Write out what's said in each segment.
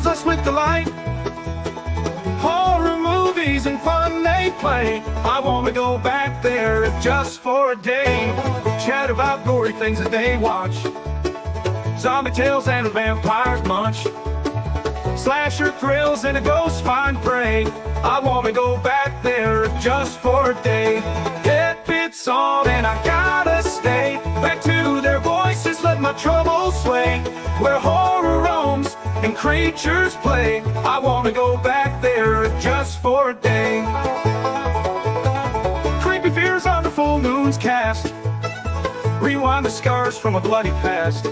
fills us with delight. Horror movies and fun they play. I want to go back there if just for a day. Chat about gory things that they watch. Zombie tales and vampires munch. Slasher thrills and a ghost find prey. I want to go back there if just for a day. DEADPIT's on and I gotta stay. Back to their voices, let my troubles sway. Where horror roams and creatures play. I want to go back there if just for a day. Creepy fears under full moon's cast. Rewind the scars from a bloody past.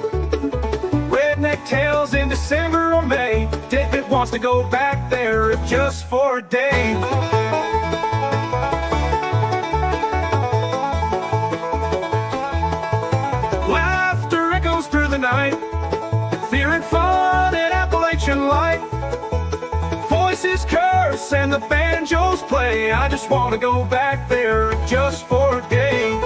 Redneck tales in December or May. DEADPIT wants to go back there if just for a day. Laughter echoes through the night. Fear and fun and Appalachian light. Voices curse and the banjos play. I just want to go back there just for a day.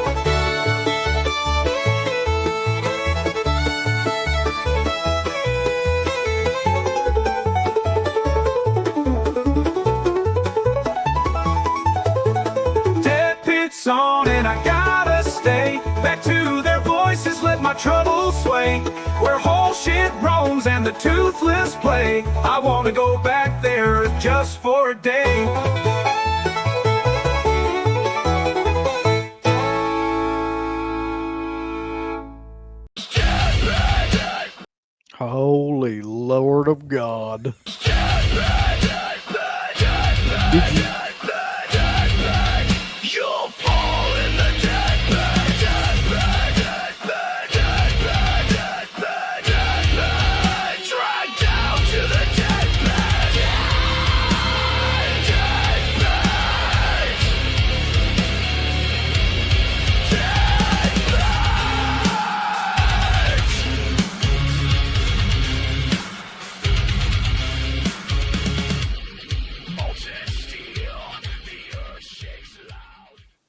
On and I gotta stay. Back to their voices, let my troubles sway. Where whole shit roams and the toothless play. I wanna go back there just for a day. Holy Lord of God. Did you?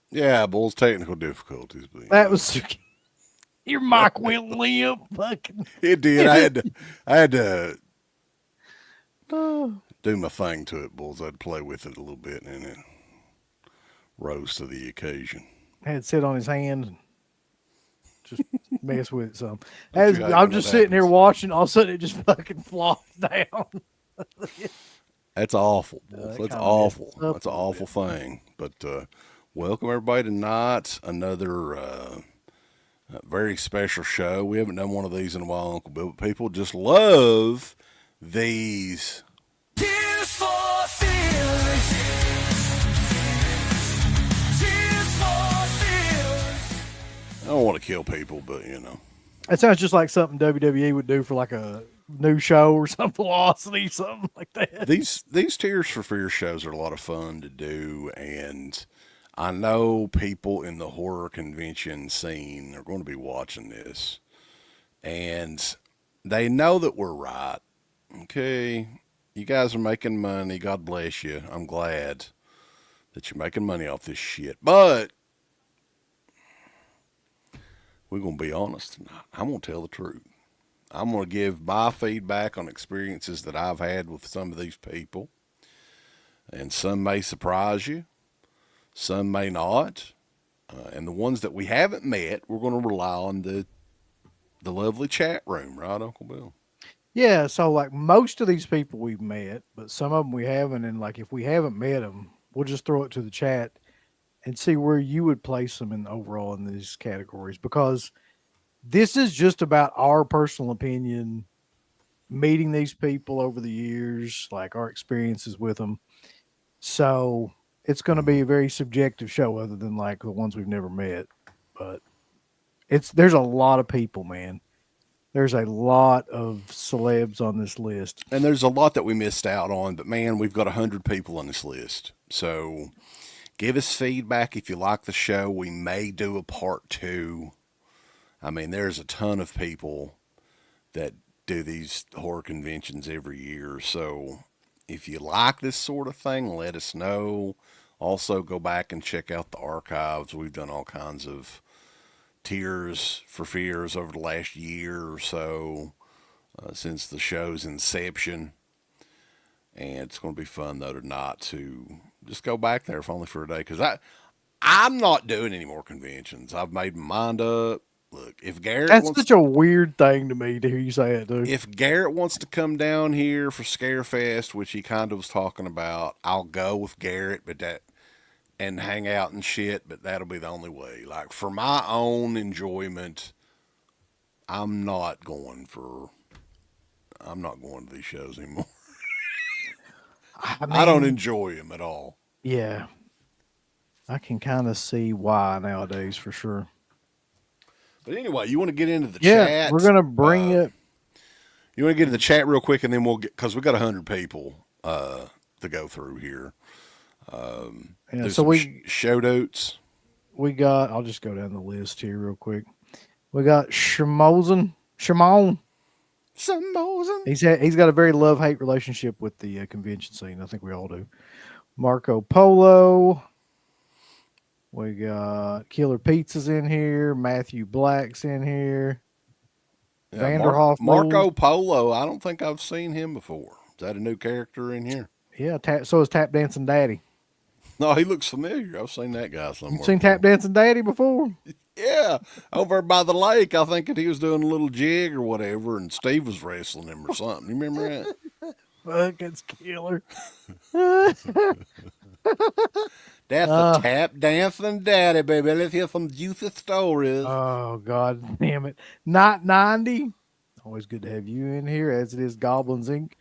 Yeah, Bulls technical difficulties. But That was your mic went limp. Fucking. it did. I had to do my thing to it, Bulls. I'd play with it a little bit, and it rose to the occasion. Had to sit on his hand and just mess with it some. Don't you hate I'm when just that sitting here happens? watching, all of a sudden it just fucking flops down. That's awful, Bulls. that That's kinda awful. messes up That's an a little awful thing. But welcome everybody tonight. Another very special show. We haven't done one of these in a while, Uncle Bill. But people just love these. Tears for fears. Tears for fears. I don't want to kill people, but you know. It sounds just like something WWE would do for like a new show or some velocity, something like that. These Tears for Fear shows are a lot of fun to do, and I know people in the horror convention scene are going to be watching this, and they know that we're right. Okay, you guys are making money. God bless you. I'm glad that you're making money off this shit, but we're going to be honest tonight. I'm going to tell the truth. I'm going to give my feedback on experiences that I've had with some of these people. And some may surprise you. Some may not. And the ones that we haven't met, we're going to rely on the lovely chat room. Right, Uncle Bill? Yeah, so like most of these people we've met, but some of them we haven't. And like if we haven't met them, we'll just throw it to the chat and see where you would place them in overall in these categories, because this is just about our personal opinion, meeting these people over the years, like our experiences with them. So it's going to be a very subjective show other than like the ones we've never met, but there's a lot of people, man. There's a lot of celebs on this list. And there's a lot that we missed out on, but man, we've got 100 people on this list. So give us feedback if you like the show. We may do a part 2. I mean, there's a ton of people that do these horror conventions every year. So if you like this sort of thing, let us know. Also, go back and check out the archives. We've done all kinds of Tears for Fears over the last year or so, since the show's inception. And it's going to be fun, though, tonight to just go back there, if only for a day. Because I'm not doing any more conventions. I've made my mind up. Look, if Garrett That's wants such a weird thing to me to hear you say it, dude. if Garrett wants to come down here for Scarefest, which he kind of was talking about, I'll go with Garrett, and hang out and shit. But that'll be the only way. Like for my own enjoyment, I'm not going to these shows anymore. I don't enjoy them at all. Yeah. I can kind of see why nowadays for sure. But anyway, you want to get into the Yeah, chat? we're gonna bring it. You want to get to the chat real quick, and then we'll get, because we got 100 people to go through here. Yeah, so show notes. We got. I'll just go down the list here real quick. We got Shimon. He's got a very love-hate relationship with the convention scene. I think we all do. Marco Polo. We got Killer Pizza's in here. Matthew Black's in here. Yeah, Vanderhoff. Marco Polo. I don't think I've seen him before. Is that a new character in here? Yeah, so is Tap Dancing Daddy. No, he looks familiar. I've seen that guy somewhere. You seen Tap Dancing Daddy before? Yeah, over by the lake. I think that he was doing a little jig or whatever, and Steve was wrestling him or something. You remember that? Fuck, it's killer. That's the Tap Dancing Daddy, baby. Let's hear some juicy stories. Oh, God damn it. Not 90. Always good to have you in here, as it is Goblins Inc.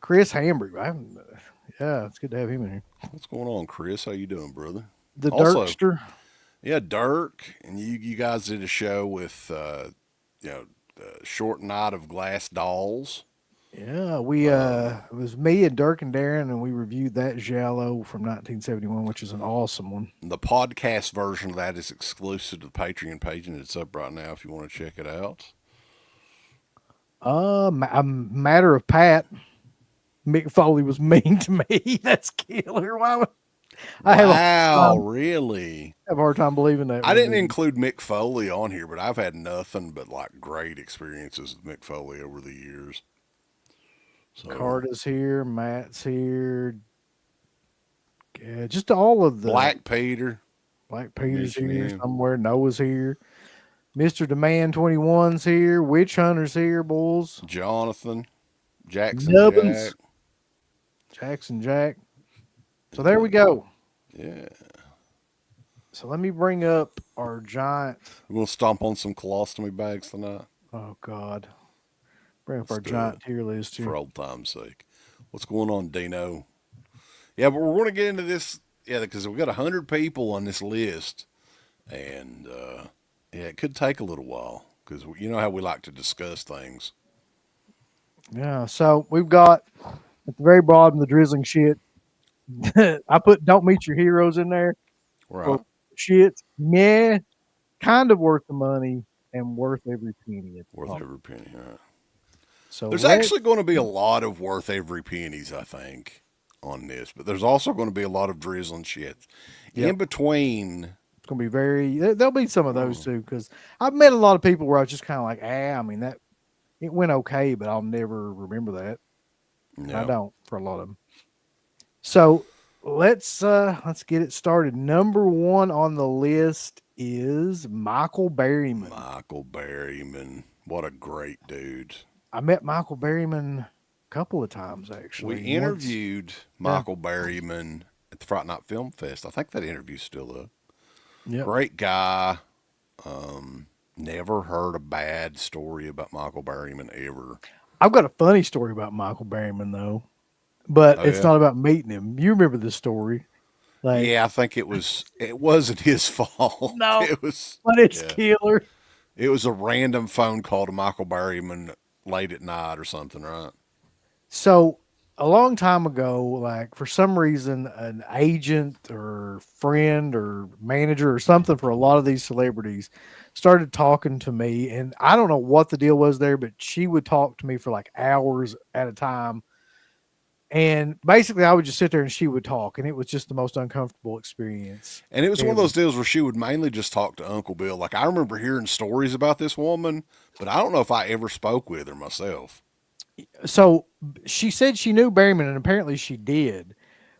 Chris Hamburg. Yeah, it's good to have him in here. What's going on, Chris? How you doing, brother? The Also, Dirkster. Yeah, Dirk. And you guys did a show with, the Short Night of Glass Dolls. Yeah, it was me and Dirk and Darren, and we reviewed that Giallo from 1971, which is an awesome one. The podcast version of that is exclusive to the Patreon page, and it's up right now if you want to check it out. A matter of Pat. Mick Foley was mean to me. That's killer. Wow, really? I have a hard time believing that. I didn't include Mick Foley on here, but I've had nothing but like great experiences with Mick Foley over the years. So, Carter's here, Matt's here, just all of the Black Peter's here somewhere. Noah's here, Mr. Demand 21's here, Witch Hunter's here, boys. Jonathan, Jackson, Nubbins. Jackson Jack. So there we go. Yeah. So let me bring up our giant. We're gonna stomp on some colostomy bags tonight. Oh God. Bring up our giant tier list here. For old time's sake. What's going on, Dino? Yeah, but we're going to get into this, because we've got 100 people on this list, and it could take a little while, because you know how we like to discuss things. Yeah, so we've got at the very bottom the drizzling shit. I put "Don't Meet Your Heroes" in there. Right. Shit, yeah, kind of worth the money and worth every penny. Every penny, right. So there's actually going to be a lot of worth every pennies, I think, on this. But there's also going to be a lot of drizzling shit. Yep. In between. It's going to be there'll be some of those too, because I've met a lot of people where I was just kind of like, I mean, that it went okay, but I'll never remember that. No. I don't for a lot of them. So let's get it started. Number one on the list is Michael Berryman. Michael Berryman. What a great dude. I met Michael Berryman a couple of times, actually. We interviewed Michael Berryman at the Fright Night Film Fest. I think that interview's still up. Yep. Great guy. Never heard a bad story about Michael Berryman ever. I've got a funny story about Michael Berryman, though. But it's not about meeting him. You remember the story. I think it wasn't his fault. No, but it's killer. It was a random phone call to Michael Berryman late at night or something, right? So a long time ago, like for some reason, an agent or friend or manager or something for a lot of these celebrities started talking to me, and I don't know what the deal was there, but she would talk to me for like hours at a time. And basically I would just sit there and she would talk, and it was just the most uncomfortable experience. And it was one of those deals where she would mainly just talk to Uncle Bill. Like I remember hearing stories about this woman, but I don't know if I ever spoke with her myself. So she said she knew Berryman, and apparently she did,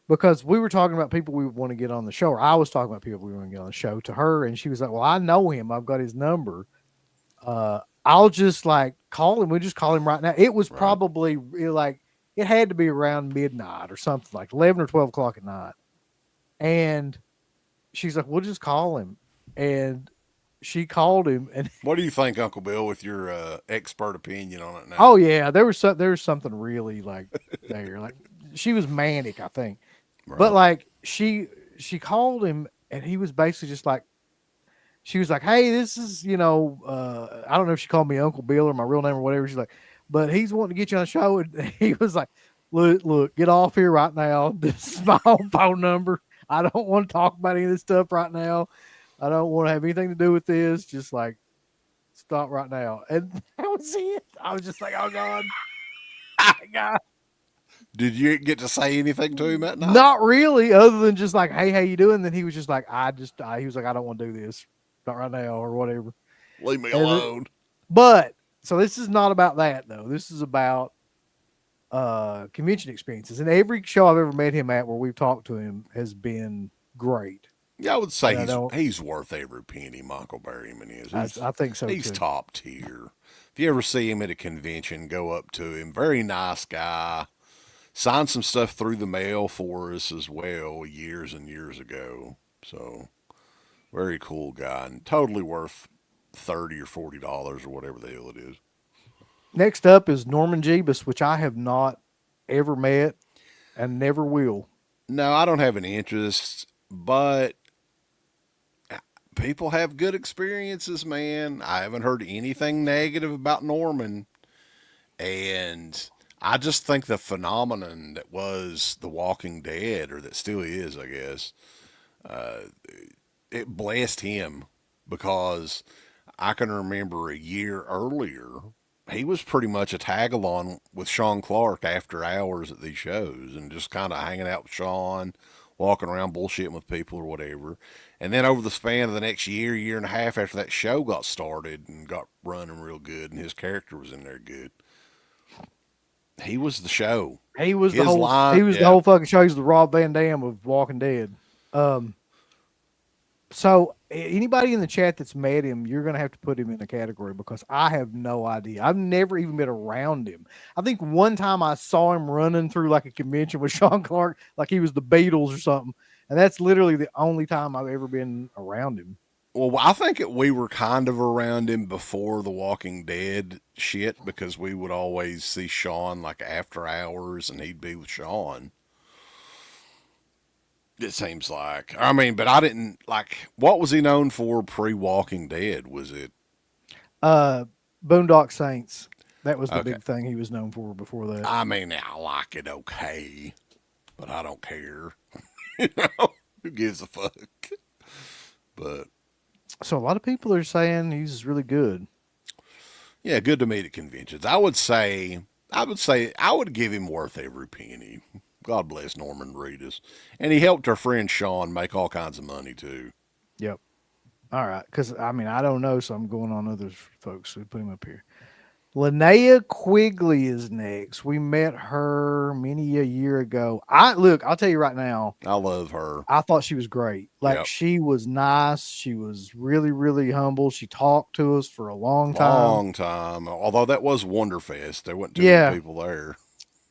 because we were talking about people we want to get on the show, or I was talking about people we want to get on the show to her, and she was like, "Well, I know him. I've got his number. I'll just like call him. We just call him right now." It was Right. probably like it had to be around midnight or something, like 11 or 12 o'clock at night, and she's like, "We'll just call him," and she called him, and What do you think, Uncle Bill, with your expert opinion on it oh now? yeah, there was something really like there, like she was manic, I think. But Right. like she called him, and he was basically just like, she was like, "Hey, this is, I don't know if she called me Uncle Bill or my real name or whatever." She's like, "But he's wanting to get you on the show." And he was like, "Look, get off here right now. This is my own phone number. I don't want to talk about any of this stuff right now. I don't want to have anything to do with this. Just like stop right now." And that was it. I was just like, "Oh God, God." Did you get to say anything to him that night? Not really, other than just like, "Hey, how you doing?" Then he was just like, he was like, "I don't want to do this, not right now," or whatever. Leave me And alone. but so this is not about that though. This is about convention experiences. And every show I've ever met him at where we've talked to him has been great. Yeah, I would say And I don't. he's worth every penny. Michael Berryman is. I think so He's too. top tier. If you ever see him at a convention, go up to him. Very nice guy. Signed some stuff through the mail for us as well years and years ago. So very cool guy and totally worth $30 or $40 or whatever the hell it is. Next up is Norman Jeebus, which I have not ever met and never will. No, I don't have an interest, but people have good experiences, man. I haven't heard anything negative about Norman. And I just think the phenomenon that was The Walking Dead, or that still is, I guess, it blessed him because I can remember a year earlier, he was pretty much a tag along with Sean Clark after hours at these shows and just kind of hanging out with Sean, walking around bullshitting with people or whatever. And then over the span of the next year, year and a half after that show got started and got running real good and his character was in there good, he was the show. He was the His whole. line, He was the yeah. whole fucking show. He's the Rob Van Dam of Walking Dead. Um, So anybody in the chat that's met him, you're gonna have to put him in a category because I have no idea. I've never even been around him. I think one time I saw him running through like a convention with Sean Clark, like he was the Beatles or something, and that's literally the only time I've ever been around him. Well, I think we were kind of around him before the Walking Dead shit because we would always see Sean like after hours and he'd be with Sean. It seems like. I mean, but I didn't like what was he known for pre Walking Dead? Was it Uh, Boondock Saints. That was the okay? big thing he was known for before that. I mean, I like it okay, but I don't care. You know, who gives a fuck? But So a lot of people are saying he's really good. yeah, good to meet at conventions. I would give him worth every penny. God bless Norman Reedus. And he helped our friend Sean make all kinds of money too. Yep. All right, because I mean I don't know, so I'm going on other folks. So we put him up here. Linnea Quigley is next. We met her many a year ago. I'll tell you right now, I love her. I thought she was great. Like Yep. she was nice. She was really, really humble. She talked to us for a long time. Long time. Although that was Wonderfest. There wasn't too Yeah. many people there.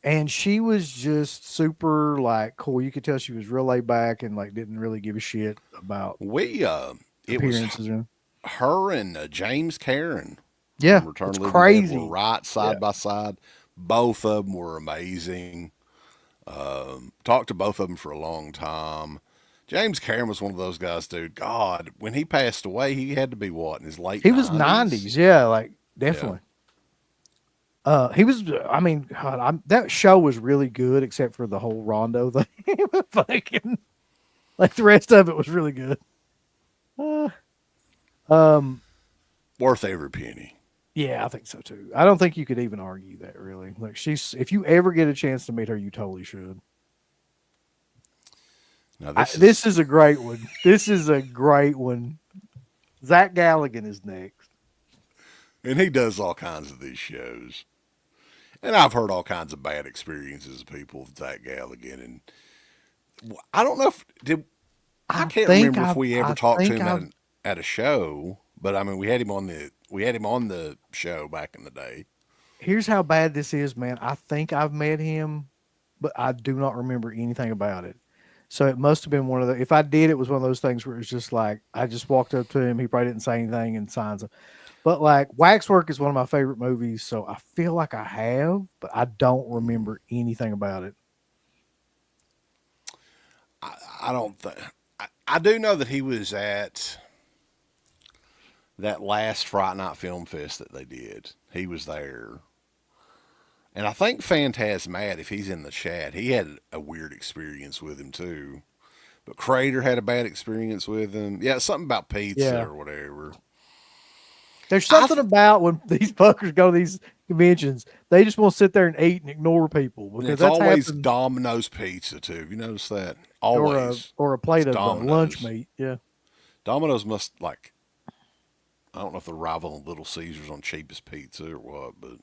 And she was just super like cool. You could tell she was real laid back and like didn't really give a shit about It was appearances. her and James Karen Yeah, from Return it's of the Living Dead crazy. were right side by side. Both of them were amazing. Talked to both of them for a long time. James Karen was one of those guys, dude. God, when he passed away, he had to be what in his late. He was 90s. Yeah, like definitely. He was. I mean, God, that show was really good, except for the whole Rondo thing. Fucking, like the rest of it was really good. Worth every penny. Yeah, I think so too. I don't think you could even argue that really. Like if you ever get a chance to meet her, you totally should. Now This is a great one. This is a great one. Zach Galligan is next. and he does all kinds of these shows. And I've heard all kinds of bad experiences of people with Zach Galligan, and I don't know if did I can't remember if we ever talked to him at a show, but I mean we had him on the show back in the day. Here's how bad this is, man. I think I've met him, but I do not remember anything about it. So it must have been one of the. If I did, it was one of those things where it was just like I just walked up to him. He probably didn't say anything and signs it. But like Waxwork is one of my favorite movies, so I feel like I have, but I don't remember anything about it. I don't think I do know that he was at that last Fright Night Film Fest that they did. He was there. And I think Phantasmat, if he's in the chat, he had a weird experience with him too. But Crater had a bad experience with him. Yeah, something about pizza or whatever. There's something about when these fuckers go to these conventions, they just want to sit there and eat and ignore people. Because it's always Domino's pizza too. Have you noticed that? Always. Or a plate of lunch meat. Yeah. Domino's must I don't know if they're rivaling Little Caesars on cheapest pizza or what, but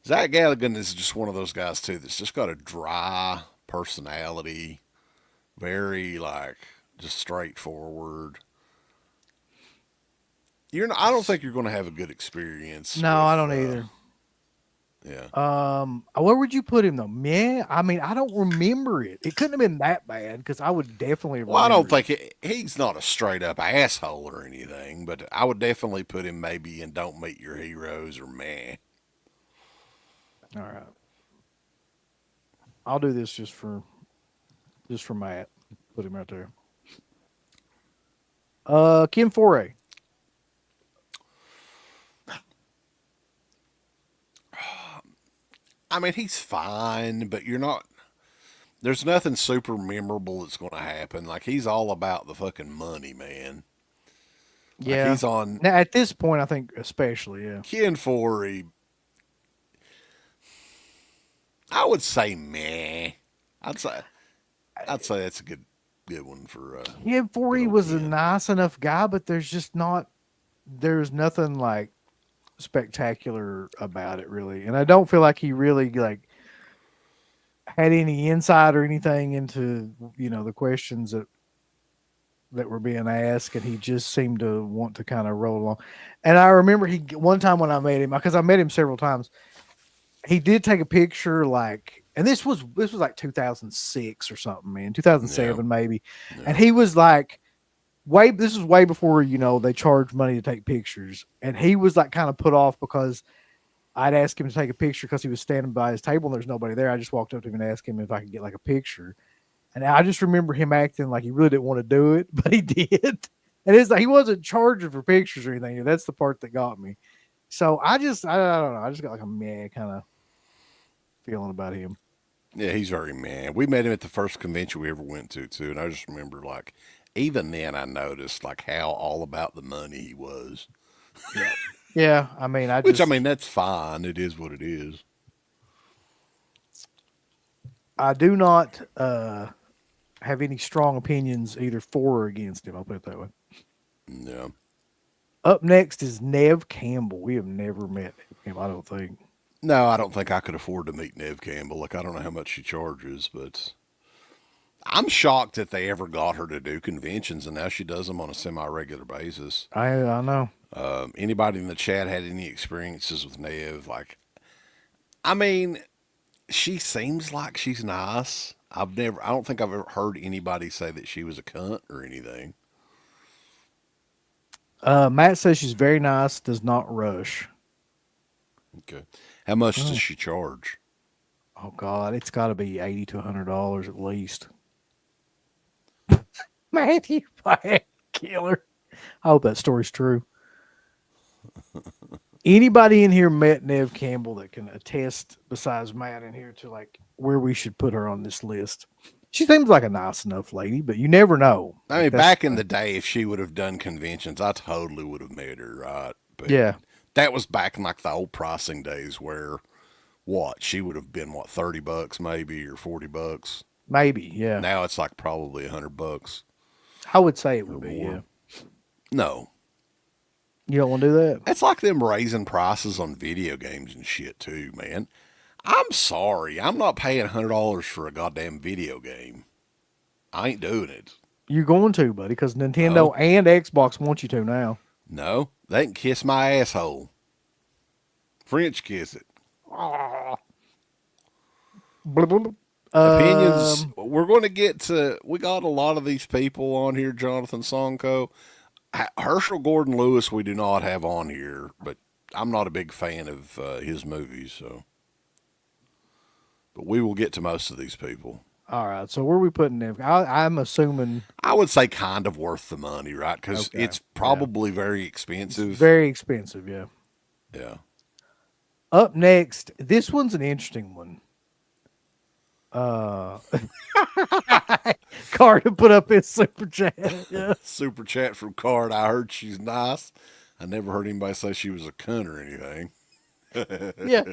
Zach Galligan is just one of those guys too that's just got a dry personality, very just straightforward. I don't think you're going to have a good experience. No, I don't either. Yeah. Where would you put him though? Yeah, I mean, I don't remember it. It couldn't have been that bad because I would definitely. Well, I don't think he's not a straight up asshole or anything, but I would definitely put him maybe in Don't Meet Your Heroes or Meh. All right. I'll do this just for Matt. Put him right there. Ken Foray. I mean, he's fine, but there's nothing super memorable that's going to happen. Like, he's all about the fucking money, man. Yeah. He's on. Now, at this point, I think especially, yeah. Ken Forey, I would say meh. I'd say that's a good one for. Ken Forey was a nice enough guy, but there's nothing like spectacular about it really, and I don't feel like he really had any insight or anything into the questions that were being asked, and he just seemed to want to kind of roll along. And I remember one time when I met him, because I met him several times, he did take a picture and this was like 2006 or something, man, 2007 maybe, and he was like. This is way before, they charged money to take pictures. And he was kind of put off because I'd asked him to take a picture because he was standing by his table and there's nobody there. I just walked up to him and asked him if I could get a picture. And I just remember him acting like he really didn't want to do it, but he did. And it's he wasn't charging for pictures or anything. That's the part that got me. So I don't know. I just got a meh kind of feeling about him. Yeah, he's very meh. We met him at the first convention we ever went to too. And I just remember even then, I noticed how all about the money he was. Yeah, I mean, that's fine. It is what it is. I do not have any strong opinions either for or against him. I'll put it that way. Yeah. Up next is Nev Campbell. We have never met him, I don't think. No, I don't think I could afford to meet Nev Campbell. I don't know how much she charges, but I'm shocked that they ever got her to do conventions, and now she does them on a semi-regular basis. I know. Anybody in the chat had any experiences with Nev? I mean, she seems like she's nice. I don't think I've ever heard anybody say that she was a cunt or anything. Matt says she's very nice, does not rush. Okay. How much does she charge? Oh God, it's got to be $80 to $100 at least. Matthew, killer. I hope that story's true. Anybody in here met Nev Campbell that can attest, besides Matt in here, to where we should put her on this list? She seems like a nice enough lady, but you never know. I mean, back in the day, if she would have done conventions, I totally would have met her, right? But yeah. That was back in the old pricing days where she would have been $30 maybe or $40. Maybe, yeah. Now it's probably $100. I would say it would be, more. Yeah. No. You don't want to do that? It's like them raising prices on video games and shit too, man. I'm sorry, I'm not paying $100 for a goddamn video game. I ain't doing it. You're going to, buddy, because Nintendo No. and Xbox want you to now. No, they can kiss my asshole. French kiss it. Blah, blah, blah. Opinions. We're going to get to. We got a lot of these people on here. Jonathan Sonko, Herschel Gordon Lewis. We do not have on here, but I'm not a big fan of his movies. So, but we will get to most of these people. All right, so where are we putting them? I'm assuming I would say kind of worth the money, right? Because Okay, it's probably very expensive. very expensive. Yeah. Yeah. Up next, this one's an interesting one. Carter put up his super chat. Yeah. Super chat from Card. I heard she's nice. I never heard anybody say she was a cunt or anything. Yeah.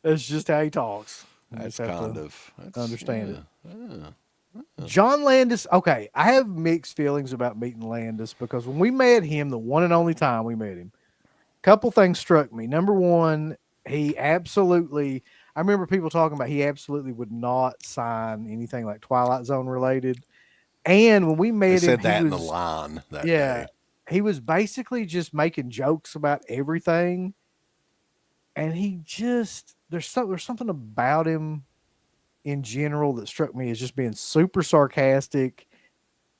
That's just how he talks. You That's just have kind to of understand yeah. it. John Landis. Okay, I have mixed feelings about meeting Landis because when we met him, the one and only time we met him, a couple things struck me. Number one, he absolutely. I remember people talking about he absolutely would not sign anything like Twilight Zone related. And when we met They him, said that he in the was, line that yeah, day. he was basically just making jokes about everything. And he just there's something about him in general that struck me as just being super sarcastic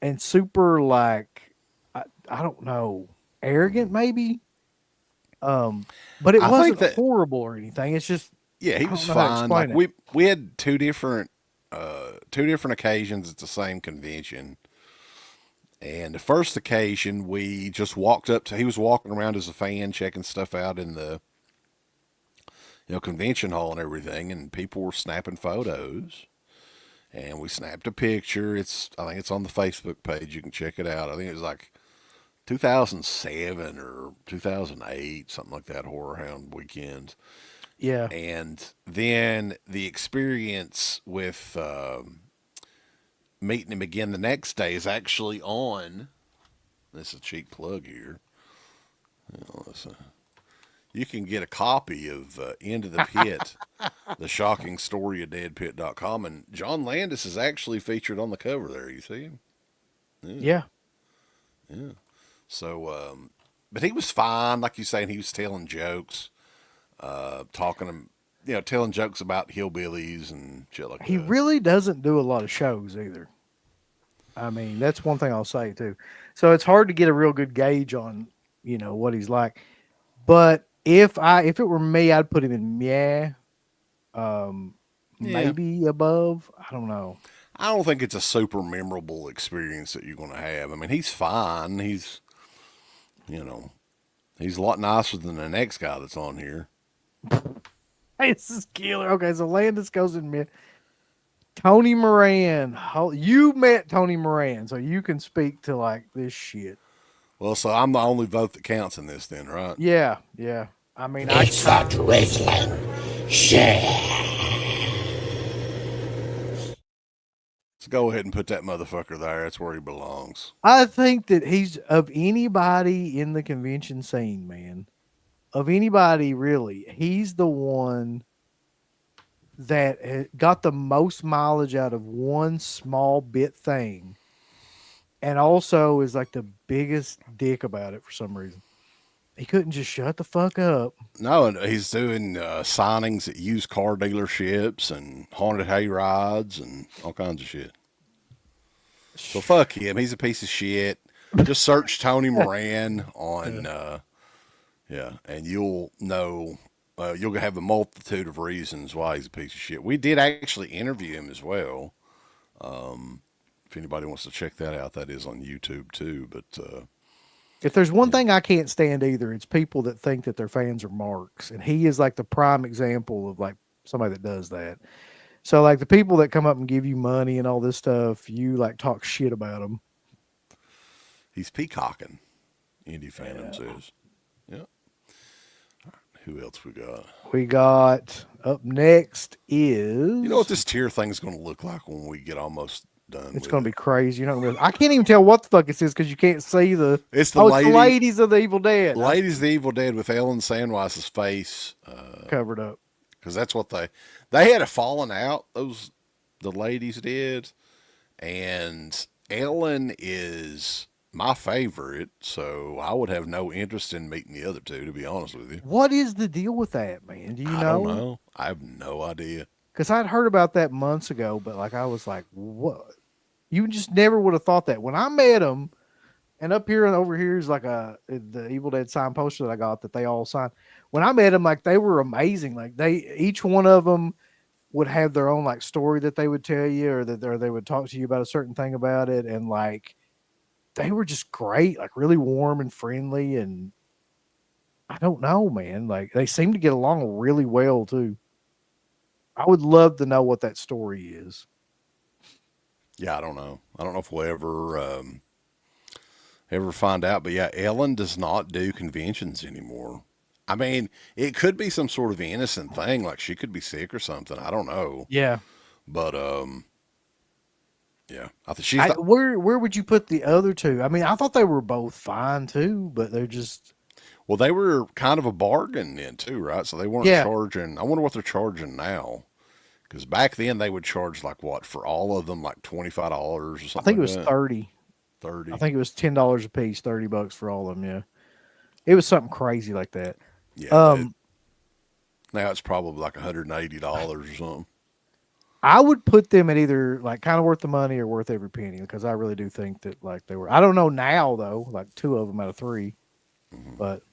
and super like I don't know, arrogant maybe. But it I wasn't think that horrible or anything. It's just yeah, he I was don't know how to fine. Like explain we had two different occasions at the same convention. And the first occasion we just walked up to he was walking around as a fan checking stuff out in the convention hall and everything, and people were snapping photos. And we snapped a picture. I think it's on the Facebook page. You can check it out. I think it was like 2007 or 2008, something like that, Horror Hound weekend. Yeah. And then the experience with meeting him again the next day is actually on. This is a cheap plug here. You can get a copy of End of the Pit, the shocking story of DEADPIT.com. And John Landis is actually featured on the cover there. You see him? Yeah. Yeah. So, but he was fine. Like you saying, he was telling jokes, talking, telling jokes about hillbillies and shit like that. He really doesn't do a lot of shows either. I mean, that's one thing I'll say too. So it's hard to get a real good gauge on, what he's like. But if it were me, I'd put him in maybe above. I don't know. I don't think it's a super memorable experience that you're going to have. I mean, he's fine. He's a lot nicer than the next guy that's on here. Hey, this is killer. Okay, so Landis goes in mid. Tony Moran. You met Tony Moran, so you can speak to like this shit. Well, so I'm the only vote that counts in this then, right? Yeah, yeah. I mean, It's hot wrestling. Shit. Let's go ahead and put that motherfucker there. That's where he belongs. I think that he's of anybody in the convention scene, man. Of anybody really, he's the one that got the most mileage out of one small bit thing, and also is like the biggest dick about it for some reason. He couldn't just shut the fuck up. No, and he's doing signings at used car dealerships and haunted hay rides and all kinds of shit. So fuck him. He's a piece of shit. Just search Tony Moran on, and you'll know. You'll have a multitude of reasons why he's a piece of shit. We did actually interview him as well. If anybody wants to check that out, that is on YouTube too. But if there's one thing I can't stand either, it's people that think that their fans are marks. And he is like the prime example of like somebody that does that. So like the people that come up and give you money and all this stuff, you like talk shit about them. he's peacocking. Indie Phantom says. Yeah. All right, who else we got? We got up next is You know what this tier thing's going to look like when we get almost done. It's with going to it. be crazy. You're not gonna I can't even tell what the fuck it is because you can't see the. It's the It's lady, the ladies of the Evil Dead. Ladies of the Evil Dead with Ellen Sandweiss's face Covered up. because that's what they had a falling out. The ladies did, and Ellen is my favorite, so I would have no interest in meeting the other two, to be honest with you. What is the deal with that, man? Do you I know? don't know. I have no idea. Because I'd heard about that months ago, but like I was like, what? You just never would have thought that. When I met them, and up here and over here is like the Evil Dead sign poster that I got that they all signed. When I met them, like they were amazing. Like each one of them would have their own like story that they would tell you, or they would talk to you about a certain thing about it, and like they were just great, like really warm and friendly, and I don't know, man. Like they seem to get along really well too. I would love to know what that story is. Yeah, I don't know. I don't know if we'll ever find out. But yeah, Ellen does not do conventions anymore. I mean, it could be some sort of innocent thing, like she could be sick or something. I don't know. Yeah. But yeah, I think she's where would you put the other two? I mean, I thought they were both fine too, but they're just well, they were kind of a bargain then too, right? So they weren't charging. I wonder what they're charging now. Because back then they would charge like what for all of them, like $25 or something. I think it like was that. 30. 30. I think it was $10 a piece, $30 for all of them. Yeah, it was something crazy like that. Yeah. Now it's probably like $180 or something. I would put them at either like kind of worth the money or worth every penny because I really do think that like they were. I don't know now though, like 2 of them out of 3. Mm-hmm. But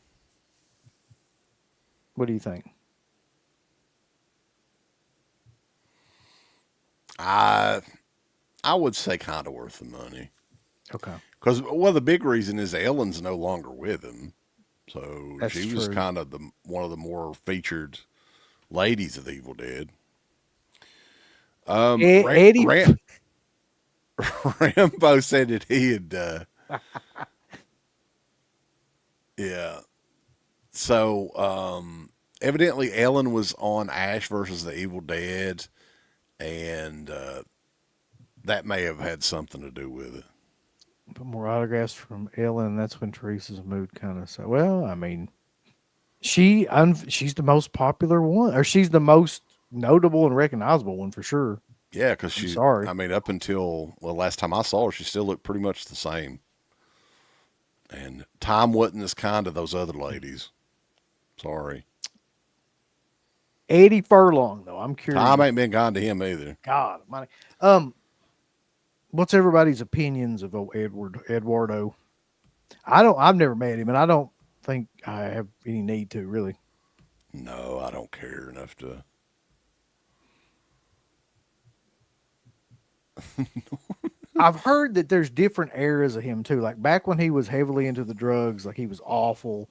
what do you think? I would say kind of worth the money. Okay. Because, well, the big reason is Ellen's no longer with him. So That's she was true. kind of one of the more featured ladies of the Evil Dead. Eddie. Rambo said that he had, yeah. So, evidently Ellen was on Ash versus the Evil Dead, and that may have had something to do with it. Put more autographs from Ellen, and that's when Teresa's mood kind of so. Well, I mean, she's the most popular one, or she's the most notable and recognizable one for sure. Yeah, because she's. Sorry. I mean, up until last time I saw her, she still looked pretty much the same. And time wasn't as kind to those other ladies. Sorry. Eddie Furlong, though, I'm curious. Time ain't been kind to him either. God, money. What's everybody's opinions of Eduardo? I've never met him, and I don't think I have any need to really. No, I don't care enough to. I've heard that there's different eras of him too. Like back when he was heavily into the drugs, like he was awful,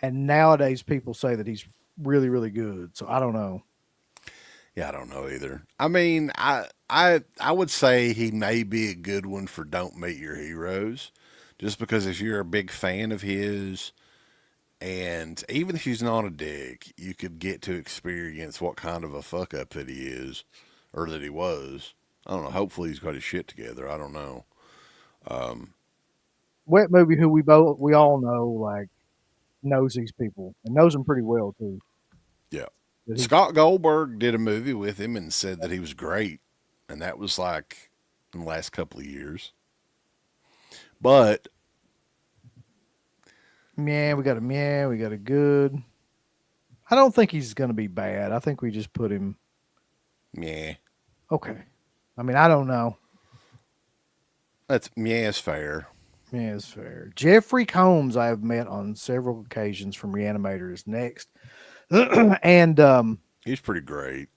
and nowadays people say that he's really, really good. So I don't know. Yeah, I don't know either. I mean, I would say he may be a good one for Don't Meet Your Heroes, just because if you're a big fan of his, and even if he's not a dick, you could get to experience what kind of a fuck up that he is, or that he was. I don't know. Hopefully he's got his shit together. I don't know. Wet Movie, who we all know, like knows these people and knows them pretty well too. Yeah. Scott Goldberg did a movie with him and said that he was great. And that was like in the last couple of years. But we got a good. I don't think he's going to be bad. I think we just put him. Yeah. Okay. I mean, I don't know. It's fair. Yeah, it's fair. Jeffrey Combs, I have met on several occasions from Reanimator is next. And he's pretty great.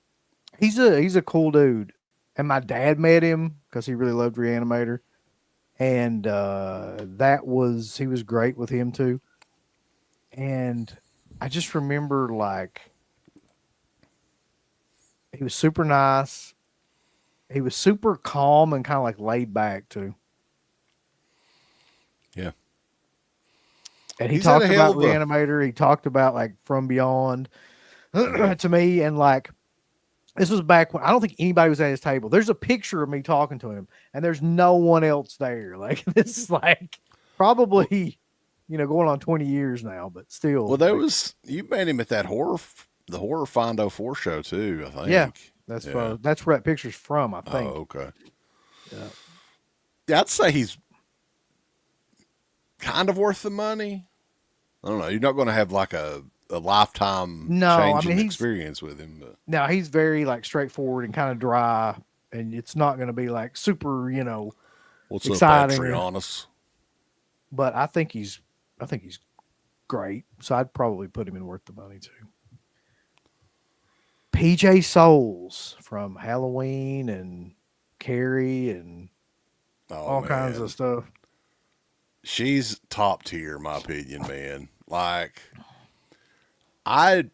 He's a cool dude. And my dad met him because he really loved Reanimator. And he was great with him too. And I just remember like he was super nice. He was super calm and kind of like laid back too. Yeah. And he talked about Reanimator. He talked about like From Beyond to me. And like, This was back when I don't think anybody was at his table. There's a picture of me talking to him, and there's no one else there. Like this is like probably, going on 20 years now, but still. Well, you met him at that the horror Fondo 4 show too, I think. Yeah, that's where that picture's from, I think. Oh, okay. Yeah. Yeah, I'd say he's kind of worth the money. I don't know. You're not going to have like a lifetime changing experience with him. But no, he's very like straightforward and kind of dry, and it's not going to be like super, what's exciting. up, Patreonus? But I think he's great. So I'd probably put him in worth the money too. PJ Souls from Halloween and Carrie and all kinds of stuff. She's top tier, in my opinion, man. Like,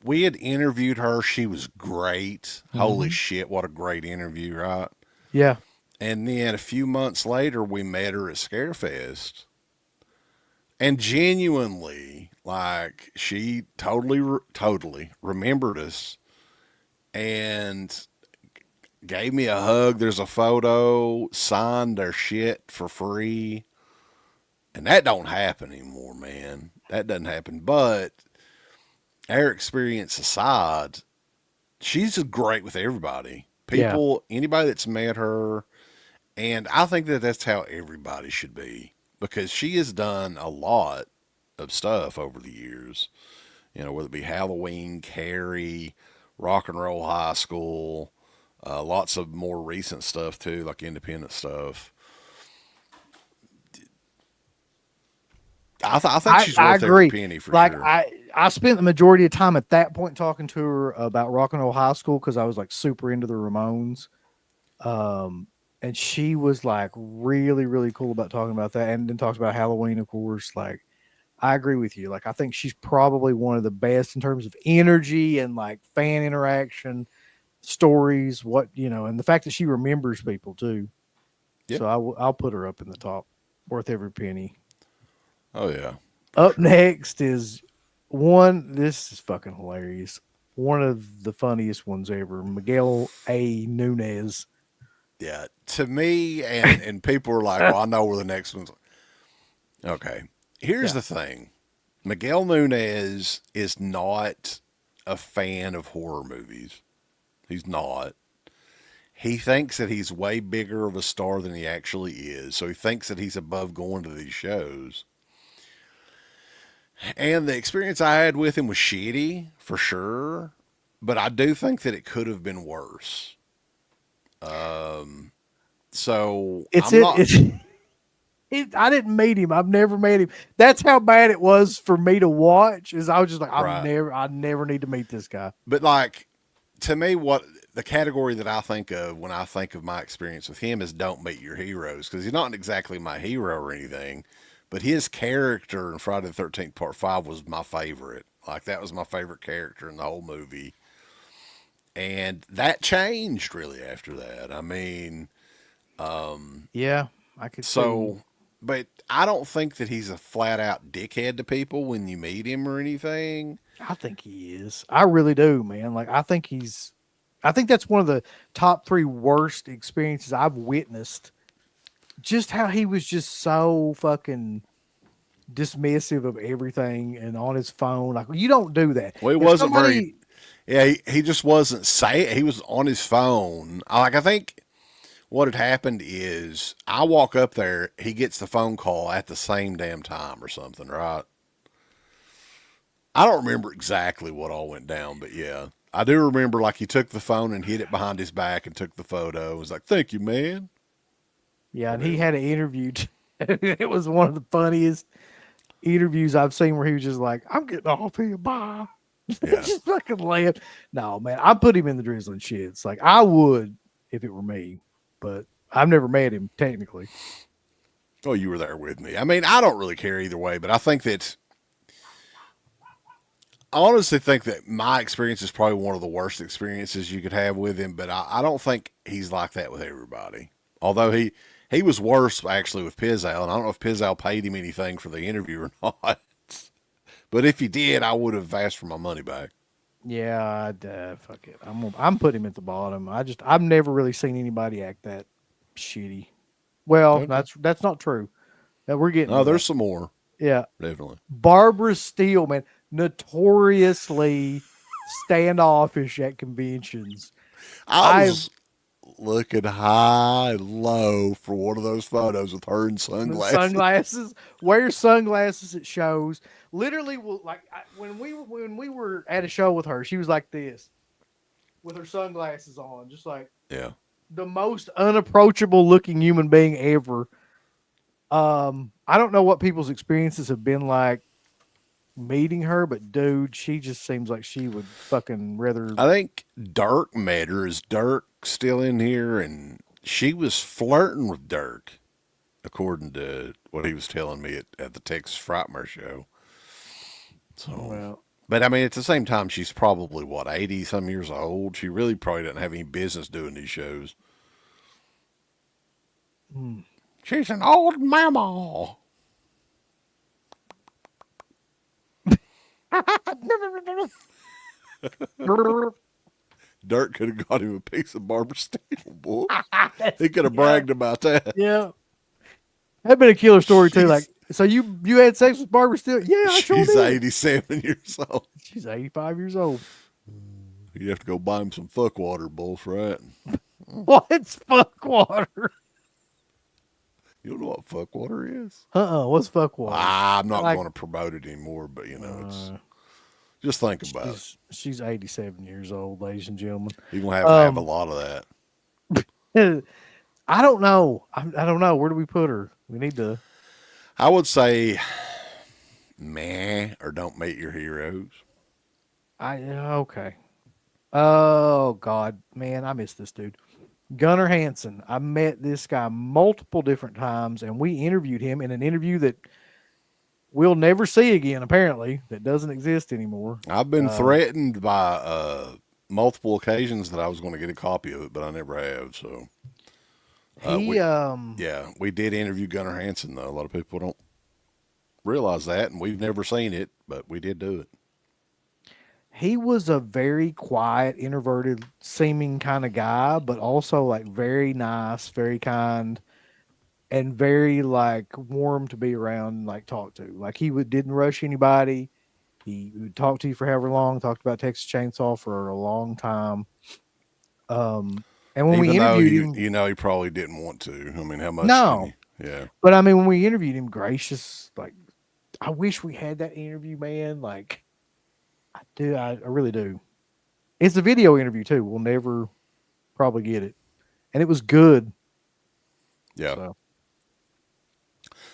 we had interviewed her. She was great. Mm-hmm. Holy shit, what a great interview, right? Yeah. And then a few months later, we met her at Scarefest. And genuinely, like, she totally remembered us and gave me a hug. There's a photo, signed their shit for free. And that don't happen anymore, man. That doesn't happen. But our experience aside, she's great with everybody. Anybody that's met her. And I think that that's how everybody should be. Because she has done a lot of stuff over the years. Whether it be Halloween, Carrie, Rock and Roll High School, lots of more recent stuff too, like independent stuff. I think she's worth every penny for sure. I spent the majority of time at that point talking to her about Rock and Roll High School because I was like super into the Ramones. And she was like really, really cool about talking about that. And then talked about Halloween, of course. Like, I agree with you. Like, I think she's probably one of the best in terms of energy and like fan interaction, stories, and the fact that she remembers people too. Yep. So I'll put her up in the top, worth every penny. Oh yeah. Up next is this is fucking hilarious. One of the funniest ones ever, Miguel A. Nunez. Yeah, to me, and people are like, well, I know where the next one's. Okay, here's the thing. Miguel Nunez is not a fan of horror movies. He's not. He thinks that he's way bigger of a star than he actually is, so he thinks that he's above going to these shows. And the experience I had with him was shitty, for sure, but I do think that it could have been worse. So I didn't meet him. I've never met him. That's how bad it was for me to watch. Is I was just like, I never need to meet this guy. But like, to me, what the category that I think of when I think of my experience with him is don't meet your heroes, because he's not exactly my hero or anything. But his character in Friday the 13th Part 5 was my favorite. Like, that was my favorite character in the whole movie. And that changed really after that. I mean, yeah, I could see. But I don't think that he's a flat out dickhead to people when you meet him or anything. I think he is. I really do, man. Like, I think that's one of the top 3 worst experiences I've witnessed. Just how he was just so fucking dismissive of everything and on his phone. Like, you don't do that. Well, he wasn't very. Yeah, he just wasn't saying. He was on his phone. I think what had happened is I walk up there, he gets the phone call at the same damn time or something, right? I don't remember exactly what all went down, but yeah. I do remember, like, he took the phone and hid it behind his back and took the photo. It was like, thank you, man. Yeah, and he had an interview. It was one of the funniest interviews I've seen where he was just like, I'm getting off here, bye. Yeah. Just fucking laugh. No, man, I put him in the drizzling shits. Like, I would if it were me, but I've never met him, technically. Oh, you were there with me. I mean, I don't really care either way, but I honestly think that my experience is probably one of the worst experiences you could have with him, but I don't think he's like that with everybody. Although he was worse actually with Pizzal, and I don't know if Pizzal paid him anything for the interview or not. But if he did, I would have asked for my money back. Yeah, fuck it. I'm putting him at the bottom. I've never really seen anybody act that shitty. Well, Okay. that's not true. We're getting Oh, to there's that. some more. Yeah, Definitely. Barbara Steele, man, notoriously standoffish at conventions. I I've was looking high and low for one of those photos with her in the sunglasses. sunglasses, wear sunglasses at shows. Literally, when we were at a show with her, she was like this with her sunglasses on, just like Yeah. the most unapproachable looking human being ever. I don't know what people's experiences have been like meeting her, but dude, she just seems like she would fucking rather. I think Dirk met her. Is Dirk still in here? And she was flirting with Dirk, according to what he was telling me at the Texas Frightmare show. So, Well, but I mean, at the same time, she's probably what, 80 some years old. She really probably doesn't have any business doing these shows. She's an old mama. Dirk could have got him a piece of Barbara Steele, boy. He could have bragged about that. yeah, that'd been a killer story too. She's- Like, so you had sex with Barbara Steele? Yeah, I sure She's did. 87 years old. She's 85 years old. You have to go buy him some fuck water, Bulls, right? What's fuck water? You don't know what fuck water is? What's fuck water? I'm not Like- going to promote it anymore, but it's just think about it. She's 87 years old, ladies and gentlemen. You're going to have a lot of that. I don't know. I don't know. Where do we put her? We need to. I would say, meh, or don't meet your heroes. Okay. Oh God, man, I miss this dude. Gunnar Hansen. I met this guy multiple different times, and we interviewed him in an interview that we'll never see again. Apparently, that doesn't exist anymore. I've been threatened by multiple occasions that I was going to get a copy of it, but I never have. So, we did interview Gunnar Hansen, though. A lot of people don't realize that, and we've never seen it, but we did do it. He was a very quiet, introverted seeming kind of guy, but also like very nice, very kind, and very like warm to be around and like talk to. Like didn't rush anybody. He would talk to you for however long, talked about Texas Chainsaw for a long time. And when we interviewed him, he probably didn't want to. I mean, how much? No. Yeah. But I mean, when we interviewed him, gracious, like, I wish we had that interview, man. Like, I really do. It's a video interview too. We'll never probably get it, and it was good. Yeah.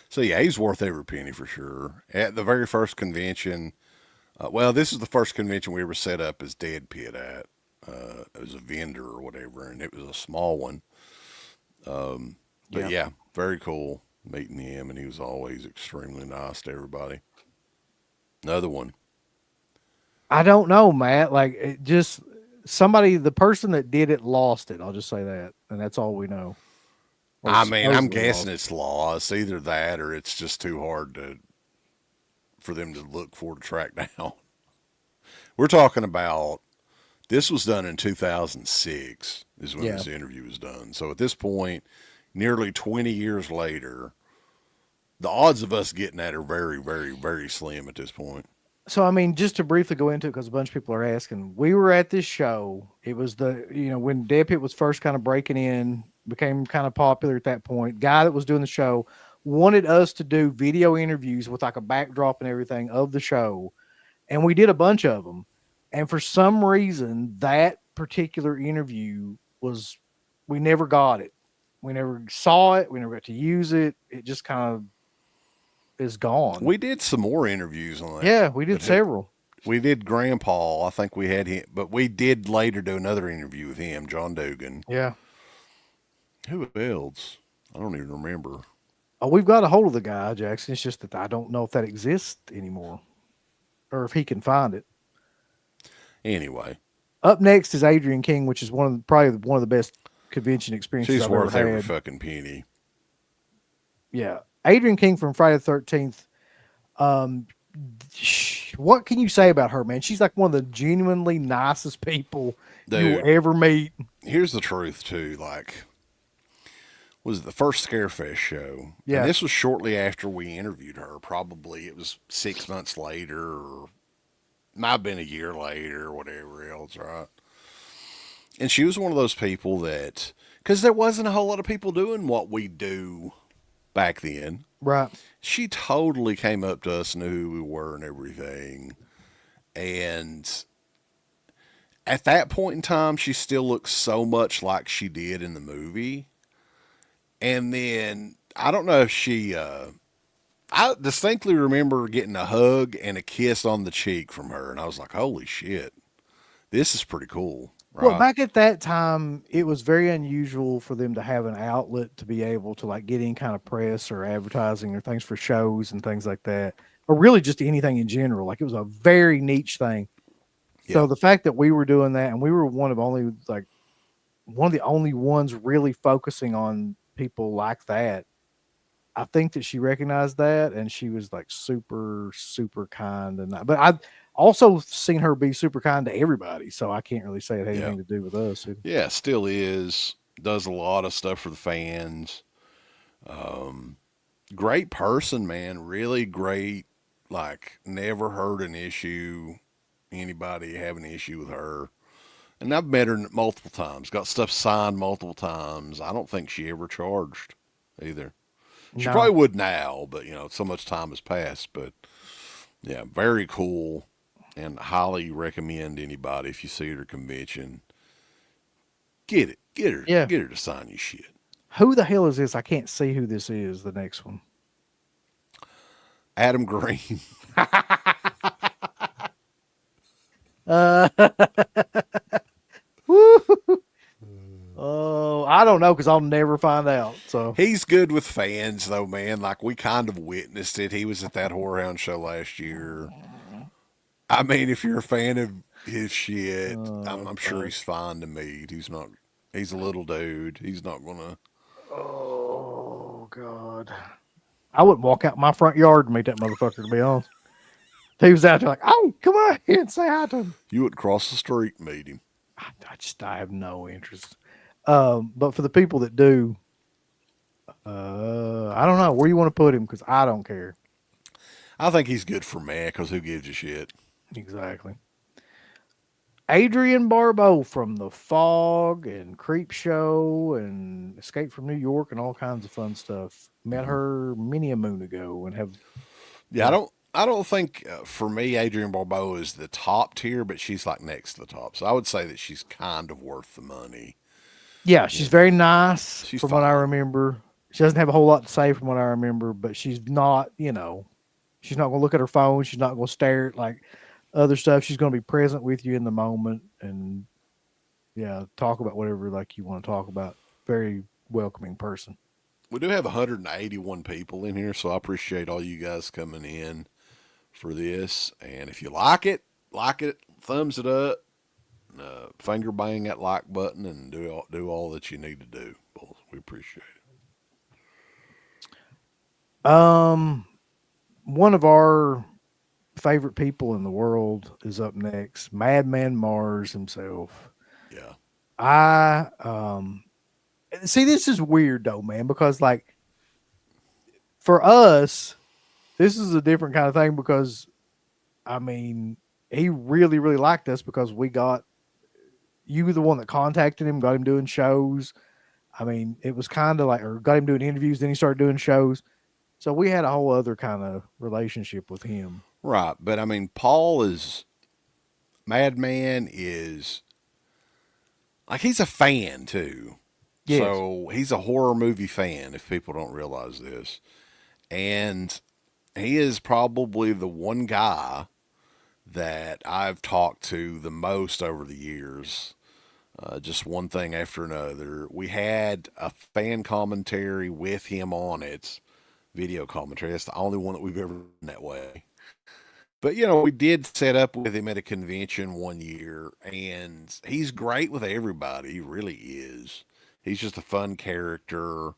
So yeah, he's worth every penny for sure. At the very first convention, this is the first convention we ever set up as DEADPIT at. It was a vendor or whatever, and it was a small one. But yeah, very cool meeting him, and he was always extremely nice to everybody. Another one. I don't know, Matt. Like, it just the person that did it lost it. I'll just say that, and that's all we know. Or I mean, I'm supposedly guessing lost. it's lost. Either that, or it's just too hard for them to look for to track down. We're talking about. This was done in 2006 is when this interview was done. So at this point, nearly 20 years later, the odds of us getting that are very, very, very slim at this point. So, I mean, just to briefly go into it, because a bunch of people are asking, we were at this show. It was when DEADPIT was first kind of breaking in, became kind of popular at that point. Guy that was doing the show wanted us to do video interviews with like a backdrop and everything of the show. And we did a bunch of them. And for some reason, that particular interview we never got it. We never saw it. We never got to use it. It just kind of is gone. We did some more interviews on that. Yeah, we did several. We did Grandpa. I think we had him, but we did later do another interview with him, John Dugan. Yeah. Who else? I don't even remember. Oh, we've got a hold of the guy, Jackson. It's just that I don't know if that exists anymore or if he can find it. Anyway. Up next is Adrian King, which is probably one of the best convention experiences She's I've worth ever every had. fucking penny. Yeah. Adrian King from Friday the 13th. what can you say about her, man? She's like one of the genuinely nicest people you will Dude. ever meet. Here's the truth too. Like, was it the first Scarefest show? Yeah. And this was shortly after we interviewed her. Probably it was 6 months later, or might have been a year later, or whatever else, right? And she was one of those people that, because there wasn't a whole lot of people doing what we do back then. Right. She totally came up to us, knew who we were and everything. And at that point in time, she still looked so much like she did in the movie. And then, I don't know if she, I distinctly remember getting a hug and a kiss on the cheek from her. And I was like, holy shit, this is pretty cool. Right? Well, back at that time, it was very unusual for them to have an outlet to be able to like get any kind of press or advertising or things for shows and things like that, or really just anything in general. Like it was a very niche thing. So Yeah. the fact that we were doing that and we were one of the only ones really focusing on people like that, I think that she recognized that and she was like super, super kind. But I've also seen her be super kind to everybody. So I can't really say it had anything to do with us. Yeah, still is. Does a lot of stuff for the fans. Great person, man. Really great. Like, never heard an issue, anybody have an issue with her. And I've met her multiple times. Got stuff signed multiple times. I don't think she ever charged either. She No. probably would now, but, so much time has passed. But, yeah, very cool. And highly recommend anybody, if you see her at a convention, get it. Get her. Yeah. Get her to sign you shit. Who the hell is this? I can't see who this is. The next one. Adam Green. Oh, I don't know because I'll never find out. So He's good with fans, though, man. Like, we kind of witnessed it. He was at that Whorehound show last year. I mean, if you're a fan of his shit, I'm sure he's fine to meet. He's a little dude. He's not going to. oh god, I wouldn't walk out my front yard and meet that motherfucker. To be honest, if he was out there like, oh, come on here and say hi to him. You would cross the street and meet him. I have no interest. But for the people that do, I don't know where you want to put him because I don't care. I think he's good for man because who gives a shit? Exactly. Adrienne Barbeau from The Fog and Creep Show and Escape from New York and all kinds of fun stuff. Met her many a moon ago and have. Yeah, I don't think for me Adrienne Barbeau is the top tier, but she's like next to the top. So I would say that she's kind of worth the money. Yeah, she's very nice She's from what I fine. remember. She doesn't have a whole lot to say from what I remember, but she's not, she's not going to look at her phone. She's not going to stare at like other stuff. She's going to be present with you in the moment and talk about whatever like you want to talk about. Very welcoming person. We do have 181 people in here, so I appreciate all you guys coming in for this. And if you like it, thumbs it up, finger bang that like button, and do all that you need to do. We appreciate it. One of our favorite people in the world is up next. Madman Mars himself. Yeah. I see this is weird though, man, because like for us, this is a different kind of thing because I mean, he really, really liked us because you were the one that contacted him, got him doing shows. I mean, it was kind of like, or got him doing interviews, then he started doing shows. So we had a whole other kind of relationship with him. Right. But I mean, Madman is like, he's a fan too. Yes. So he's a horror movie fan, if people don't realize this. And he is probably the one guy that I've talked to the most over the years. Just one thing after another. We had a fan commentary with him on it, video commentary. That's the only one that we've ever done that way. But, we did set up with him at a convention one year, and he's great with everybody. He really is. He's just a fun character.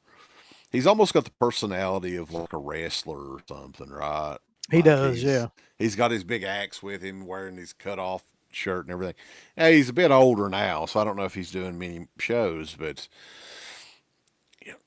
He's almost got the personality of like a wrestler or something, right? He Like does, yeah. He's got his big axe with him, wearing his cut off shirt and everything. Now, he's a bit older now, so I don't know if he's doing many shows, but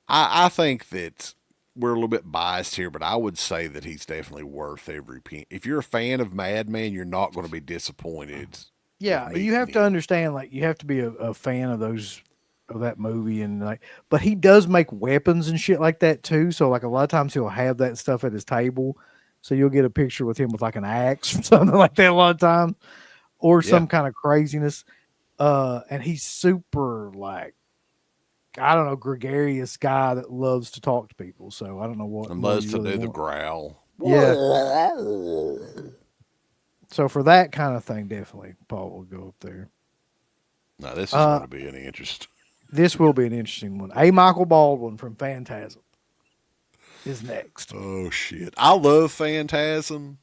I think that we're a little bit biased here, but I would say that he's definitely worth every penny. If you're a fan of Madman, you're not going to be disappointed. Yeah, you have to understand, like, you have to be a fan of that movie, and like, but he does make weapons and shit like that too. So like a lot of times he'll have that stuff at his table, so you'll get a picture with him with like an axe or something like that a lot of times, or some kind of craziness. And he's super like, I don't know, gregarious guy that loves to talk to people. So I don't know what. And loves to do the growl. Yeah. So for that kind of thing, definitely Paul will go up there. Now this is going to be an interest. This will be an interesting one. A. Michael Baldwin from Phantasm is next. Oh shit! I love Phantasm,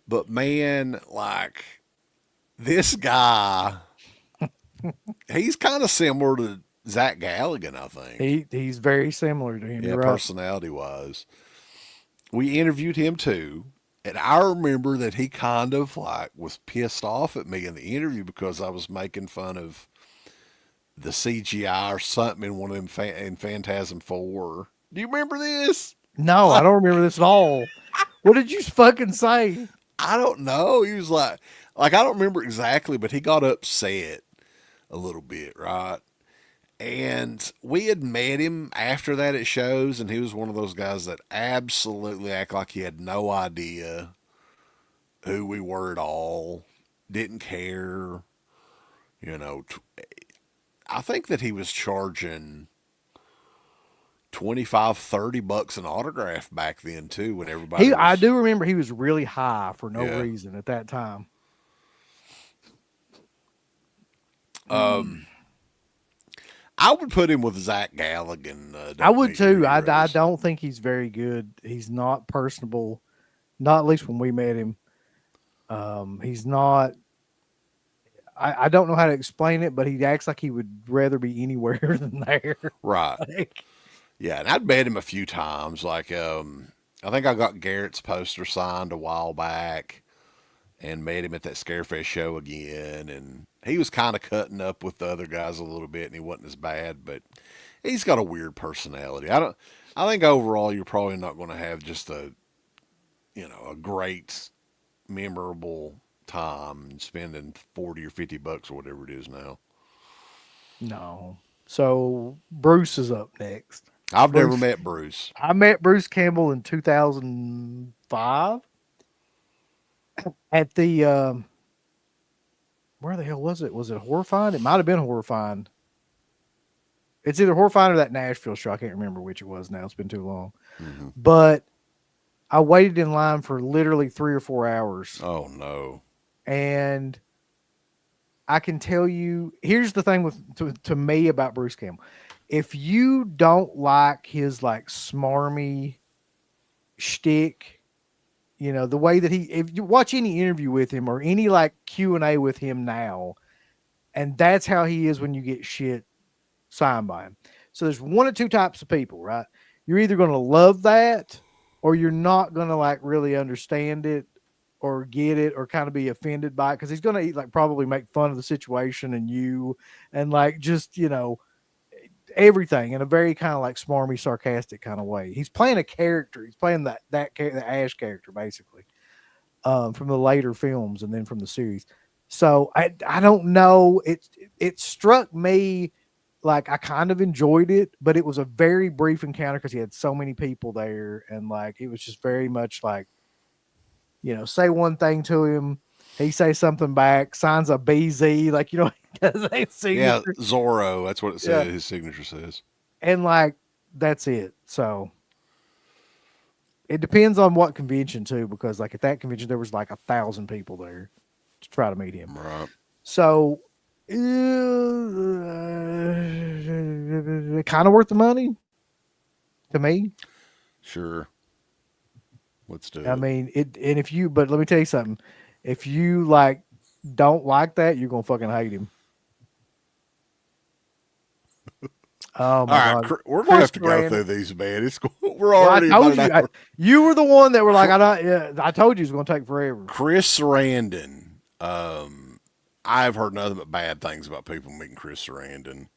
but man, like this guy, he's kind of similar to Zach Galligan, I think. He's very similar to him. Yeah, You're right. personality wise. We interviewed him too. And I remember that he kind of like was pissed off at me in the interview because I was making fun of the CGI or something in one of them in Phantasm 4. Do you remember this? No, I don't remember this at all. What did you fucking say? I don't know. He was like I don't remember exactly, but he got upset a little bit, right? And we had met him after that at shows, and he was one of those guys that absolutely act like he had no idea who we were at all, didn't care. You know, I think that he was charging $25-$30 an autograph back then too, when everybody I do remember he was really high for no reason at that time. I would put him with Zach Galligan. I would too. I don't think he's very good. He's not personable, not at least when we met him. He's not. I don't know how to explain it, but he acts like he would rather be anywhere than there. Right. Yeah, and I'd met him a few times. Like, I think I got Garrett's poster signed a while back, and met him at that Scarefest show again, and he was kind of cutting up with the other guys a little bit, and he wasn't as bad, but he's got a weird personality. I think overall you're probably not going to have just a great, memorable time spending $40 or $50 or whatever it is now. No. So Bruce is up next. I've never met Bruce. I met Bruce Campbell in 2005 at the where the hell was it? Was it Horrifying? It might have been Horrifying. It's either Horrifying or that Nashville show. I can't remember which it was now. It's been too long. Mm-hmm. But I waited in line for literally 3 or 4 hours. Oh, no. And I can tell you, here's the thing to me about Bruce Campbell. If you don't like his like smarmy shtick, the way that if you watch any interview with him or any like Q&A with him now, and that's how he is when you get shit signed by him. So there's one or two types of people, right? You're either going to love that or you're not going to like really understand it or get it or kind of be offended by it. Cause he's going to like probably make fun of the situation and you, and like, just, everything in a very kind of like smarmy, sarcastic kind of way. He's playing a character. He's playing the Ash character basically, from the later films and then from the series. So I don't know. It struck me like I kind of enjoyed it, but it was a very brief encounter because he had so many people there, and like it was just very much like, say one thing to him, he says something back, signs a BZ, like he does a signature. Yeah, Zorro. That's what it says. Yeah. His signature says, and like that's it. So it depends on what convention too, because like at that convention there was like 1,000 people there to try to meet him. Right. So kind of worth the money to me. Sure. Let's do it. I mean, but let me tell you something. If you like don't like that, you're gonna fucking hate him. Oh All my right, God. we're gonna have to Chris go Sarandon. through these, man. We're Well, I already told about you. an hour. You were the one that were like, I told you it was going to take forever. Chris Sarandon. I've heard nothing but bad things about people meeting Chris Sarandon.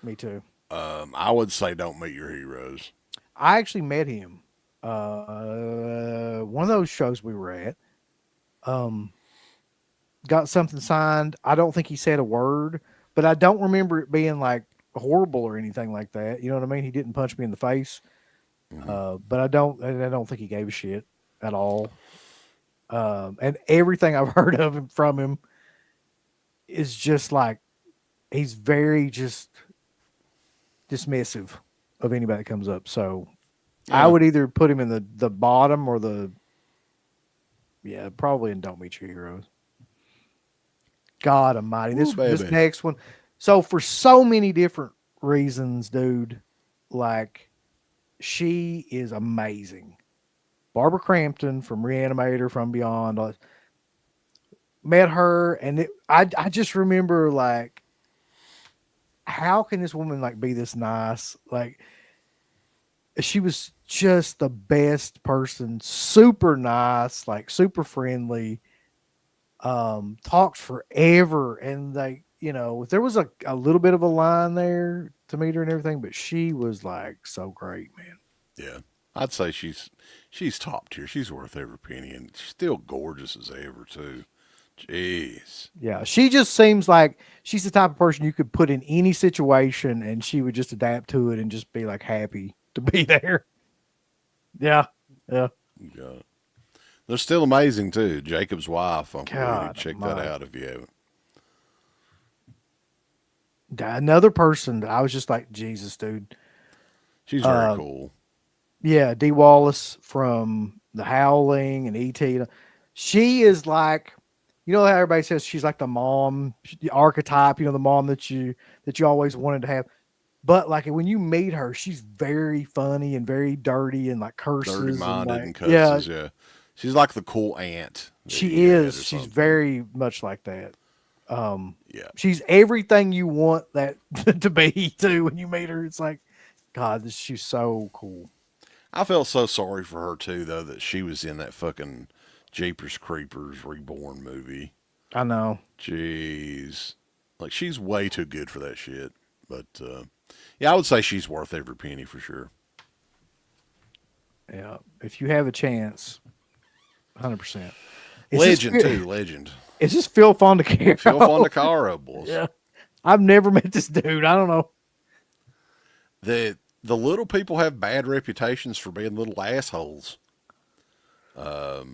Me too. I would say don't meet your heroes. I actually met him. One of those shows we were at. Got something signed. I don't think he said a word, but I don't remember it being like horrible or anything like that. You know what I mean? He didn't punch me in the face. But I don't think he gave a shit at all. And everything I've heard of him from him is just like he's very just dismissive of anybody that comes up. So I would either put him in the bottom or probably in Don't Meet Your Heroes. God almighty. This next one. So for so many different reasons, dude, like she is amazing. Barbara Crampton from Reanimator, From Beyond. Met her, and I just remember like, how can this woman like be this nice? Like, she was just the best person, super nice, like super friendly. Talked forever, and like, you know, there was a little bit of a line there to meet her and everything, but she was like so great, man. Yeah, I'd say she's top tier. She's worth every penny, and she's still gorgeous as ever too. Jeez. Yeah, she just seems like she's the type of person you could put in any situation, and she would just adapt to it and just be like happy to be there. Yeah, yeah. You got it. They're still amazing too. Jacob's Wife. I'm God, check that out if you haven't. Another person that I was just like, Jesus, dude. She's very cool. Yeah, Dee Wallace from The Howling and E.T. She is like, you know how everybody says she's like the mom, the archetype, you know, the mom that you always wanted to have. But like when you meet her, she's very funny and very dirty and like curses. Dirty-minded and cusses, yeah. She's like the cool aunt. She is. She's very much like that. Yeah. She's everything you want that to be too. When you meet her, it's like, God, she's so cool. I felt so sorry for her too, though, that she was in that fucking Jeepers Creepers Reborn movie. I know. Jeez. Like, she's way too good for that shit. But, yeah, I would say she's worth every penny for sure. Yeah. If you have a chance, 100%. Legend, too. Legend. It's just Phil Fondacaro. Phil Fondacaro, boys. Yeah. I've never met this dude. I don't know. The little people have bad reputations for being little assholes. I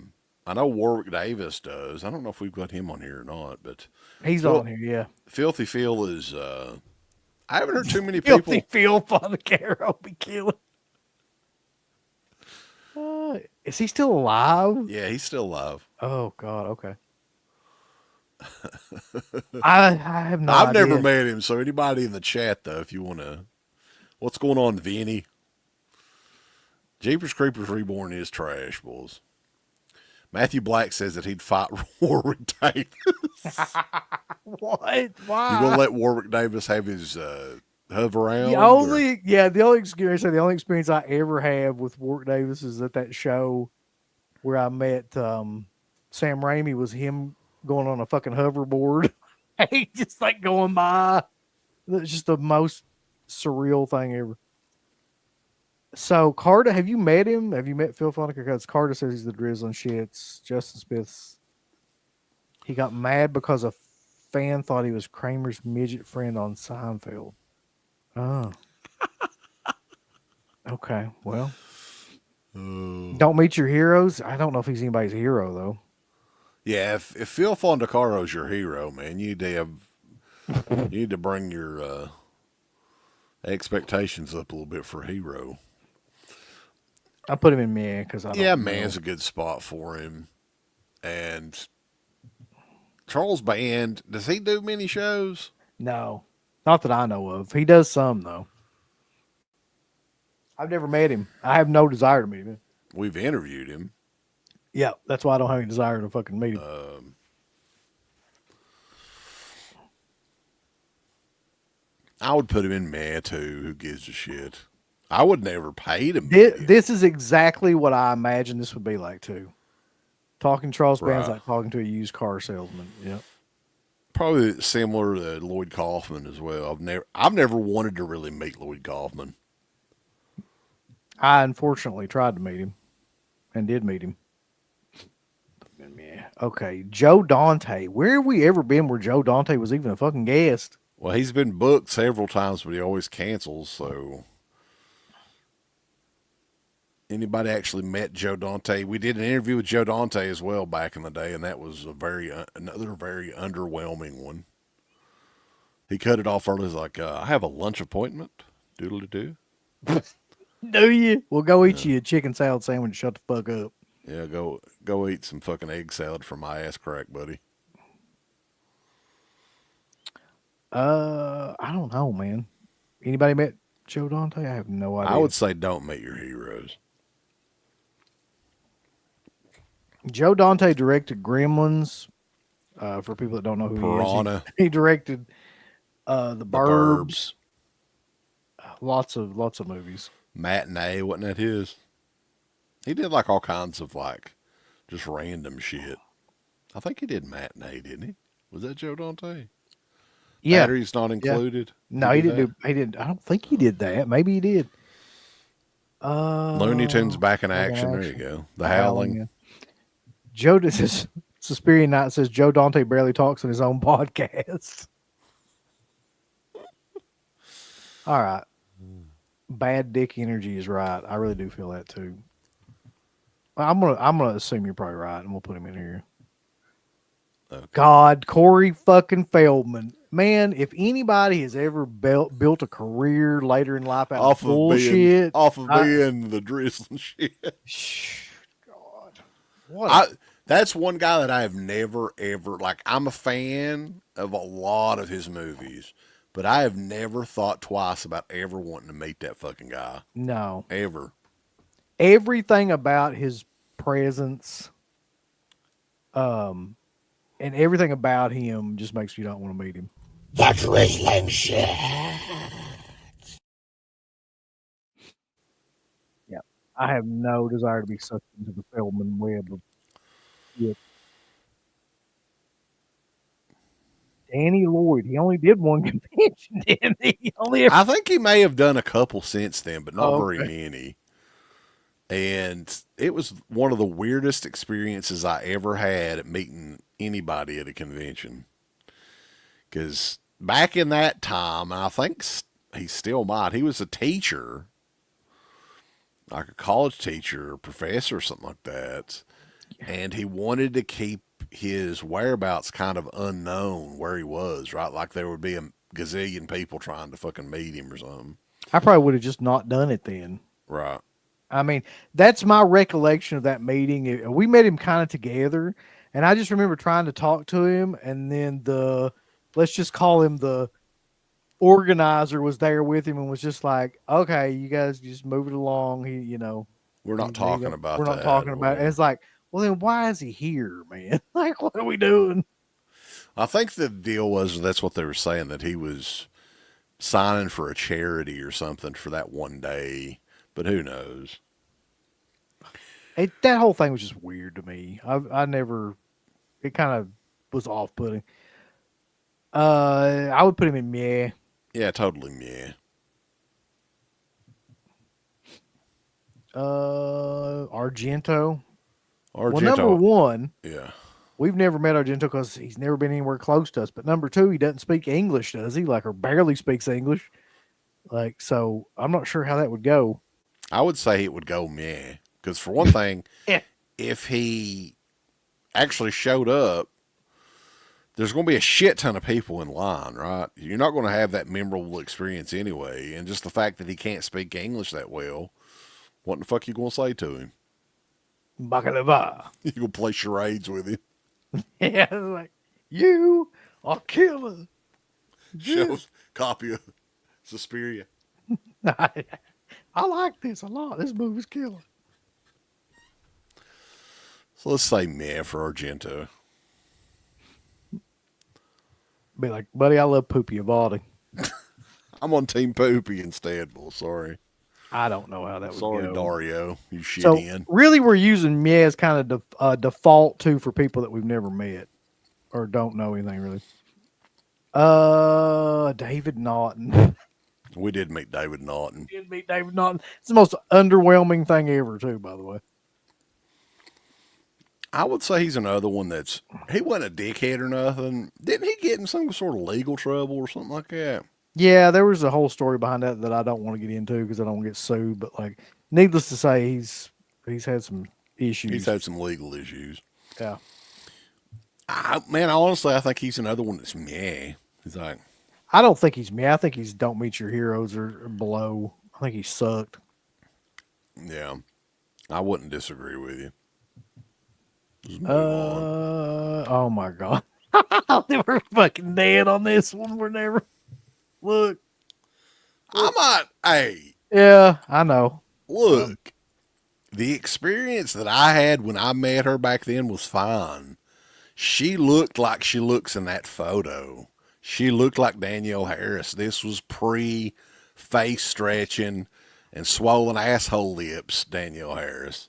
know Warwick Davis does. I don't know if we've got him on here or not, but he's on here, yeah. Filthy Phil is. I haven't heard too many people. Filthy Phil Fondacaro be killing. Is he still alive? Yeah, he's still alive. Oh God, okay. I have no I've idea. never met him, so anybody in the chat though, if you want to, what's going on, Vinny? Jeepers Creepers Reborn is trash, boys. Matthew Black says that he'd fight Warwick Davis. What? Why? You gonna let Warwick Davis have his hover around? The only experience I ever have with Warwick Davis is at that show where I met Sam Raimi. Was him going on a fucking hoverboard. He just like going by. It's just the most surreal thing ever. So Carter, have you met him? Have you met Phil Fondacaro? Because Carter says he's the drizzling shits. Justin Smith's. He got mad because a fan thought he was Kramer's midget friend on Seinfeld. Oh. Okay. Well. Don't meet your heroes. I don't know if he's anybody's hero though. Yeah, if Phil Fondacaro's your hero, man, you need to bring your expectations up a little bit for a hero. I put him in man because I don't know. Man's a good spot for him. And Charles Band, does he do many shows? No, not that I know of. He does some though. I've never met him. I have no desire to meet him. We've interviewed him. Yeah, that's why I don't have any desire to fucking meet him. I would put him in meh too. Who gives a shit? I would never pay him. This is exactly what I imagine this would be like too. Talking Charles Band's Right. like talking to a used car salesman. Yeah. Probably similar to Lloyd Kaufman as well. I've never wanted to really meet Lloyd Kaufman. I unfortunately tried to meet him and did meet him. Yeah. Okay. Joe Dante. Where have we ever been where Joe Dante was even a fucking guest? Well, he's been booked several times, but he always cancels. So, anybody actually met Joe Dante? We did an interview with Joe Dante as well back in the day, and that was another very underwhelming one. He cut it off early. He's like, "I have a lunch appointment." Doodly doo. Do you? Well, go eat you a chicken salad sandwich and shut the fuck up. Yeah, go eat some fucking egg salad from my ass crack, buddy. I don't know, man. Anybody met Joe Dante? I have no idea. I would say don't meet your heroes. Joe Dante directed Gremlins. For people that don't know who Piranha. he is, he directed the Burbs. Lots of movies. Matinee, wasn't that his? He did like all kinds of like just random shit. I think he did Matinee, didn't he? Was that Joe Dante? Yeah. Batteries not included. No, he didn't. He didn't. I don't think he did that. Maybe he did. Looney Tunes back in action. There you go. The Howling. Yeah. Joe says Suspirian Night says Joe Dante barely talks on his own podcast. All right. Bad dick energy is right. I really do feel that too. I'm gonna assume you're probably right, and we'll put him in here. Okay. God, Corey fucking Feldman, man! If anybody has ever built a career later in life out of bullshit, being the drizzling shit. God, what? That's one guy that I have never ever like. I'm a fan of a lot of his movies, but I have never thought twice about ever wanting to meet that fucking guy. No, Ever. Everything about his presence, and everything about him just makes you not want to meet him. The drizzling shit. Yeah, I have no desire to be sucked into the Feldman web of shit. Danny Lloyd, he only did one convention, didn't he? I think he may have done a couple since then, but not very Okay. many. And it was one of the weirdest experiences I ever had at meeting anybody at a convention. Because back in that time, I think he still might, he was a teacher, like a college teacher or professor or something like that. And he wanted to keep his whereabouts kind of unknown where he was, right? Like there would be a gazillion people trying to fucking meet him or something. I probably would have just not done it then. Right. I mean, that's my recollection of that meeting. We met him kind of together, and I just remember trying to talk to him, and then let's just call him the organizer was there with him and was just like, okay, you guys just move it along. We're not talking about We're that. not talking about it. And it's like, well, then why is he here, man? Like, what are we doing? I think the deal was that's what they were saying, that he was signing for a charity or something for that one day, but who knows? That whole thing was just weird to me. It kind of was off-putting. I would put him in meh. Yeah, totally meh. Argento. Well, Argento. number one, Yeah. we've never met Argento because he's never been anywhere close to us. But number two, he doesn't speak English, does he? Like, or barely speaks English. Like, so I'm not sure how that would go. I would say it would go meh. Because for one thing, Yeah. if he actually showed up, there's going to be a shit ton of people in line, right? You're not going to have that memorable experience anyway. And just the fact that he can't speak English that well, what the fuck you going to say to him? Bakalava. You going to play charades with him? Yeah, like, you are killer. Shows copy of Suspiria. I like this a lot. This movie's killer. So let's say meh for Argento. Be like, buddy, I love Poopy Avaldi. I'm on Team Poopy instead. Well, sorry. I don't know how that would Sorry, go. Dario. You shit So in. really, we're using me as kind of default too for people that we've never met or don't know anything really. David Naughton. We did meet David Naughton. Did meet David Naughton. It's the most underwhelming thing ever, too. By the way, I would say he's another one he wasn't a dickhead or nothing. Didn't he get in some sort of legal trouble or something like that? yeah, there was a whole story behind that I don't want to get into because I don't want to get sued. But like, needless to say, he's had some issues. He's had some legal issues. Yeah. Man, honestly, I think he's another one that's meh. He's like, I don't think he's me. I think he's don't meet your heroes or below. I think he sucked. yeah, I wouldn't disagree with you. Just move on. Oh my god. We're fucking dead on this one. We're never look. Hey, Yeah, I know. look. The experience that I had when I met her back then was fine. She looked like she looks in that photo. She looked like Danielle Harris. This was pre-face stretching and swollen asshole lips, Danielle Harris.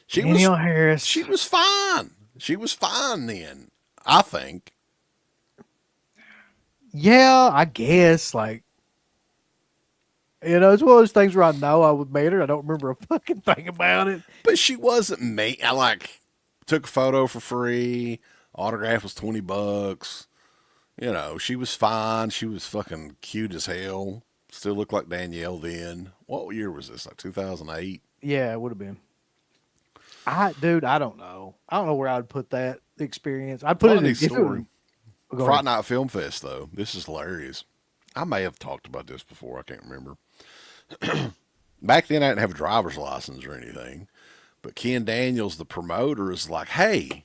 Danielle Harris. She was fine. She was fine then, I think. Yeah, I guess. Like, you know, it's one of those things where I know I would meet her. I don't remember a fucking thing about it. But she wasn't me. I took a photo for free. Autograph was $20. You know, she was fine. She was fucking cute as hell. Still looked like Danielle then. What year was this? Like 2008? Yeah, it would have been. Dude, I don't know. I don't know where I'd put that experience. I'd put Funny it in story. Go Friday ahead. Night Film Fest, though. This is hilarious. I may have talked about this before. I can't remember. Back then, I didn't have a driver's license or anything. But Ken Daniels, the promoter, is like, hey,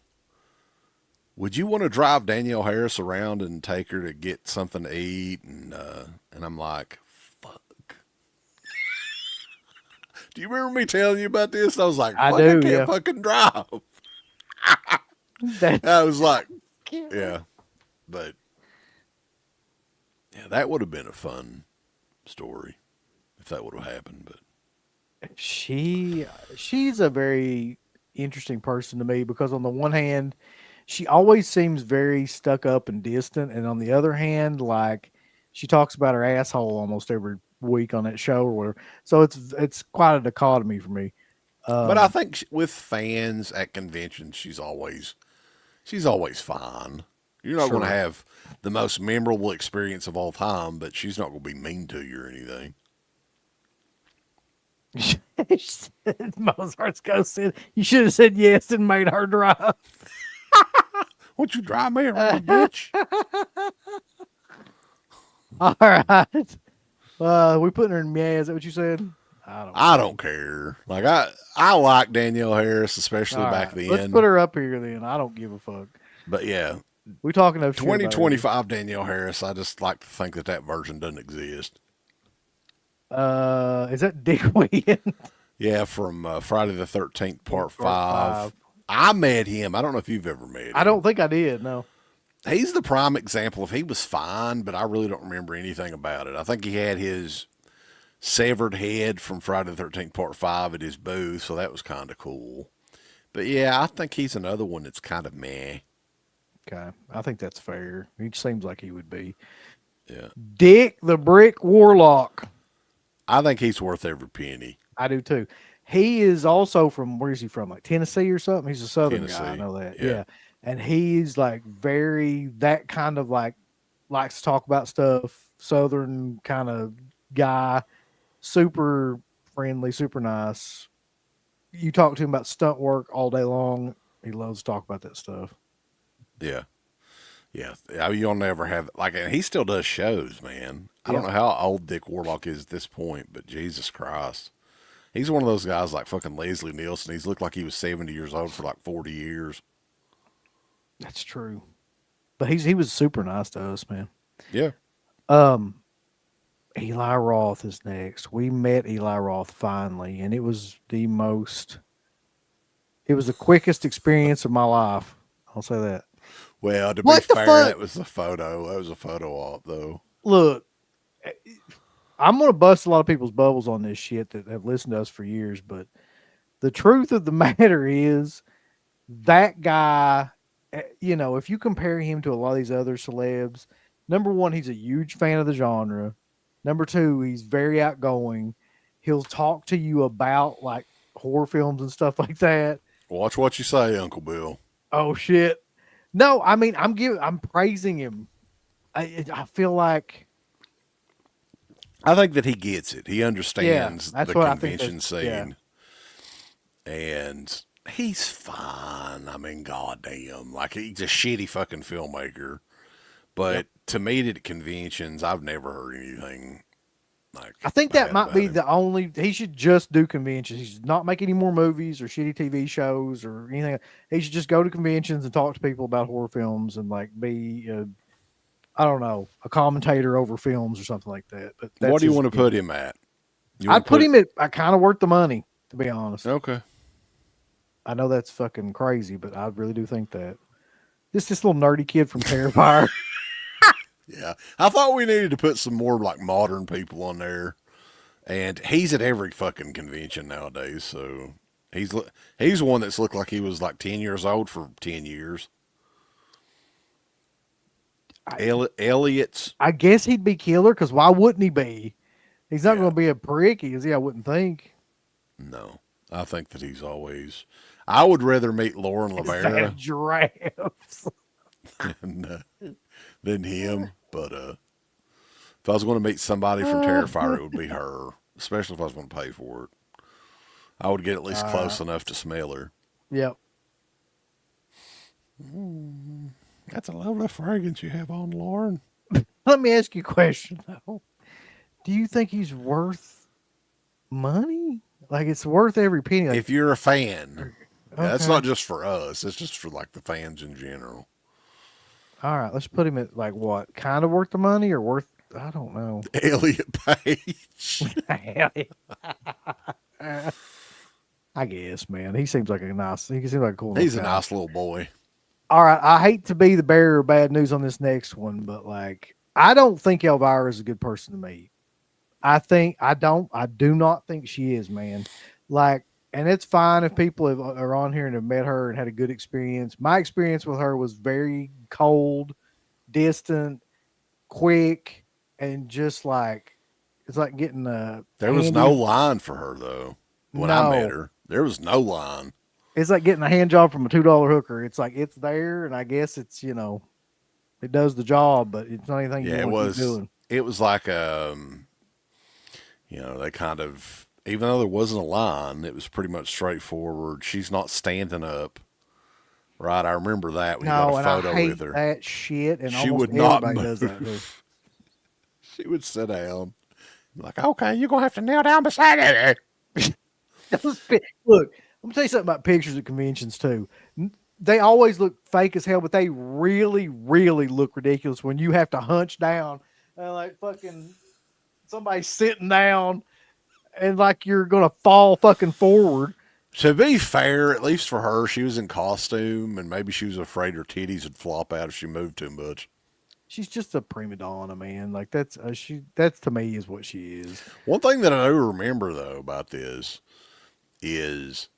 would you want to drive Danielle Harris around and take her to get something to eat? And I'm like, fuck. Do you remember me telling you about this? I was like, I fuck, do, I can't yeah. fucking drive. That- I was like, yeah. But, yeah, that would have been a fun story if that would have happened. But she's a very interesting person to me because on the one hand, she always seems very stuck up and distant, and on the other hand, like she talks about her asshole almost every week on that show or whatever. So it's quite a dichotomy for me. but I think with fans at conventions, she's always fine. You're not going to have the most memorable experience of all time, but she's not going to be mean to you or anything. Mozart's ghost said, "You should have said yes and made her drive." Won't you drive me around, bitch? All right. We putting her in meh. Is that what you said? I don't care. Like I like Danielle Harris, especially All back right, then. let's put her up here then. I don't give a fuck. But yeah, We talking of 2025 Danielle Harris. I just like to think that version doesn't exist. Is that Dick Williams? Yeah, from Friday the 13th, Part 5. Part 5. I met him. I don't know if you've ever met him. I don't think I did. No. He's the prime example of he was fine, but I really don't remember anything about it. I think he had his severed head from Friday the 13th, Part 5 at his booth, so that was kind of cool. But yeah, I think he's another one that's kind of meh. Okay, I think that's fair. He seems like he would be. Yeah. Dick the Brick Warlock. I think he's worth every penny. I do too. He is also from, where is he from? Like Tennessee or something? He's a Southern guy. I Tennessee. know that. Yeah. Yeah. And he's like very, that kind of like, likes to talk about stuff, Southern kind of guy, super friendly, super nice. You talk to him about stunt work all day long. He loves to talk about that stuff. Yeah. Yeah. You'll never have, and he still does shows, man. I don't Yeah. know how old Dick Warlock is at this point, but Jesus Christ. He's one of those guys like fucking Leslie Nielsen. He's looked like he was 70 years old for like 40 years. That's true. But he was super nice to us, man. Yeah. Eli Roth is next. We met Eli Roth finally, and it was the quickest experience of my life. I'll say that. Well, to What be the fair, fuck? that was a photo. That was a photo op, though. Look, I'm gonna bust a lot of people's bubbles on this shit that have listened to us for years, but the truth of the matter is that guy, if you compare him to a lot of these other celebs, number one, he's a huge fan of the genre. Number two, he's very outgoing. He'll talk to you about like horror films and stuff like that. Watch what you say, Uncle Bill. Oh shit. No, I mean I'm praising him. I feel like I think that he gets it. He understands that's the what I think convention yeah. scene. And he's fine. I mean, goddamn. Like, he's a shitty fucking filmmaker. But to meet at conventions, I've never heard anything like I think that bad might about be him. the only. He should just do conventions. He should not make any more movies or shitty TV shows or anything. He should just go to conventions and talk to people about horror films and like be, I don't know, a commentator over films or something like that. But What do you his want to gig. put him at? I'd put him at kind of worth the money, to be honest. Okay. I know that's fucking crazy, but I really do think that. This little nerdy kid from Terrifier. Yeah. I thought we needed to put some more like modern people on there. And he's at every fucking convention nowadays, so he's one that's looked like he was like 10 years old for 10 years. Elliot's. I guess he'd be killer because why wouldn't he be? He's not Yeah. going to be a prick, is he? I wouldn't think. No, I think that he's always. I would rather meet Lauren Lavera Giraffes. than him, but if I was going to meet somebody from Terrifier, it would be her. Especially if I was going to pay for it, I would get at least close enough to smell her. Yep. That's a lovely fragrance you have on, Lauren. Let me ask you a question though. Do you think he's worth money? Like it's worth every penny? Like, If you're a fan, that's okay. not just for us. It's just for like the fans in general. All right, let's put him at like what? Kind of worth the money or worth? I don't know. Elliot Page. I guess, man. He seems like a nice. He seems like a cool. He's a guy. nice little boy. All right, I hate to be the bearer of bad news on this next one, but like, I don't think Elvira is a good person to meet. I do not think she is, man. Like, and it's fine if people are on here and have met her and had a good experience. My experience with her was very cold, distant, quick, and just like, it's like getting a. There was no line for her though. When I met her, there was no line. It's like getting a hand job from a $2 hooker. It's like it's there, and I guess it's it does the job, but it's not anything you want to keep doing. It was like they kind of, even though there wasn't a line, it was pretty much straightforward. She's not standing up, right? I remember that when you got a photo I hate with her. That shit, and she almost would not everybody move. does that too. She would sit down, like, okay, you're gonna have to kneel down beside her. Look, I'm gonna tell you something about pictures at conventions too. They always look fake as hell, but they really, really look ridiculous when you have to hunch down and like fucking somebody sitting down and like you're gonna fall fucking forward. To be fair, at least for her, she was in costume, and maybe she was afraid her titties would flop out if she moved too much. She's just a prima donna, man. Like that's that's to me is what she is. One thing that I do remember though about this is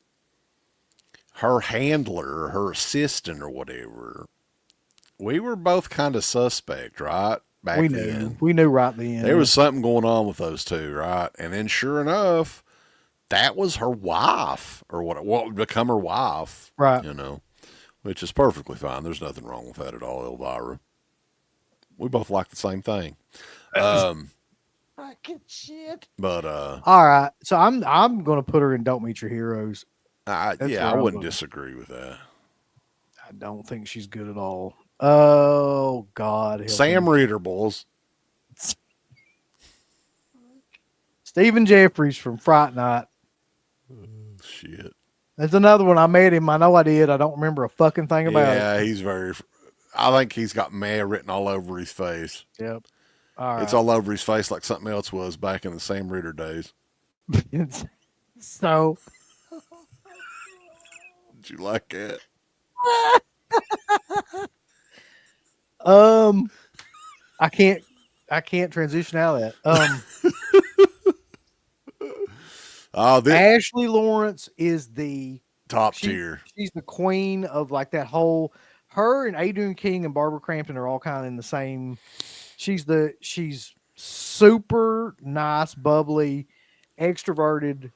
her handler, her assistant or whatever. We were both kind of suspect, right? Back We then. knew right then. There was something going on with those two, right? And then sure enough, that was her wife, or what would become her wife. Right. Which is perfectly fine. There's nothing wrong with that at all, Elvira. We both like the same thing. Fucking shit. But all right. So I'm gonna put her in Don't Meet Your Heroes. I wouldn't disagree with that. I don't think she's good at all. Oh God. Sam Reader, boys. Stephen Jeffries from Fright Night. Shit. That's another one. I met him. I know I did. I don't remember a fucking thing about it. Yeah, he's I think he's got meh written all over his face. Yep. All right. It's all over his face like something else was back in the Sam Reader days. So. Did you like that? I can't I can't transition out of that. Oh, this Ashley Lawrence is top she tier. she's the queen of like that whole. Her and Adrian King and Barbara Crampton are all kind of in the same. She's super nice, bubbly, extroverted.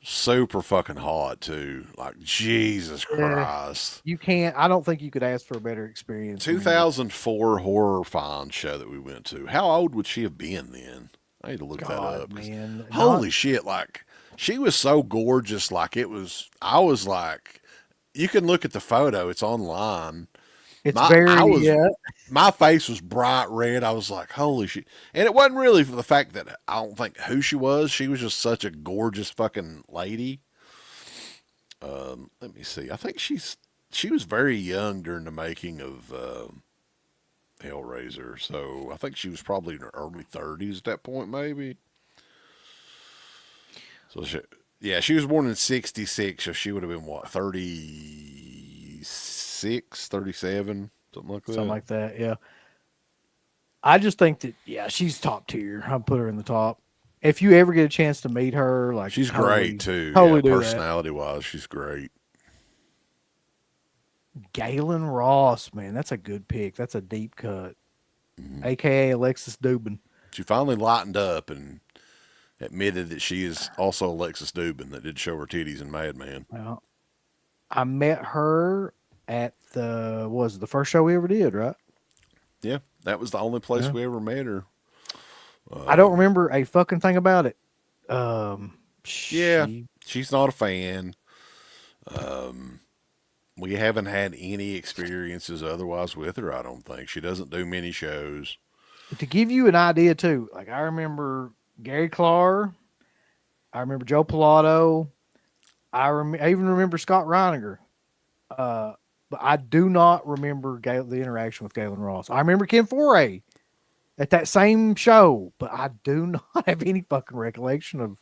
Super fucking hot too. Like Jesus Christ. You can't. I don't think you could ask for a better experience. 2004 horror find show that we went to. How old would she have been then? I need to look that up. Man. Holy shit! Like she was so gorgeous. Like it was. I was like, you can look at the photo. It's online. It's My face was bright red. I was like, holy shit. And it wasn't really for the fact that I don't think who she was. She was just such a gorgeous fucking lady. Let me see. I think she was very young during the making of Hellraiser. So I think she was probably in her early 30s at that point, maybe. So she was born in 66. So she would have been what, 36, 37? Something like that, yeah. I just think that, she's top tier. I'll put her in the top. If you ever get a chance to meet her, like she's great too. Personality wise, she's great. Galen Ross, man, that's a good pick. That's a deep cut, aka Alexis Dubin. She finally lightened up and admitted that she is also Alexis Dubin that did show her titties in Madman. Well, I met her at the first show we ever did, right? Yeah, that was the only place we ever met her. I don't remember a fucking thing about it. She's not a fan. We haven't had any experiences otherwise with her, I don't think. She doesn't do many shows. To give you an idea, too, like I remember Gary Clark, I remember Joe Pilato, I even remember Scott Reiniger. But I do not remember the interaction with Galen Ross. I remember Ken Foray at that same show, but I do not have any fucking recollection of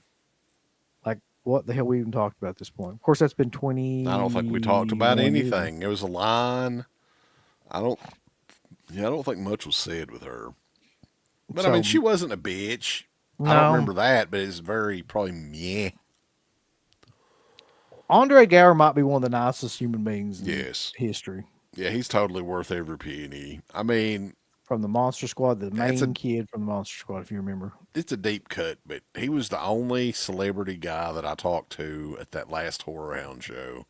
like what the hell we even talked about at this point. Of course, that's been 20. I don't think we talked about anything. There was a line. I don't think much was said with her. But I mean, she wasn't a bitch. No. I don't remember that, but it's very probably meh. Andre Gower might be one of the nicest human beings in history. Yeah, he's totally worth every penny. I mean, from the Monster Squad, the main kid from the Monster Squad, if you remember. It's a deep cut, but he was the only celebrity guy that I talked to at that last Horror Hound show.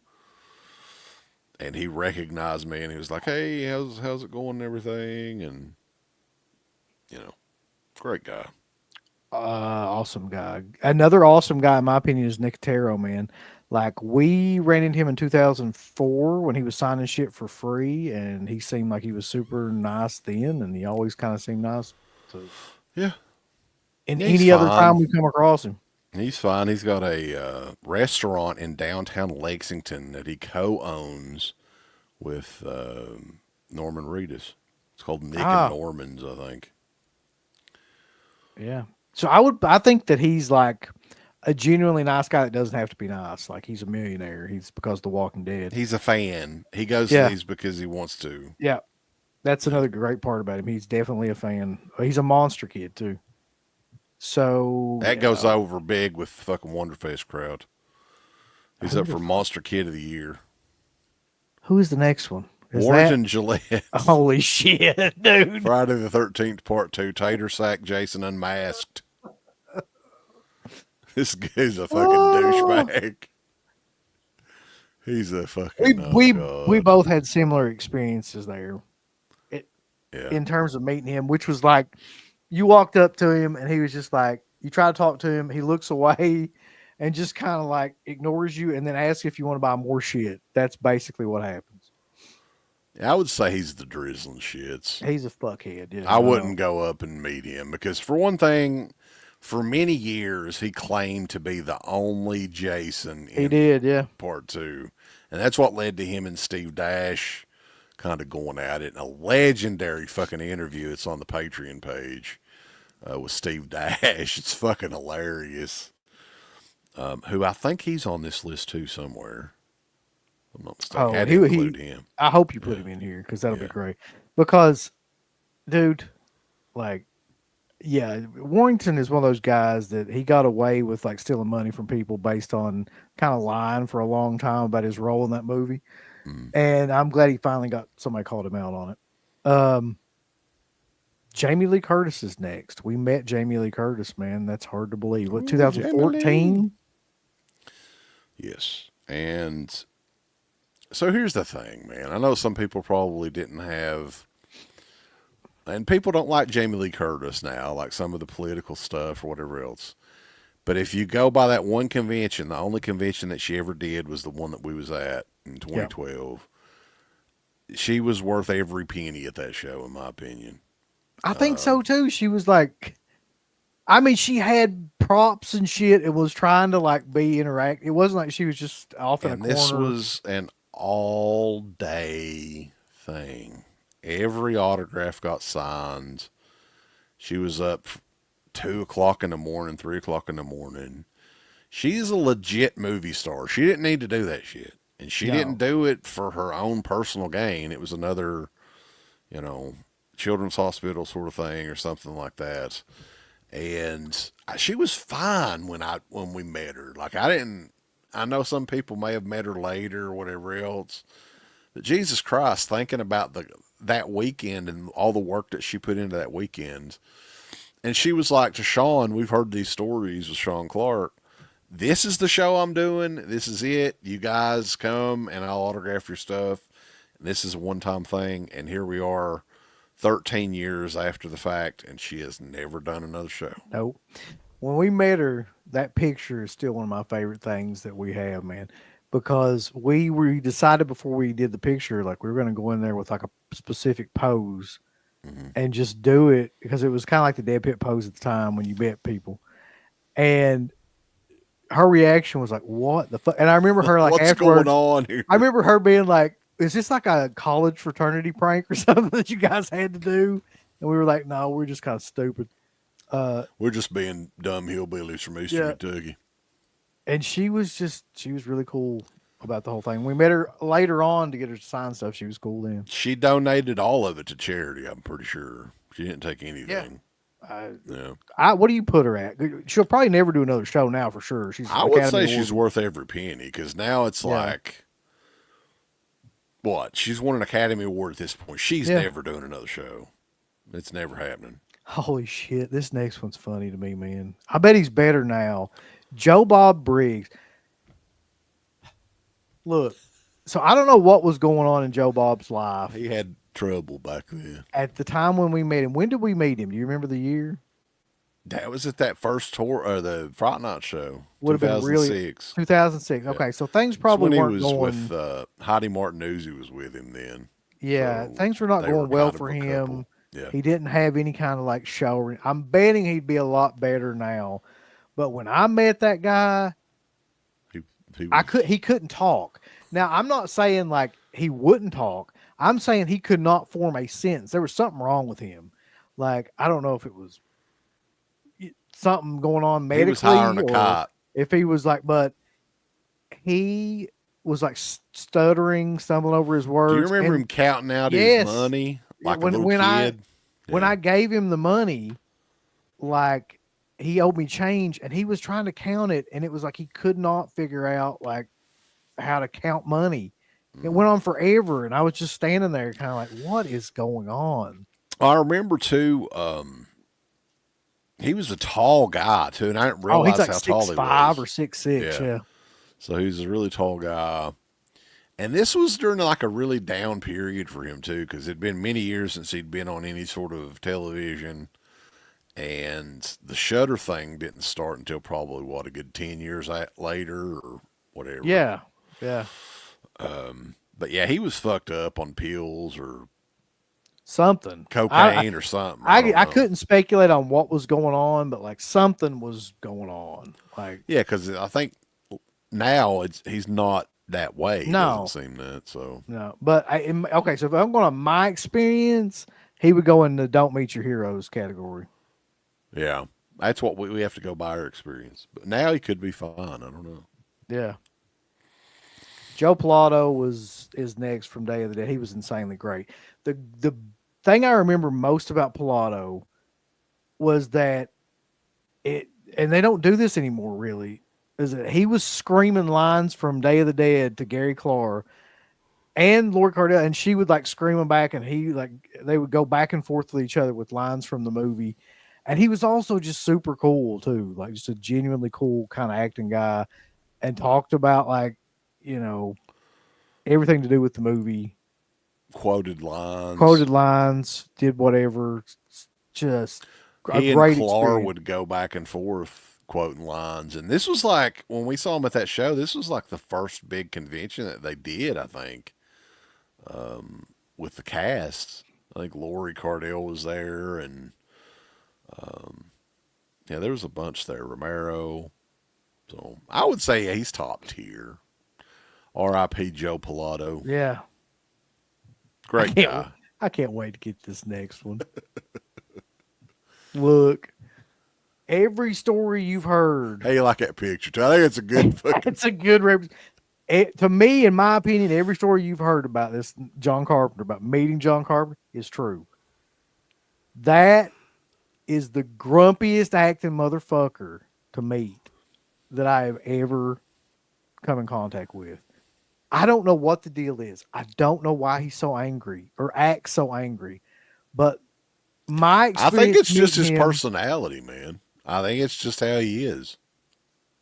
And he recognized me and he was like, "Hey, how's it going and everything?" And, great guy. Awesome guy. Another awesome guy, in my opinion, is Nicotero, man. Like, we ran into him in 2004 when he was signing shit for free, and he seemed like he was super nice then, and he always kind of seemed nice. So, yeah. And any other time we come across him. He's fine. He's got a restaurant in downtown Lexington that he co-owns with Norman Reedus. It's called Nick and Norman's, I think. Yeah. So I think that he's like a genuinely nice guy that doesn't have to be nice. Like, he's a millionaire. He's because of The Walking Dead. He's a fan. He goes to these because he wants to. Yeah. That's another great part about him. He's definitely a fan. He's a monster kid too. So that goes over big with the fucking Wonderfest crowd. He's up for Monster Kid of the Year. Who is the next one? Orange and Gillette. Holy shit, dude. Friday the 13th, part 2. Tater Sack Jason Unmasked. This guy's a fucking douchebag. He's a fucking. We both had similar experiences there. In terms of meeting him, which was like, you walked up to him and he was just like, you try to talk to him, he looks away and just kind of like ignores you and then asks if you want to buy more shit. That's basically what happens. I would say he's the drizzling shits. He's a fuckhead. Yeah, I wouldn't go up and meet him because, for one thing, for many years he claimed to be the only Jason in part 2. And that's what led to him and Steve Dash kind of going at it in a legendary fucking interview. It's on the Patreon page with Steve Dash. It's fucking hilarious. Who I think he's on this list too somewhere. I'm not mistaken. I had to include him. I hope you put him in here because that'll be great. Because, dude, like, Yeah, Warrington is one of those guys that he got away with like stealing money from people based on kind of lying for a long time about his role in that movie. Mm. And I'm glad he finally got somebody called him out on it. Jamie Lee Curtis is next. We met Jamie Lee Curtis, man. That's hard to believe. What, Ooh, 2014? Yes. And so here's the thing, man. I know some people probably didn't have, and people don't like Jamie Lee Curtis now, like some of the political stuff or whatever else. But if you go by that one convention, the only convention that she ever did was the one that we was at in 2012. Yeah. She was worth every penny at that show, in my opinion. I think so too. She was like, I mean, she had props and shit. It was trying to like be interact. It wasn't like she was just off in a corner. This was an all day thing. Every autograph got signed. She was up 2 o'clock in the morning, 3 o'clock in the morning. She's a legit movie star. She didn't need to do that shit. And she didn't do it for her own personal gain. It was another, children's hospital sort of thing or something like that. And she was fine when we met her. Like I know some people may have met her later or whatever else, but Jesus Christ, thinking about that weekend and all the work that she put into that weekend. And she was like to Sean, we've heard these stories with Sean Clark. This is the show I'm doing. This is it. You guys come and I'll autograph your stuff. And this is a one-time thing. And here we are 13 years after the fact, and she has never done another show. Nope. When we met her, that picture is still one of my favorite things that we have, man, because we decided before we did the picture, like we were going to go in there with like a specific pose and just do it because it was kind of like the DEADPIT pose at the time when you met people. And her reaction was like, what the fuck? And I remember her like, what's afterwards, going on here? I remember her being like, is this like a college fraternity prank or something that you guys had to do? And we were like, no, we're just kind of stupid. We're just being dumb hillbillies from Eastern Kentucky. And she was really cool about the whole thing. We met her later on to get her to sign stuff. She was cool then. She donated all of it to charity, I'm pretty sure. She didn't take anything. What do you put her at? She'll probably never do another show now for sure. I would say she's worth every penny because now it's like, what? She's won an Academy Award at this point. She's never doing another show. It's never happening. Holy shit. This next one's funny to me, man. I bet he's better now. Joe Bob Briggs. Look, so I don't know what was going on in Joe Bob's life. He had trouble back then. At the time when we met him. When did we meet him? Do you remember the year? That was at that first tour, or the Fright Night show. Would have been really 2006. Okay, so things probably weren't going. With Heidi Martinuzzi was with him then. Yeah, so things were not going well for him. Yeah. He didn't have any kind of like show. I'm betting he'd be a lot better now. But when I met that guy, he couldn't talk. Now, I'm not saying like he wouldn't talk. I'm saying he could not form a sentence. There was something wrong with him. Like, I don't know if it was something going on medically. He was higher than a cot. If he was like, but he was like stuttering, stumbling over his words. Do you remember him counting out his money like a little kid? When I gave him the money, like he owed me change and he was trying to count it and it was like he could not figure out like how to count money. It went on forever and I was just standing there kind of like, what is going on? I remember too, he was a tall guy too, and I didn't realize he's like how tall he was. 6'5" or 6'6", yeah. So he was a really tall guy. And this was during like a really down period for him too, because it'd been many years since he'd been on any sort of television. And the Shudder thing didn't start until probably a good 10 years later or whatever. Yeah. But yeah, he was fucked up on pills or something, cocaine or something. I couldn't speculate on what was going on, but like something was going on. Like, yeah, because I think now he's not that way. No, doesn't seem that. So no, but okay. So if I'm going on my experience, he would go in the "Don't Meet Your Heroes" category. Yeah, that's what we have to go by our experience. But now he could be fine. I don't know. Yeah. Joe Pilato is next from Day of the Dead. He was insanely great. The thing I remember most about Pilato was that it, and they don't do this anymore really, is that he was screaming lines from Day of the Dead to Gary Clark and Lori Cardell, and she would like scream them back, and they would go back and forth with each other with lines from the movie. And he was also just super cool too, like just a genuinely cool kind of acting guy, and talked about like, you know, everything to do with the movie. Quoted lines, did whatever. Just he a great and Clark experience. would go back and forth quoting lines. And this was like, when we saw him at that show, this was like the first big convention that they did, I think, with the cast. I think Lori Cardell was there, and yeah, there was a bunch there. Romero. So I would say he's top tier. R.I.P. Joe Pilato. Yeah. Great guy. I can't wait to get this next one. Look, every story you've heard. Hey, you like that picture too? I think it's a good fucking. It's a good to me, in my opinion, every story you've heard about this John Carpenter, about meeting John Carpenter, is true. That is the grumpiest acting motherfucker to meet that I have ever come in contact with. I don't know what the deal is. I don't know why he's so angry or acts so angry, but my experience, I think it's just his him, personality, man. I think it's just how he is.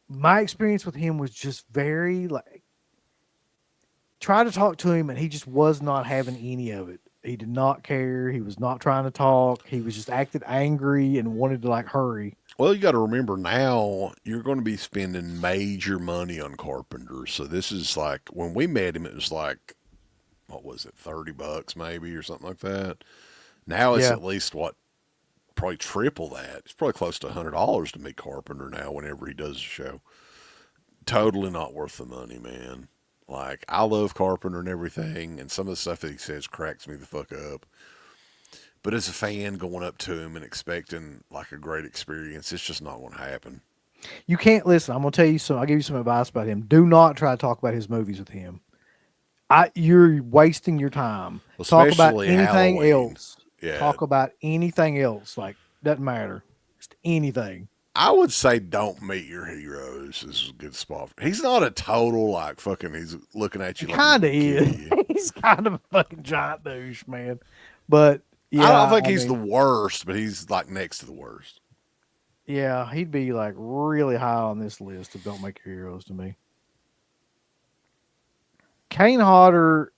My experience with him was just very like, try to talk to him and he just was not having any of it. He did not care. He was not trying to talk. He was just acted angry and wanted to like hurry. Well, you got to remember now you're going to be spending major money on Carpenter. So this is like, when we met him, it was like, what was it, $30 maybe or something like that. Now it's at least probably triple that. It's probably close to $100 to meet Carpenter now whenever he does a show. Totally not worth the money, man. Like, I love Carpenter and everything, and some of the stuff that he says cracks me the fuck up. But as a fan going up to him and expecting like a great experience, it's just not going to happen. You can't listen. I'm going to tell you some. I'll give you some advice about him. Do not try to talk about his movies with him. You're wasting your time. Talk about anything else. Yeah. Talk about anything else. Like, doesn't matter. Just anything. I would say don't meet your heroes. This is a good spot. He's not a total like fucking. He's looking at you. He kind of is. He's kind of a fucking giant douche, man. But yeah, I don't think he's the worst, but he's like next to the worst. Yeah, he'd be like really high on this list of don't make your heroes to me. Kane Hodder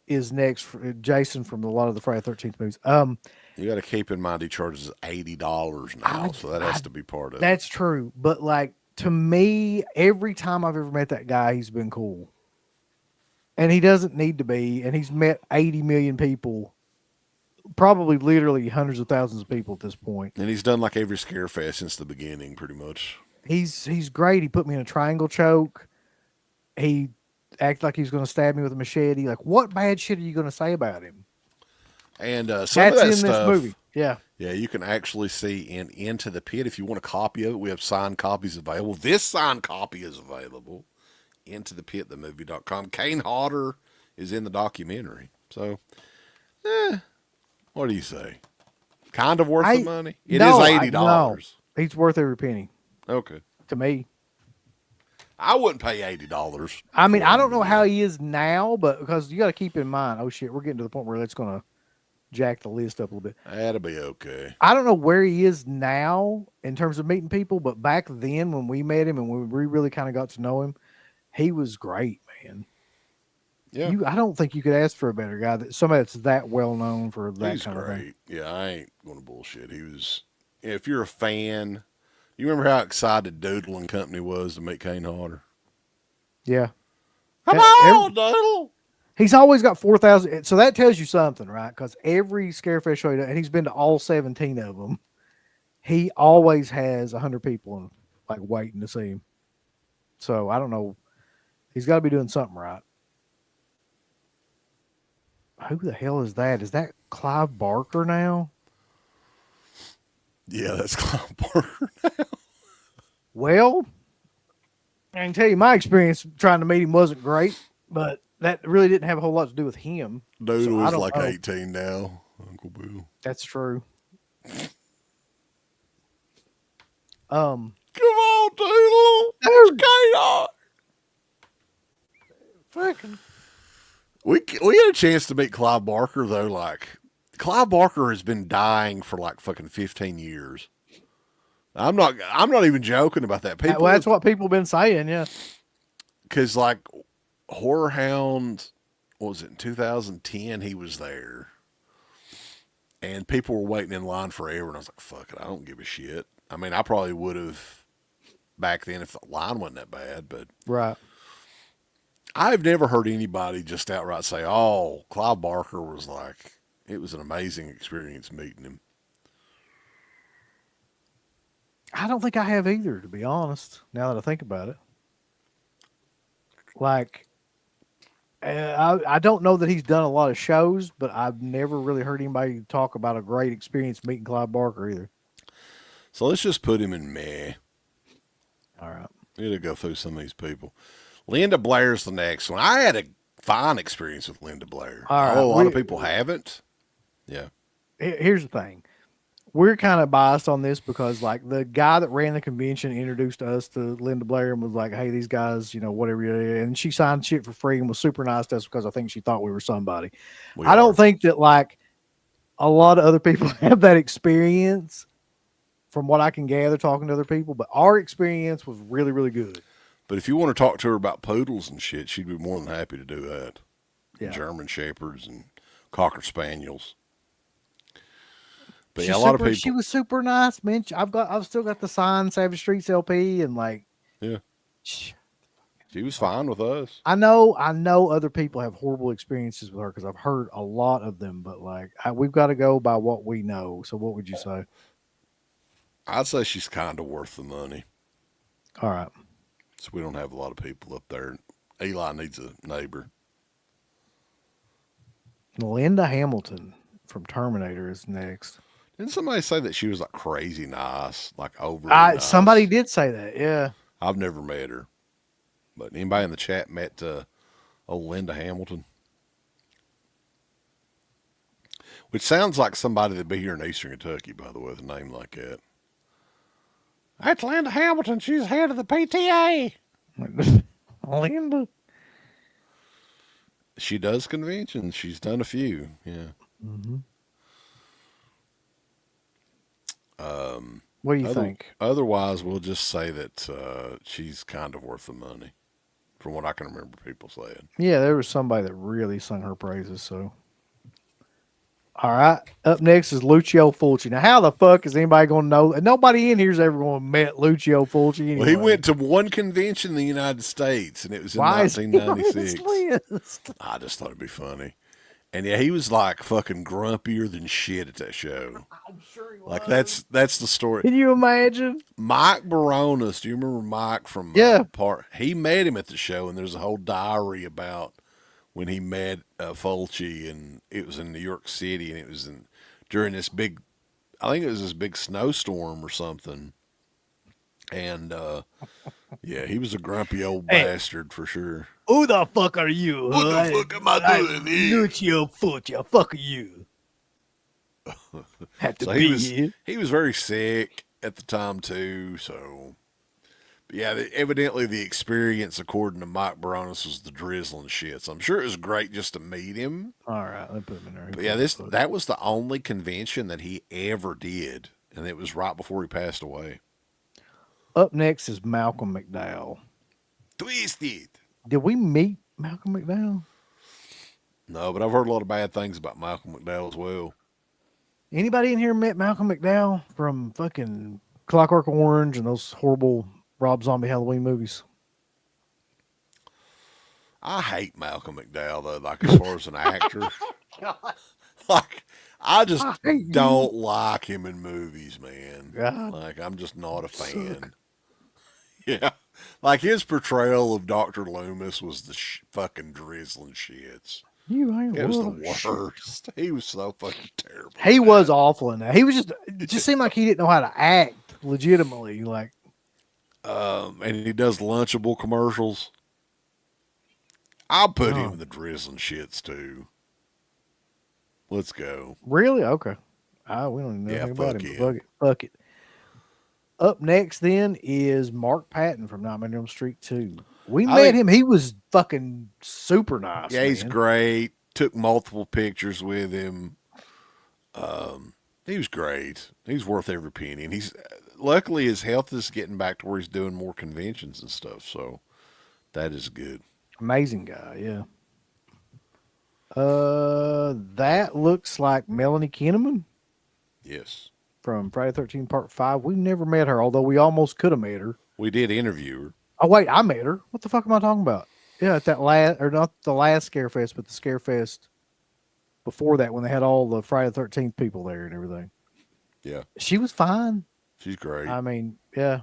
is next for Jason from a lot of the Friday the 13th movies. You got to keep in mind he charges $80 now, so that has to be part of it. That's true, but like to me, every time I've ever met that guy, he's been cool, and he doesn't need to be. And he's met 80 million people, probably literally hundreds of thousands of people at this point. And he's done like every scare fest since the beginning, pretty much. He's great. He put me in a triangle choke. He acted like he was going to stab me with a machete. Like, what bad shit are you going to say about him? And That's some of that in stuff, this movie. Yeah. Yeah, you can actually see in Into the Pit. If you want a copy of it, we have signed copies available. This signed copy is available. IntoThePitTheMovie.com. Kane Hodder is in the documentary. So, what do you say? Kind of worth the money? It is $80. No, he's worth every penny. Okay. To me. I wouldn't pay $80. I mean, I don't know how he is now, but because you got to keep in mind, oh shit, we're getting to the point where that's going to jack the list up a little bit. That'll be okay. I don't know where he is now in terms of meeting people, but back then when we met him and when we really kind of got to know him, he was great, man. Yeah. I don't think you could ask for a better guy. Somebody that's that well known for that He's kind great. of thing. Yeah, I ain't going to bullshit. He was, if you're a fan, you remember how excited Doodle and company was to meet Kane Hodder? Yeah. Come on, Doodle! He's always got 4,000. So that tells you something, right? Because every Scarefest show, and he's been to all 17 of them, he always has 100 people like waiting to see him. So I don't know. He's got to be doing something right. Who the hell is that? Is that Clive Barker now? Yeah, that's Clive Barker now. Well, I can tell you my experience trying to meet him wasn't great, but that really didn't have a whole lot to do with him. Doodle So is like 18 now, Uncle Bill. That's true. Um, Come on, Doodle. Dude. Okay, fucking. we had a chance to meet Clive Barker though. Like Clive Barker has been dying for like fucking 15 years. I'm not even joking about that. People, Well, that's what people have been saying. Yeah. because like Horror Hound, what was it in 2010? He was there, and people were waiting in line forever. And I was like, "Fuck it, I don't give a shit." I mean, I probably would have back then if the line wasn't that bad, but Right. I've never heard anybody just outright say, "Oh, Clive Barker was like, it was an amazing experience meeting him." I don't think I have either, to be honest. Now that I think about it, like, I don't know that he's done a lot of shows, but I've never really heard anybody talk about a great experience meeting Clive Barker either. So let's just put him in meh. All right. We got to go through some of these people. Linda Blair's the next one. I had a fine experience with Linda Blair. All right, A lot of people haven't. Yeah. Here's the thing. We're kind of biased on this because, like, the guy that ran the convention introduced us to Linda Blair and was like, "Hey, these guys, whatever." And she signed shit for free and was super nice to us because I think she thought we were somebody. I don't think that, like, a lot of other people have that experience from what I can gather talking to other people, but our experience was really, really good. But if you want to talk to her about poodles and shit, she'd be more than happy to do that. Yeah. German Shepherds and Cocker Spaniels. But She's yeah, a lot of people. She was super nice, man. I've still got the signed Savage Streets LP and like. Yeah. She was fine with us. I know other people have horrible experiences with her because I've heard a lot of them, but like we've got to go by what we know. So what would you say? I'd say she's kind of worth the money. All right. So we don't have a lot of people up there. Eli needs a neighbor. Linda Hamilton from Terminator is next. Didn't somebody say that she was like crazy nice, like overly nice? Somebody did say that. Yeah. I've never met her. But anybody in the chat met old Linda Hamilton? Which sounds like somebody that'd be here in Eastern Kentucky, by the way, with a name like that. That's Linda Hamilton. She's head of the PTA. Linda. She does conventions. She's done a few. Yeah. Mm-hmm. What do you think? Otherwise, we'll just say that she's kind of worth the money, from what I can remember people saying. Yeah, there was somebody that really sung her praises. So, all right. Up next is Lucio Fulci. Now, how the fuck is anybody going to know? Nobody in here's ever going to met Lucio Fulci. Anyway. Well, he went to one convention in the United States, and it was in 1996. I just thought it'd be funny. And yeah, he was like fucking grumpier than shit at that show. I'm sure he was. Like that's the story. Can you imagine? Mike Baronis, do you remember Mike from he met him at the show, and there's a whole diary about when he met Fulci, and it was in New York City, and it was during this big, I think it was this big snowstorm or something. And yeah, he was a grumpy old bastard for sure. Who the fuck are you? What the fuck am I doing here? Lucio Fulci, fuck you. Had to So he was very sick at the time too. So, but yeah, evidently the experience, according to Mike Baronis, was the drizzling shit. So I'm sure it was great just to meet him. All right, let me put him in there. But yeah, that was the only convention that he ever did, and it was right before he passed away. Up next is Malcolm McDowell. Twisted. Did we meet Malcolm McDowell? No, but I've heard a lot of bad things about Malcolm McDowell as well. Anybody in here met Malcolm McDowell from fucking Clockwork Orange and those horrible Rob Zombie Halloween movies? I hate Malcolm McDowell though, like as far as an actor. Like I just don't like him in movies, man. God. Like I'm just not a fan. Yeah. Like his portrayal of Dr. Loomis was the fucking drizzling shits. It was the worst. He was so fucking terrible. He was awful in that. He was it just seemed like he didn't know how to act legitimately. Like, and he does Lunchable commercials. I'll put him in the drizzling shits too. Let's go. Really? Okay. We don't even know Yeah, anything about fuck him. it. But fuck it. Fuck it. Up next, then, is Mark Patton from Nightmare on Elm Street 2. We I met think- him. He was fucking super nice. Yeah, he's man. great. Took multiple pictures with him. He was great. He's worth every penny, and he's luckily his health is getting back to where he's doing more conventions and stuff. So that is good. Amazing guy. Yeah. That looks like Melanie Kinnaman Yes, from Friday the 13th Part 5. We never met her, although we almost could have met her. we did interview her. Oh, wait, I met her. What the fuck am I talking about? Yeah, at that last, or not the last Scarefest, but the Scarefest before that when they had all the Friday the 13th people there and everything. Yeah, She was fine. she's great. I mean, yeah.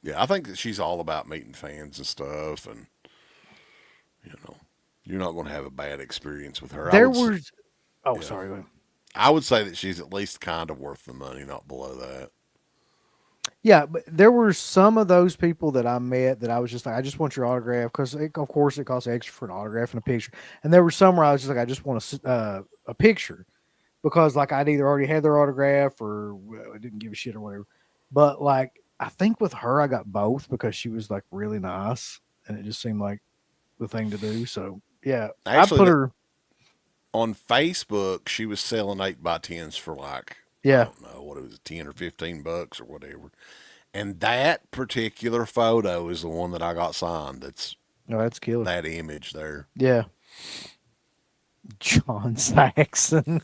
Yeah, I think that she's all about meeting fans and stuff, and you're not going to have a bad experience with her. There was. Oh, yeah. sorry. Go ahead. I would say that she's at least kind of worth the money, not below that. Yeah, but there were some of those people that I met that I was just like, I just want your autograph because, of course, it costs extra for an autograph and a picture. And there were some where I was just like, I just want a picture because, like, I'd either already had their autograph or I didn't give a shit or whatever. But, like, I think with her, I got both because she was, like, really nice and it just seemed like the thing to do. So, yeah, Actually, I put her. On Facebook, she was selling 8x10s for like, Yeah. I don't know what it was, $10 or $15 or whatever. And that particular photo is the one that I got signed. That's Oh, that's killer. that image there. Yeah. John Saxon.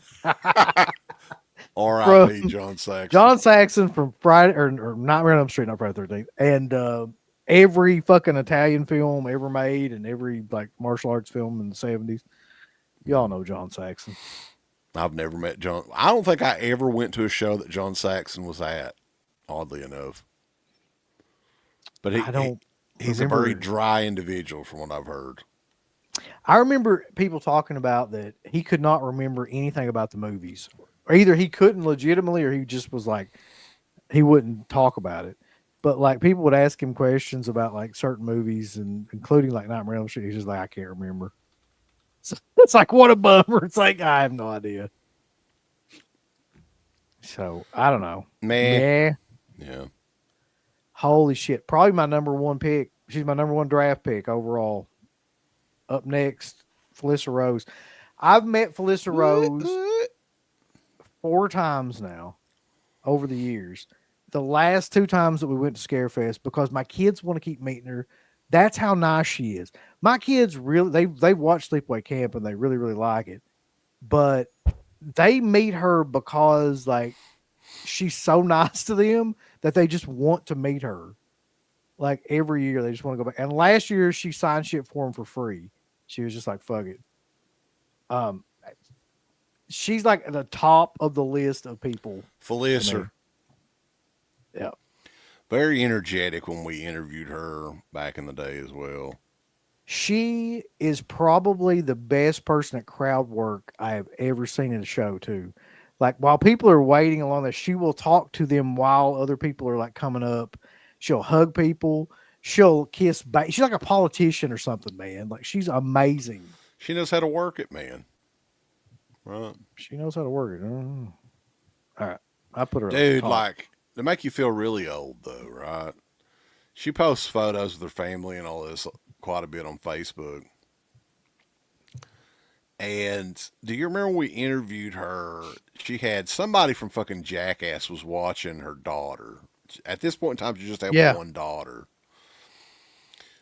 R.I.P. John Saxon. John Saxon from Friday or Nightmare on Elm Street, not Friday the 13th. And every fucking Italian film ever made and every like martial arts film in the 70s. Y'all know John Saxon. I've never met John. I don't think I ever went to a show that John Saxon was at, oddly enough. But he's a very dry individual from what I've heard. I remember people talking about that he could not remember anything about the movies. Or either he couldn't legitimately or he just was like, he wouldn't talk about it. But like people would ask him questions about like certain movies and including like Nightmare on Elm Street. He's just like, I can't remember. So it's like, what a bummer. It's like, I have no idea. So I don't know. Man. Yeah. Yeah. Holy shit. Probably my number one pick. She's my number one draft pick overall. Up next, Felissa Rose. I've met Felissa Rose 4 times now over the years. The last 2 times that we went to Scarefest because my kids want to keep meeting her. That's how nice she is. My kids really, they watch Sleepaway Camp and they really, really like it. But they meet her because like she's so nice to them that they just want to meet her. Like every year they just want to go back. And last year she signed shit for them for free. She was just like, fuck it. She's like at the top of the list of people. Felissa. Yeah. Very energetic when we interviewed her back in the day as well. She is probably the best person at crowd work I have ever seen in a show too. Like while people are waiting along there, she will talk to them while other people are like coming up. She'll hug people. She'll kiss back. She's like a politician or something, man. Like she's amazing. She knows how to work it, man. Right. She knows how to work it. All right. I put her Dude, like, they make you feel really old, though, right? She posts photos of her family and all this quite a bit on Facebook. And do you remember when we interviewed her? She had somebody from fucking Jackass was watching her daughter. At this point in time, she just had one daughter.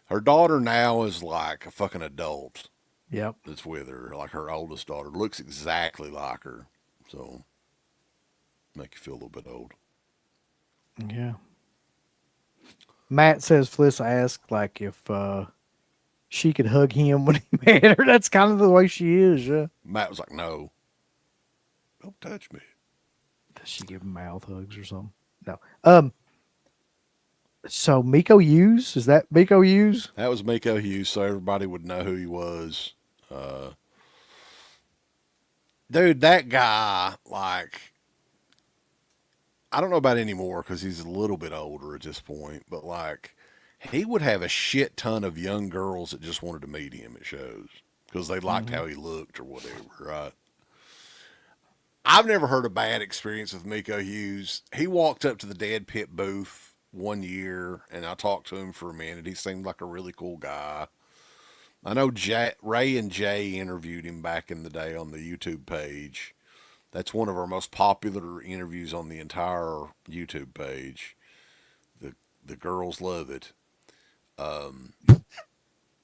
Her daughter now is like a fucking adult. Yep. That's with her. Like her oldest daughter looks exactly like her. So, make you feel a little bit old. Yeah. Matt says Felissa asked like if she could hug him when he met her. That's kind of the way she is, yeah. Matt was like, no. Don't touch me. Does she give him mouth hugs or something? No. So Miko Hughes, is that Miko Hughes? That was Miko Hughes, so everybody would know who he was. Dude, that guy, like, I don't know about anymore because he's a little bit older at this point, but like, he would have a shit ton of young girls that just wanted to meet him at shows because they liked how he looked or whatever, right? I've never heard a bad experience with Miko Hughes. He walked up to the DEADPIT booth one year, and I talked to him for a minute. He seemed like a really cool guy. I know Ray and Jay interviewed him back in the day on the YouTube page. That's one of our most popular interviews on the entire YouTube page. The girls love it. The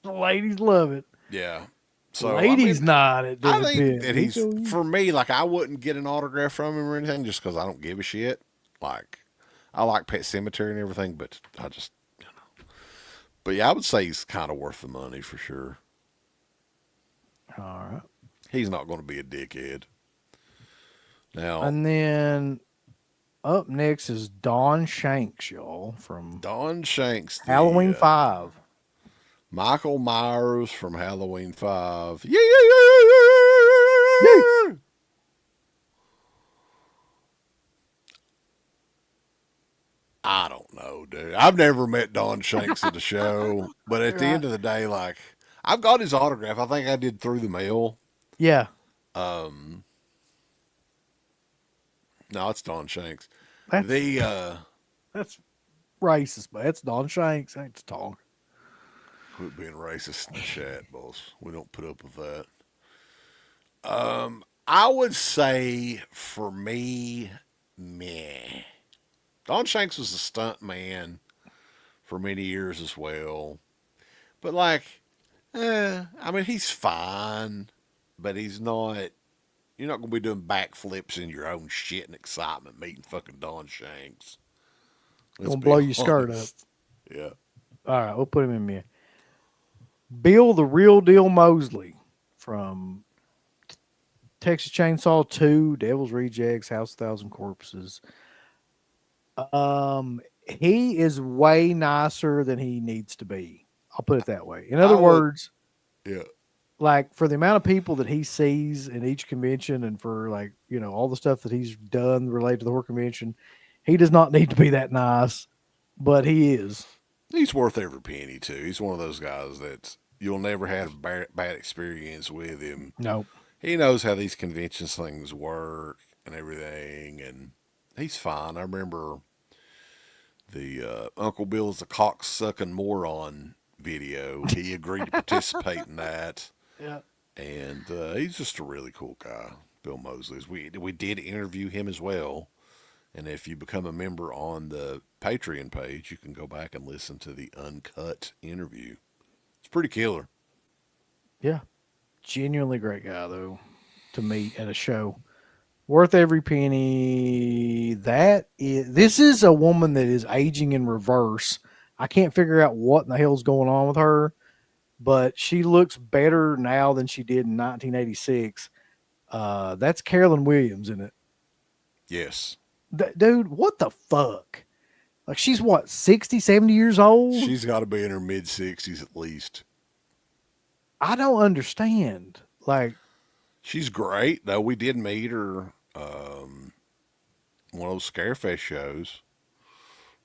ladies love it. Yeah. So Ladies not at I Dead think Pit. that he's, for me, like, I wouldn't get an autograph from him or anything just because I don't give a shit. Like, I like Pet Cemetery and everything, but I just, But yeah, I would say he's kind of worth the money for sure. All right. He's not going to be a dickhead. Now, And then up next is Dawn Shanks, y'all, from Don Shanks, Halloween 5. Michael Myers from Halloween 5. Yeah, yeah, yeah, yeah, yeah. I don't know, dude. I've never met Don Shanks at the show, but at the end of the day, like, I've got his autograph. I think I did through the mail. Yeah. No, it's Don Shanks. That's racist, but it's Dawn Shanks. I ain't to talk. Quit being racist in the chat, boss. We don't put up with that. I would say for me, meh. Don Shanks was a stunt man for many years as well. But like, I mean, he's fine, but he's not. You're not going to be doing backflips in your own shit and excitement meeting fucking Don Shanks. Gonna blow your skirt up. Yeah. All right, we'll put him in there. Bill the Real Deal Mosley from Texas Chainsaw 2, Devil's Rejects, House of Thousand Corpses. He is way nicer than he needs to be. I'll put it that way. In other words, yeah. Like for the amount of people that he sees in each convention and for like, you know, all the stuff that he's done related to the horror convention, he does not need to be that nice, but he is. He's worth every penny too. He's one of those guys that you'll never have a bad experience with him. No. He knows how these convention things work and everything, and he's fine. I remember the Uncle Bill's the cock-sucking moron video. He agreed to participate in that. Yeah. And he's just a really cool guy, Bill Mosley. We did interview him as well. And if you become a member on the Patreon page, you can go back and listen to the uncut interview. It's pretty killer. Yeah. Genuinely great guy, though, to meet at a show. Worth every penny. This is a woman that is aging in reverse. I can't figure out what in the hell's going on with her, but she looks better now than she did in 1986. That's Carolyn Williams, isn't it? Yes. Dude, what the fuck? Like, she's what, 60, 70 years old? She's got to be in her mid-60s at least. I don't understand. Like, she's great, though. We did meet her one of those Scarefest shows,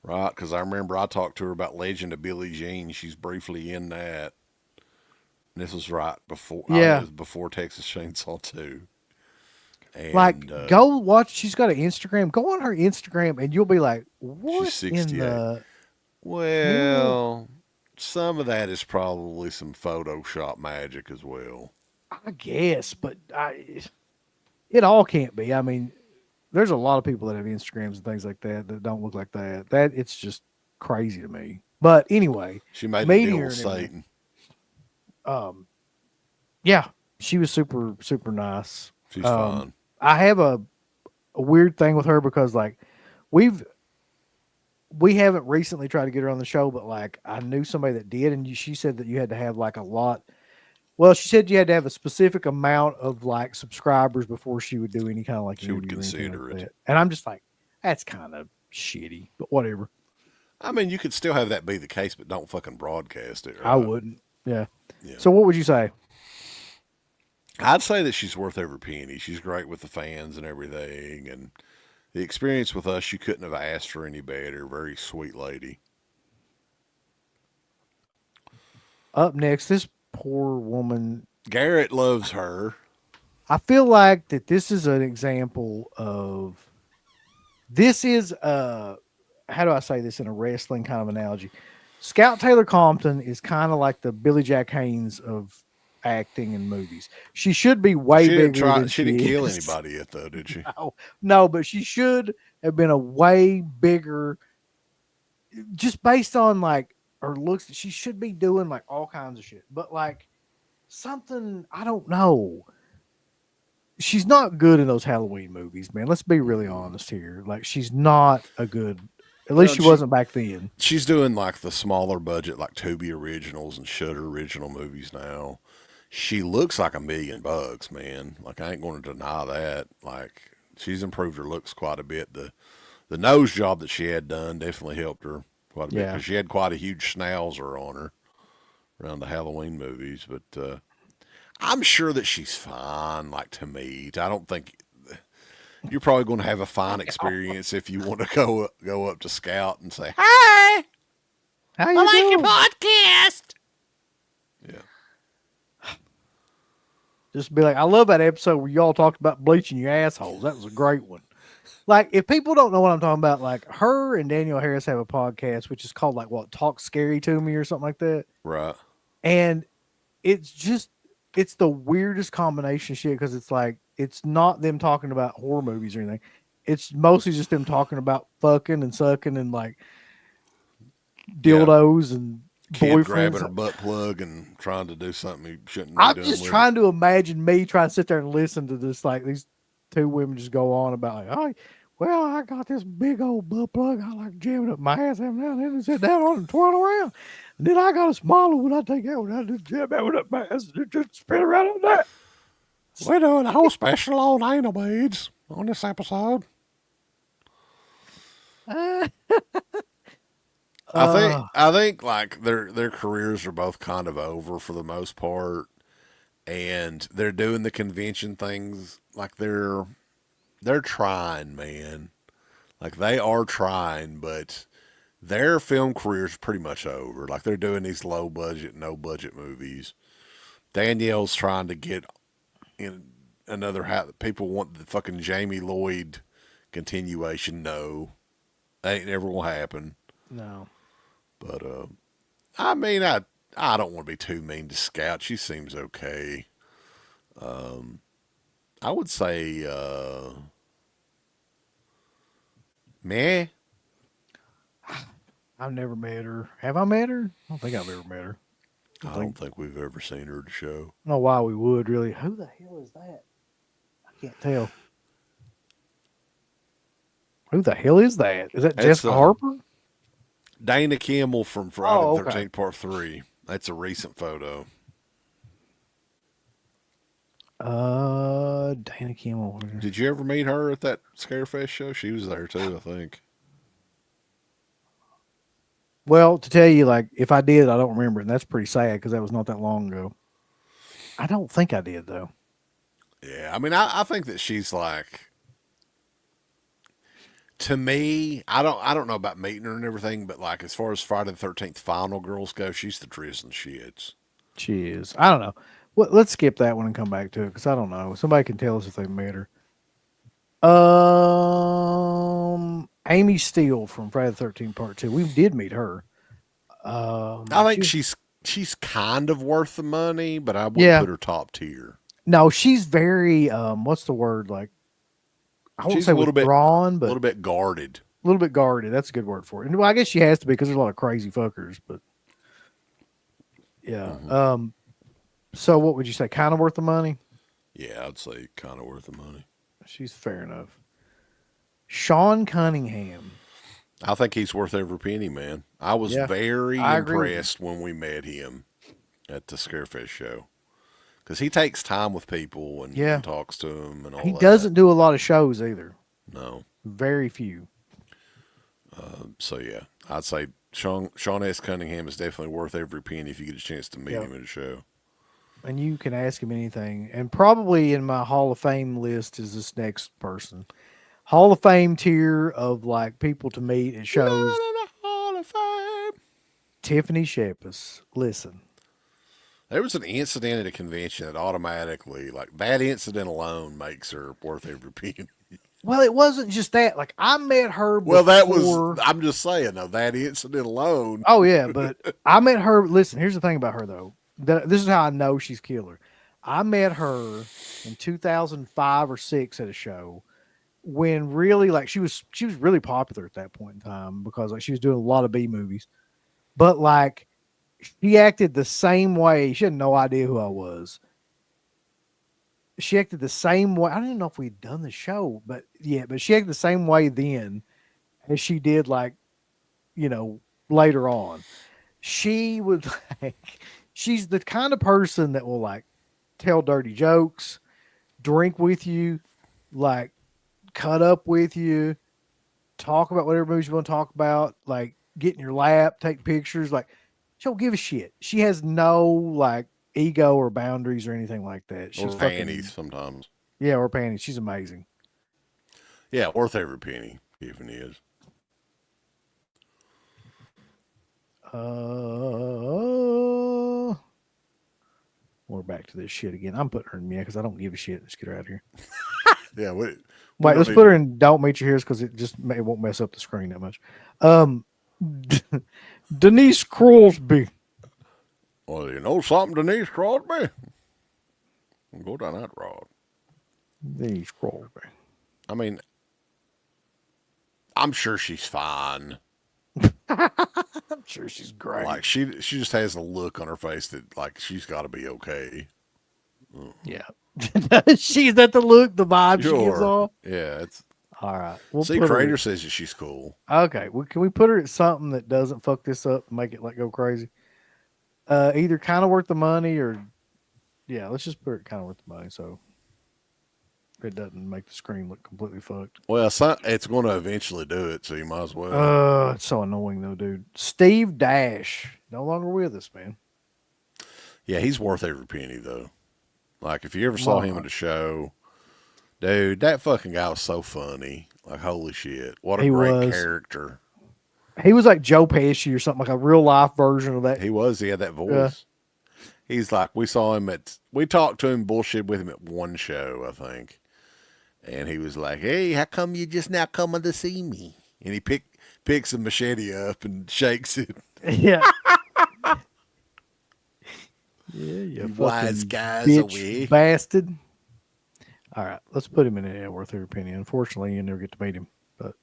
right? Because I remember I talked to her about Legend of Billie Jean. She's briefly in that. And this was right before, before Texas Chainsaw 2. And, like, go watch. She's got an Instagram. Go on her Instagram, and you'll be like, "What she's 68. in the?" Well, some of that is probably some Photoshop magic as well. I guess, but it all can't be. I mean, there's a lot of people that have Instagrams and things like that that don't look like that. That it's just crazy to me. But anyway, she made a deal with Satan. Yeah, she was super, super nice. She's fun. I have a weird thing with her because like we haven't recently tried to get her on the show, but like I knew somebody that did, and she said that you had to have like a lot. Well, she said you had to have a specific amount of like subscribers before she would do any kind of like she would consider like it. that. And I'm just like, that's kind of shitty, but whatever. I mean, you could still have that be the case, but don't fucking broadcast it. Right? I wouldn't. Yeah. So what would you say? I'd say that she's worth every penny. She's great with the fans and everything. And the experience with us, you couldn't have asked for any better. Very sweet lady. Up next, this poor woman. Garrett loves her. I feel like that this is an example of this is how do I say this in a wrestling kind of analogy? Scout Taylor Compton is kind of like the Billy Jack Haynes of acting in movies. She should be way She didn't bigger than She didn't she kill is. anybody yet, though, did she? No, no, but she should have been a way bigger, just based on like her looks. She should be doing like all kinds of shit, but like something I don't know. She's not good in those Halloween movies, man. Let's be really honest here. Like she's not a good. At least Well, she wasn't back then. she's doing like the smaller budget, like Tubi originals and Shudder original movies now. She looks like $1,000,000, man. Like I ain't going to deny that. Like she's improved her looks quite a bit. The nose job that she had done definitely helped her quite a bit Yeah. because she had quite a huge schnauzer on her around the Halloween movies. But I'm sure that she's fine. Like to meet, I don't think you're probably going to have a fine experience if you want to go up to Scout and say, "Hi, How you doing? podcast." Yeah, Just be like, I love that episode where y'all talked about bleaching your assholes. That was a great one. Like, if people don't know what I'm talking about, like her and Daniel Harris have a podcast which is called like what Talk Scary to Me or something like that. right. And it's the weirdest combination shit because it's like it's not them talking about horror movies or anything. It's mostly just them talking about fucking and sucking and like dildos and Kid grabbing boyfriends. her butt plug and trying to do something he shouldn't be I'm doing. just with trying to imagine me trying to sit there and listen to this, like these two women just go on about, like, oh, well, I got this big old butt plug. I like jamming up my ass every now and then and sit down on it and twirl around. And then I got a smaller one I take out when I just jam that one up my ass and just spin around on that. We're doing a whole special on anal beads on this episode. I think like their careers are both kind of over for the most part, and they're doing the convention things like they're trying, man. Like they are trying, but their film career's pretty much over. Like they're doing these low budget, no budget movies. Danielle's trying to get in another people want the fucking Jamie Lloyd continuation. No, that ain't never gonna happen. No. But I mean, I don't want to be too mean to Scout. She seems okay. I would say meh. I've never met her. Have I met her? I don't think I've ever met her. I don't think we've ever seen her at a show. I don't know why we would, really. Who the hell is that? I can't tell. Who the hell is that? Is that It's, Jessica Harper? Dana Kimmel from Friday Oh, the okay. 13th Part 3. That's a recent photo. Dana Kimmel. Did you ever meet her at that Scarefest show? She was there too, I think. Well, to tell you, like, if I did, I don't remember, and that's pretty sad because that was not that long ago. I don't think I did, though. Yeah, I mean, I think that she's like, to me, I don't know about meeting her and everything, but like as far as Friday the 13th final girls go, she's the drizzling shits. She is. I don't know. Well, let's skip that one and come back to it because I don't know. Somebody can tell us if they met her. Amy Steele from Friday the 13th Part 2. We did meet her. I think she's kind of worth the money, but I wouldn't put her top tier. No, she's very what's the word, like, I won't She's say a little bit withdrawn, but a little bit guarded. a little bit guarded. That's a good word for it. And well, I guess she has to be because there's a lot of crazy fuckers, but yeah. Mm-hmm. So what would you say? Kind of worth the money? Yeah, I'd say kind of worth the money. She's fair enough. Sean Cunningham. I think he's worth every penny, man. I was very impressed when we met him at the Scarefest show. Because he takes time with people and talks to them and all that. He doesn't do a lot of shows either. No. Very few. So, yeah, I'd say Sean S. Cunningham is definitely worth every penny if you get a chance to meet him at a show. And you can ask him anything. And probably in my Hall of Fame list is this next person. Hall of Fame tier of like people to meet at shows. Hall of Fame. Tiffany Shepis. Listen. There was an incident at a convention that automatically, like that incident alone, makes her worth every penny. Well, it wasn't just that. Like I met her before. Well, that was. I'm just saying, though, that incident alone. Oh yeah, but I met her. Listen, here's the thing about her though. This is how I know she's killer. I met her in 2005 or 6 at a show when really like she was really popular at that point in time because like she was doing a lot of B movies, but like she acted the same way. She had no idea who I was. She acted the same way. I don't even know if we'd done the show, but yeah, but she acted the same way then as she did like, later on. She would like, she's the kind of person that will like tell dirty jokes, drink with you, like cut up with you, talk about whatever movies you want to talk about, like get in your lap, take pictures. Like she don't give a shit. She has no like ego or boundaries or anything like that. She's Or panties sometimes. Yeah, or panties. She's amazing. Yeah, worth every penny. Tiffany is. We're back to this shit again. I'm putting her in mute because I don't give a shit. Let's get her out of here. Yeah, wait. Let's put her in. Don't meet your ears because it won't mess up the screen that much. Denise Crosby. Well, you know something, Denise Crosby? Go down that road. Denise Crosby. I mean, I'm sure she's fine. I'm sure she's great. Like she just has a look on her face that like she's got to be okay. Yeah, she's at the look, the vibe she gives off. Yeah, it's all right. See, Crater says that she's cool. Okay, well, can we put her at something that doesn't fuck this up and make it like go crazy? Either kind of worth the money or yeah, let's just put it kind of worth the money so it doesn't make the screen look completely fucked. Well, it's going to eventually do it, so you might as well. It's so annoying though, dude. Steve Dash, no longer with us, man. Yeah, he's worth every penny though. Like if you ever saw him at a show, dude, that fucking guy was so funny. Like holy shit, what a great character. He was like Joe Pesci or something, like a real life version of that. He was. He had that voice. He's like, we talked to him, bullshit with him at one show, I think. And he was like, hey, how come you just now coming to see me? And he picks a machete up and shakes it. Yeah. Yeah, you wise guys away. Bastard. All right, let's put him in an worth every penny. Unfortunately, you never get to meet him, but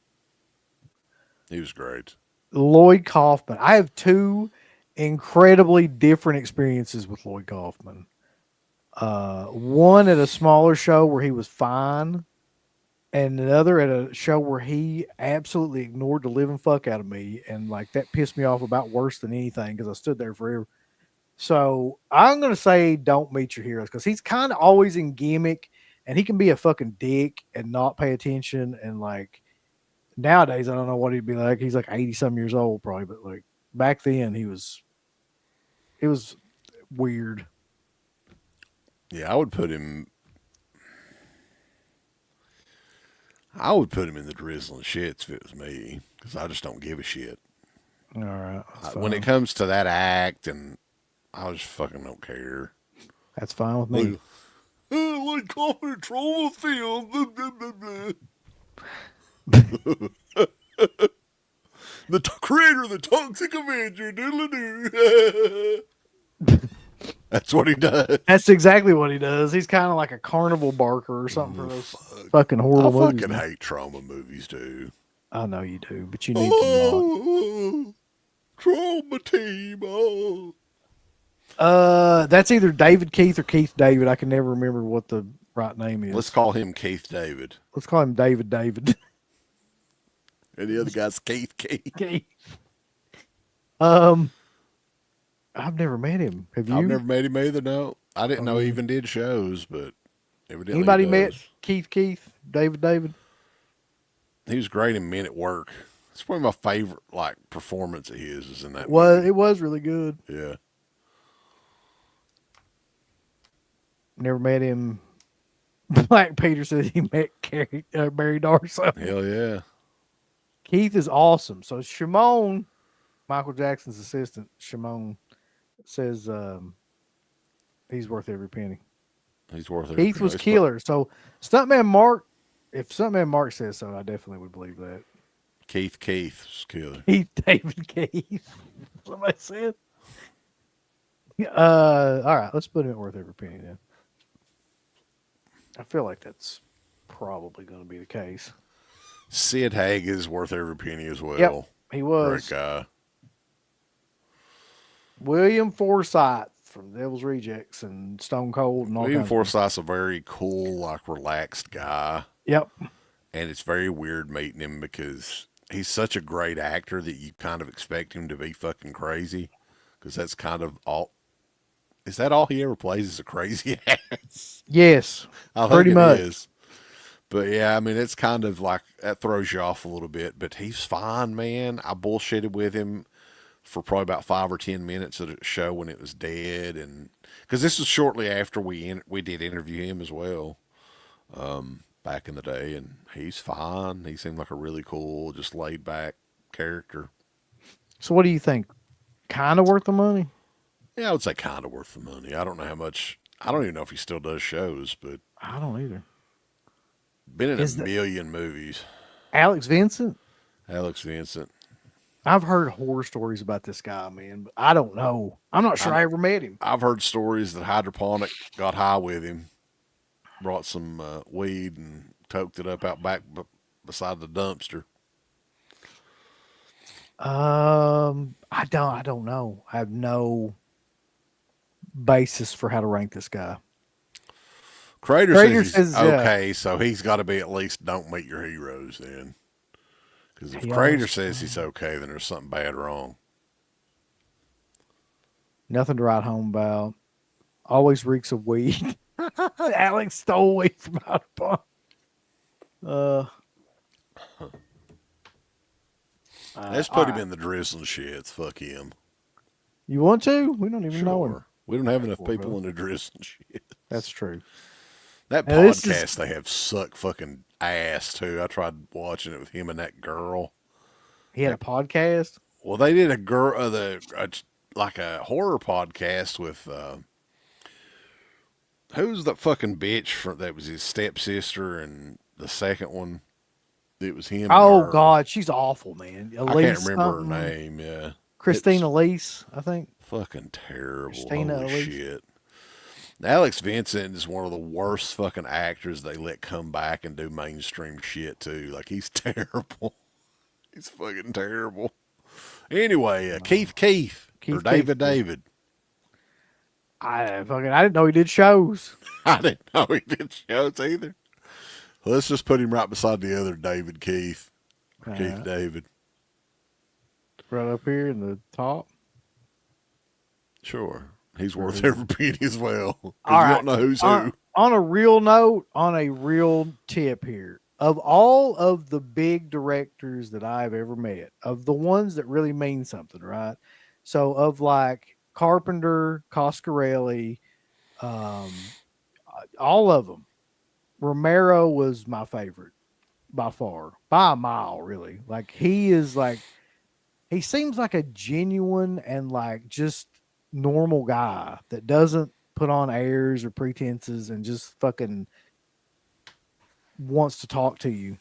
he was great. Lloyd Kaufman. I have 2 incredibly different experiences with Lloyd Kaufman. One at a smaller show where he was fine, and another at a show where he absolutely ignored the living fuck out of me, and like that pissed me off about worse than anything because I stood there forever. So I'm gonna say don't meet your heroes because he's kind of always in gimmick, and he can be a fucking dick and not pay attention. And like nowadays, I don't know what he'd be like. He's like 80-some years old probably, but like back then it was weird. Yeah, I would put him in the drizzling shits if it was me, because I just don't give a shit. All right. When it comes to that act, and I just fucking don't care. That's fine with me. Like Kaufman Trauma Film. The creator of the Toxic Avenger. Doodle-doo. That's what he does. That's exactly what he does. He's kind of like a carnival barker or something for those fucking horrible movies. I fucking hate trauma movies, dude. I know you do, but you need to not. Trauma team. That's either David Keith or Keith David. I can never remember what the right name is. Let's call him Keith David. Let's call him David David. And the other guy's Keith. Keith. I've never met him. Have you? I've never met him either. No, I didn't know he even did shows, but evidently anybody met Keith? David? He was great in Men at Work. It's probably my favorite performance of his is in that. It was really good. Yeah. Never met him. Black Peter said he met Barry Darso. Hell yeah. Keith is awesome. So Shimon, Michael Jackson's assistant, Shimon says He's worth every penny. He's worth every Keith penny. was killer. So Stuntman Mark, if Stuntman Mark says so, I definitely would believe that. Keith was killer. Keith David Keith. Somebody said. All right, let's put him at worth every penny then. I feel like that's probably going to be the case. Sid Haig is worth every penny as well. Yep, he was. Great guy. William Forsythe from Devil's Rejects and Stone Cold and all William kinds Forsythe's a very cool, like relaxed guy. Yep. And it's very weird meeting him because he's such a great actor that you kind of expect him to be fucking crazy. Because that's kind of all. Is that all he ever plays is a crazy ass? Yes. I think pretty it much. is. But yeah, I mean, it's kind of like, that throws you off a little bit. But he's fine, man. I bullshitted with him for probably about 5 or 10 minutes at a show when it was dead. And because this was shortly after we did interview him as well, back in the day. And he's fine. He seemed like a really cool, just laid back character. So what do you think? Kind of worth the money? Yeah, I would say kind of worth the money. I don't know how much. I don't even know if he still does shows, but I don't either. been in a million movies. Alex Vincent? Alex Vincent. I've heard horror stories about this guy, man, but I don't know. I'm not sure I ever met him. I've heard stories that Hydroponic got high with him, brought some weed and toked it up out back beside the dumpster. I don't know. I have no basis for how to rank this guy. Crater says he's okay, so he's got to be at least don't meet your heroes then. Because if Crater says he's okay, then there's something bad wrong. Nothing to write home about. Always reeks of weed. Alex stole weed from out of Let's put him in the drizzling shits. Fuck him. You want to? We don't even know him. We don't have enough people in the drizzling shit. That's true. That podcast they have suck fucking ass too. I tried watching it with him and that girl. He had a podcast? Well, they did like a horror podcast with who's the fucking bitch that was his stepsister, and the second one it was him. Oh God, she's awful, man. Elise, I can't remember her name. Yeah, Christine Elise, I think. Fucking terrible. Christina Holy Elise. shit. Alex Vincent is one of the worst fucking actors they let come back and do mainstream shit too. Like, he's terrible. He's fucking terrible. Anyway, Keith or David. I didn't know he did shows. I didn't know he did shows either. Let's just put him right beside the other David Keith. Keith David. Right up here in the top. Sure. He's worth every penny as well. All right. You don't know who's who. On a real note, on a real tip here, of all of the big directors that I've ever met, of the ones that really mean something, right? So of like Carpenter, Coscarelli, all of them, Romero was my favorite by far, by a mile, really. Like, he seems like a genuine and like just normal guy that doesn't put on airs or pretenses and just fucking wants to talk to you.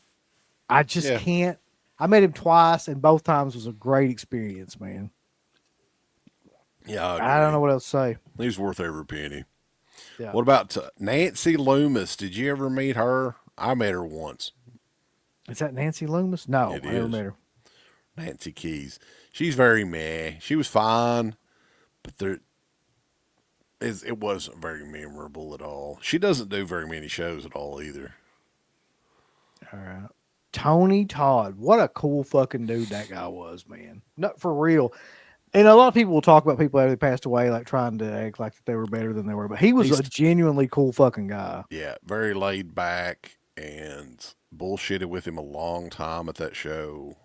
I just can't. I met him twice, and both times was a great experience, man. Yeah, I don't know what else to say. He's worth every penny. Yeah. What about Nancy Loomis? Did you ever meet her? I met her once. Is that Nancy Loomis? No, It I never is. met her. Nancy Keys. She's very meh. She was fine, but it wasn't very memorable at all. She doesn't do very many shows at all either. All right. Tony Todd. What a cool fucking dude that guy was, man. Not for real. And a lot of people will talk about people after they passed away, like trying to act like they were better than they were. But he's a genuinely cool fucking guy. Yeah, very laid back, and bullshitted with him a long time at that show.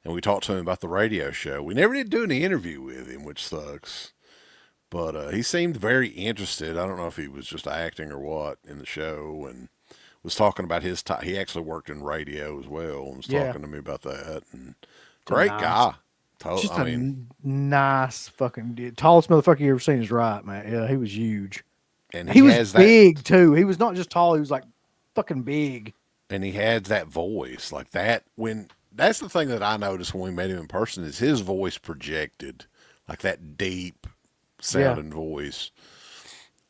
And we talked to him about the radio show. We never did do any interview with him, which sucks. But he seemed very interested. I don't know if he was just acting or what in the show, and was talking about his he actually worked in radio as well, and was talking to me about that. And great guy. Just I a mean, nice fucking dude. Tallest motherfucker you ever seen is right, man. Yeah, he was huge. and He was has that, big too. He was not just tall. He was like fucking big. and he had that voice like that. When that's the thing that I noticed when we met him in person is his voice projected like that deep sounding voice.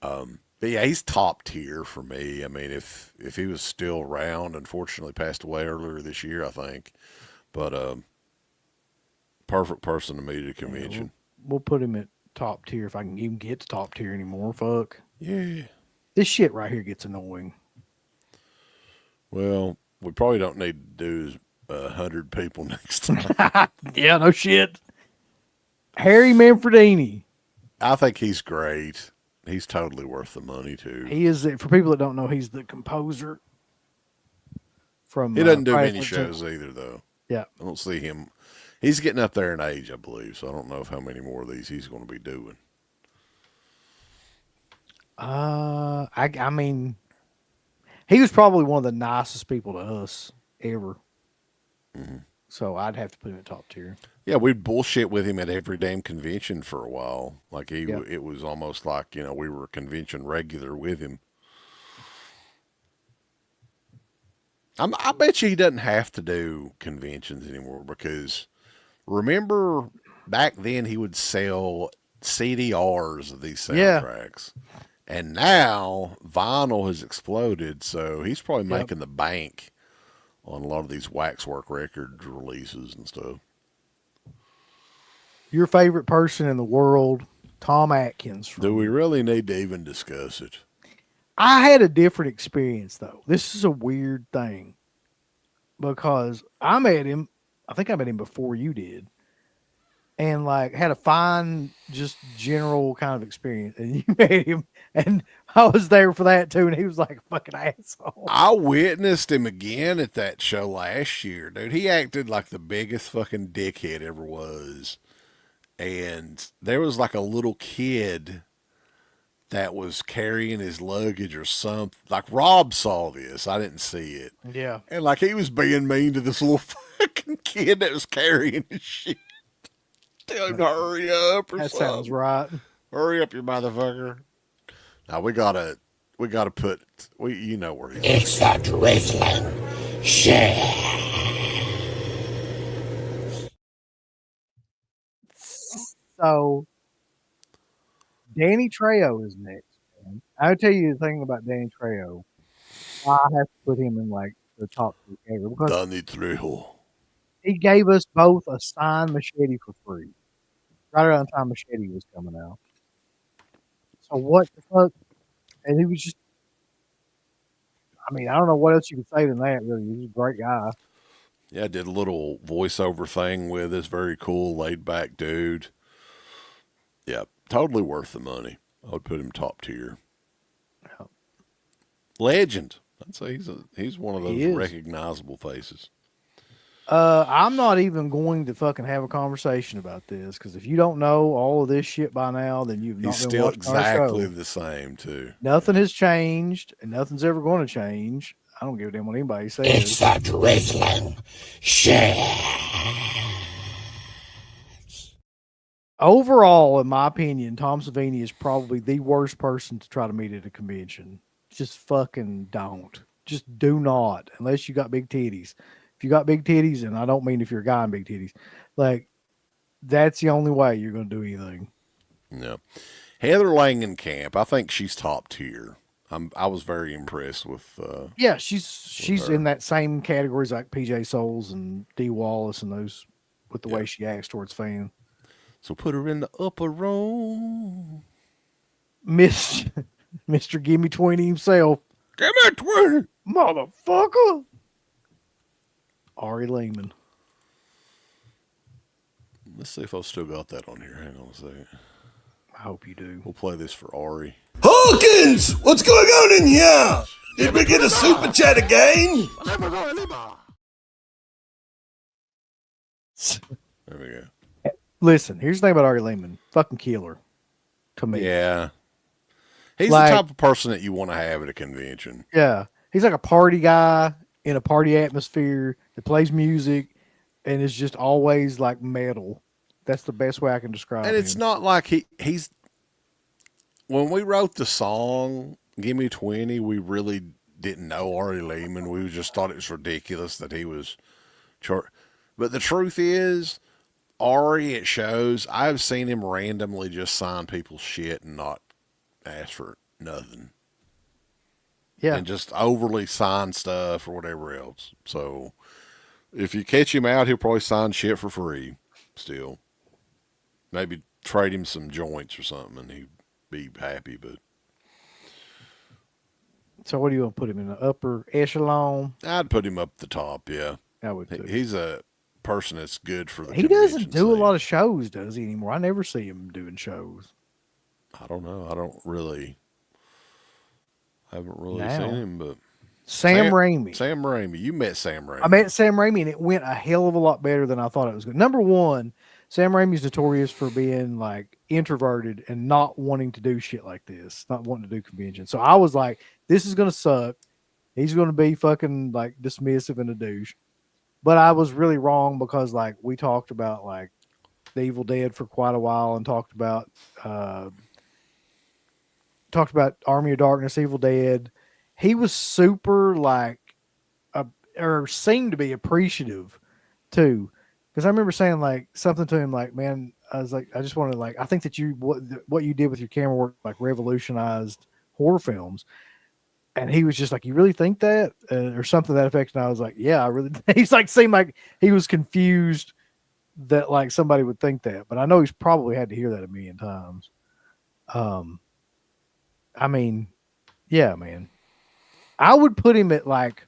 But yeah, he's top tier for me. I mean, if he was still around, unfortunately passed away earlier this year, I think. But perfect person to meet at a convention. We'll put him at top tier if I can even get to top tier anymore. Fuck. Yeah. This shit right here gets annoying. Well, we probably don't need to do 100 people next time. Yeah, no shit. Harry Manfredini. I think he's great. He's totally worth the money too. He is, for people that don't know, he's the composer from. He doesn't do Friday many 13th. shows either, though. Yeah. I don't see him. He's getting up there in age, I believe. So I don't know how many more of these he's going to be doing. I mean, he was probably one of the nicest people to us ever. Mm-hmm. So I'd have to put him at top tier. Yeah, we'd bullshit with him at every damn convention for a while. Like it was almost like we were a convention regular with him. I bet you he doesn't have to do conventions anymore because remember back then he would sell CDRs of these soundtracks. And now vinyl has exploded, so he's probably making the bank on a lot of these Waxwork Records releases and stuff. Your favorite person in the world, Tom Atkins. Do we really need to even discuss it? I had a different experience, though. This is a weird thing because I met him. I think I met him before you did. And like had a fine, just general kind of experience. And you met him, and I was there for that too. And he was like a fucking asshole. I witnessed him again at that show last year, dude. He acted like the biggest fucking dickhead ever was. And there was like a little kid that was carrying his luggage or something. Like Rob saw this. I didn't see it. Yeah. And like he was being mean to this little fucking kid that was carrying his shit. Tell him to hurry up or That something. sounds right. Hurry up, you motherfucker. Now we gotta put you know where he's It's the drizzling shit. So Danny Trejo is next, man. I'll tell you the thing about Danny Trejo. I have to put him in like the top 3 ever because Danny Trejo. he gave us both a signed machete for free. Right around the time Machete was coming out. So what the fuck? And he was just, I mean, I don't know what else you could say than that, really. He was a great guy. Yeah, did a little voiceover thing with us. Very cool, laid back dude. Yeah, totally worth the money. I would put him top tier. Yeah. Legend. I'd say he's one of He those is. recognizable faces. I'm not even going to fucking have a conversation about this because if you don't know all of this shit by now, then you've not He's been still watching our exactly show. the same too. Nothing has changed, and nothing's ever going to change. I don't give a damn what anybody says. It's the drizzling shit. Overall, in my opinion, Tom Savini is probably the worst person to try to meet at a convention. Just fucking don't. Just do not, unless you got big titties. If you got big titties, and I don't mean if you're a guy and big titties, like that's the only way you're going to do anything. Yeah. Heather Langenkamp, I think she's top tier. I was very impressed with. Yeah, she's her. in that same categories like PJ Souls and Dee Wallace and those with the way she acts towards fans. So put her in the upper room. Mr. Gimme 20 himself. Give me 20. Motherfucker. Ari Lehman. Let's see if I've still got that on here. Hang on a second. I hope you do. We'll play this for Ari. Hawkins, what's going on in here? Did we get a super chat again? There we go. Listen, here's the thing about Ari Lehman. Fucking killer. To me. Yeah. He's Like- the type of person that you want to have at a convention. Yeah. He's like a party guy in a party atmosphere that plays music and is just always like metal. That's the best way I can describe And him. it's not like he's. When we wrote the song, Give Me 20, we really didn't know Ari Lehman. We just thought it was ridiculous that he was short. But the truth is, Ari at shows, I've seen him randomly just sign people's shit and not ask for nothing. Yeah. And just overly sign stuff or whatever else. So if you catch him out, he'll probably sign shit for free still. Maybe trade him some joints or something and he'd be happy. But So what do you want to put him in, the upper echelon? I'd put him up the top, yeah. I would too. He's a person that's good for the He doesn't convention do a scene. lot of shows, does he, anymore? I never see him doing shows. I don't know. I haven't really Now. seen him, but Sam Raimi. Sam Raimi. You met Sam Raimi. I met Sam Raimi, and it went a hell of a lot better than I thought it was going to. Number one, Sam Raimi's notorious for being like introverted and not wanting to do shit like this, not wanting to do conventions. So I was like, this is going to suck. He's going to be fucking like dismissive and a douche. But I was really wrong because like we talked about like The Evil Dead for quite a while and talked about Army of Darkness, Evil Dead. He was super like, or seemed to be appreciative too. Because I remember saying like something to him like, man, I was like, I just wanted like, I think that what you did with your camera work like revolutionized horror films. And he was just like, you really think that? Or something to that effect. And I was like, yeah, I really, he's like, seemed like he was confused that like somebody would think that, but I know he's probably had to hear that a million times. I mean, yeah, man, I would put him at like,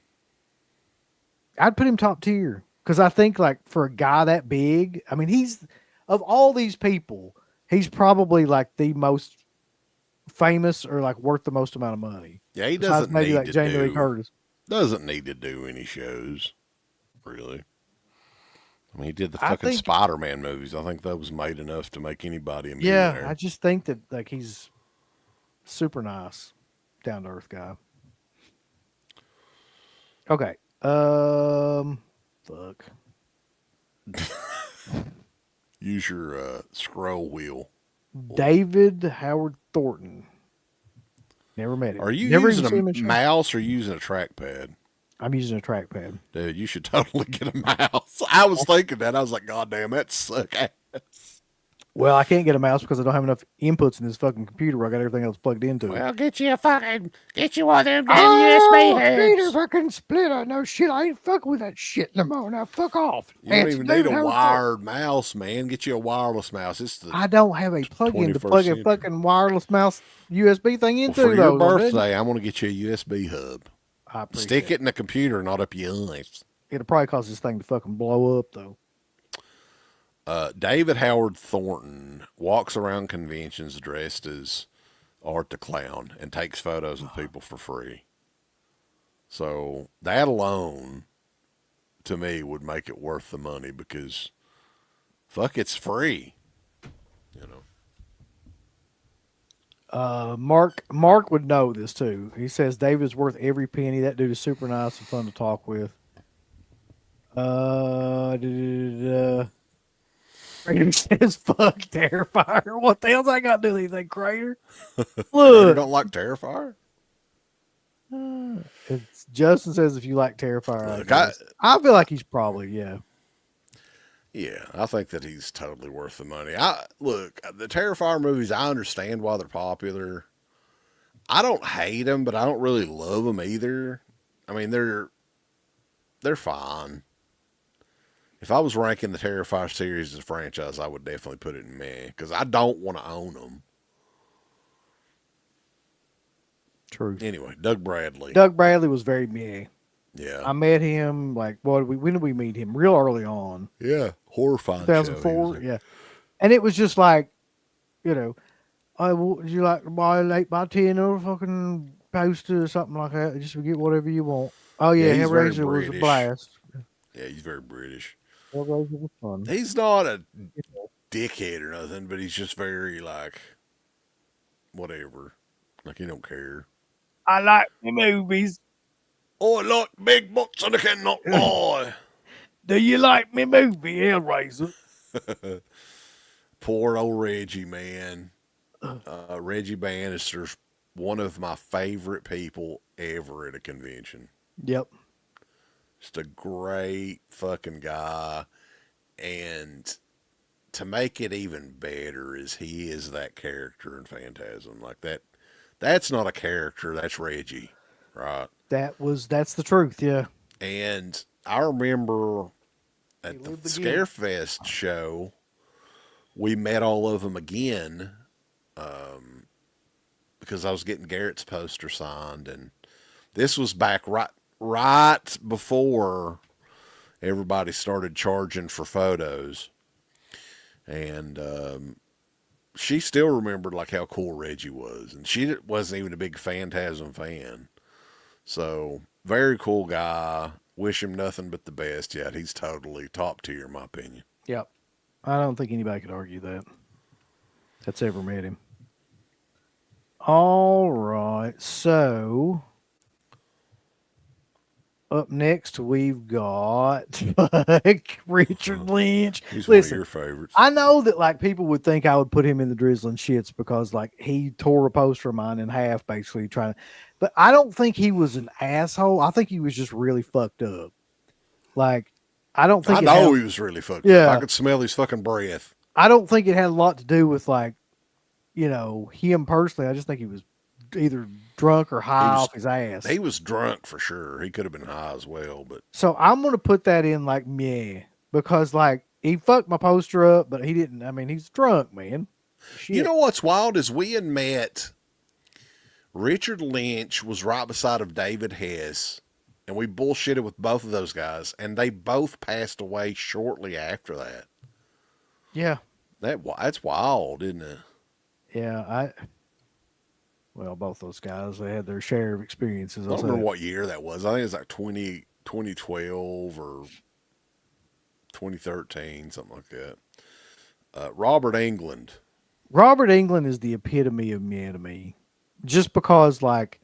I'd put him top tier. Cause I think like for a guy that big, I mean, he's of all these people, he's probably like the most famous or like worth the most amount of money. Yeah, he Besides doesn't maybe need like to Jamie Lee do. Curtis. Doesn't need to do any shows, really. I mean, he did the I fucking think- Spider-Man movies. I think that was made enough to make anybody a Yeah, millionaire. I just think that like he's super nice, down to earth guy. Okay. Fuck. Use your scroll wheel. David Howard Thornton. Never met him. Are you Never using even seen him a in show. mouse or using a trackpad? I'm using a trackpad. Dude, you should totally get a mouse. I was thinking that. I was like, God damn, that suck ass. Well, I can't get a mouse because I don't have enough inputs in this fucking computer where I got everything else plugged into it. Well, Get you one of them damn USB Peter heads. fucking splitter. No shit. I ain't fucking with that shit no more. Now fuck off. you don't It's even David need a Howard wired mouse, man. Get you a wireless mouse. It's the I don't have a plug-in to 21st plug a century. fucking wireless mouse USB thing into. for your though, birthday. I'm going to get you a USB hub. I appreciate Stick it in the computer, not up your eyes. It'll probably cause this thing to fucking blow up though. David Howard Thornton walks around conventions dressed as Art the Clown and takes photos of people for free. So that alone, to me, would make it worth the money because, fuck, it's free. You know. Mark would know this too. He says David's worth every penny. That dude is super nice and fun to talk with. Crater says fuck Terrifier. What the hell's I got to do with anything, Crater? You Look, don't like Terrifier? it's Justin says if you like Terrifier, Look, I feel like he's probably yeah. Yeah, I think that he's totally worth the money. Look, the Terrifier movies, I understand why they're popular. I don't hate them, but I don't really love them either. I mean, they're fine. If I was ranking the Terrifier series as a franchise, I would definitely put it in meh because I don't want to own them. True. Anyway, Doug Bradley. Doug Bradley was very meh. Yeah. I met him like when did we meet him? Real early on. Yeah. Horrifying. 2004. Yeah. And it was just like, you know, would you like to buy an 8x10 or a fucking poster or something like that? Just get whatever you want. Oh yeah, Yeah, he's very Hellraiser was a British. blast. Yeah, he's very British. Hellraiser was fun. He's not a dickhead or nothing, but he's just very like, whatever. Like he don't care. I like the movies. Oh, I like big butts and I cannot lie. Do you like me movie, Hellraiser? Poor old Reggie, man. Reggie Bannister's one of my favorite people ever at a convention. Yep. Just a great fucking guy. And to make it even better is he is that character in Phantasm. Like that's not a character, that's Reggie, right? That's the truth, yeah. And I remember at the lived again. Scarefest show, we met all of them again because I was getting Garrett's poster signed, and this was back right before everybody started charging for photos. And she still remembered like how cool Reggie was, and she wasn't even a big Phantasm fan. So very cool guy. Wish him nothing but the best. Yet he's totally top tier in my opinion. Yep. I don't think anybody could argue that. That's ever met him. All right. So up next we've got Richard Lynch. He's Listen, one of your favorites. I know that like people would think I would put him in the drizzling shits because like he tore a poster of mine in half basically trying to, but I don't think he was an asshole. I think he was just really fucked up. Like I don't think I know he was really fucked up. I could smell his fucking breath. I don't think it had a lot to do with like, you know, him personally. I just think he was either drunk or high off his ass. He was drunk for sure. He could have been high as well, but so I'm gonna put that in like meh because like he fucked my poster up, but he didn't. I mean, he's drunk, man. Shit. You know what's wild is we had met. Richard Lynch was right beside of David Hess, and we bullshitted with both of those guys, and they both passed away shortly after that. Yeah, that's wild, isn't it? Yeah, well, both those guys, they had their share of experiences. I don't remember what year that was. I think it was like 2012 or 2013, something like that. Robert Englund. Robert Englund is the epitome of meh to me. Just because, like,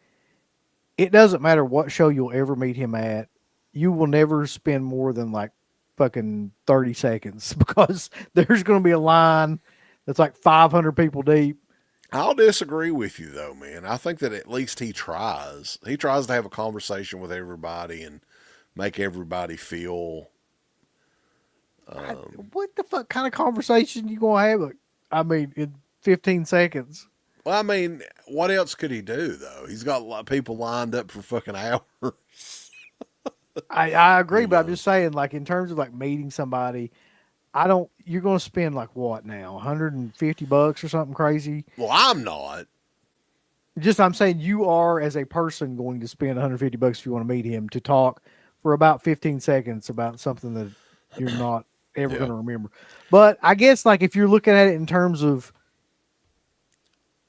it doesn't matter what show you'll ever meet him at, you will never spend more than, like, fucking 30 seconds because there's going to be a line that's like 500 people deep. I'll disagree with you, though, man. I think that at least he tries. He tries to have a conversation with everybody and make everybody feel... what the fuck kind of conversation you going to have? I mean, in 15 seconds. Well, I mean, what else could he do, though? He's got a lot of people lined up for fucking hours. I agree, but I'm just saying, like, in terms of, like, meeting somebody, you're going to spend, like, what now? $150 or something crazy? Well, I'm not. I'm saying you are, as a person, going to spend $150 if you want to meet him to talk for about 15 seconds about something that you're not ever going to remember. But I guess, like, if you're looking at it in terms of,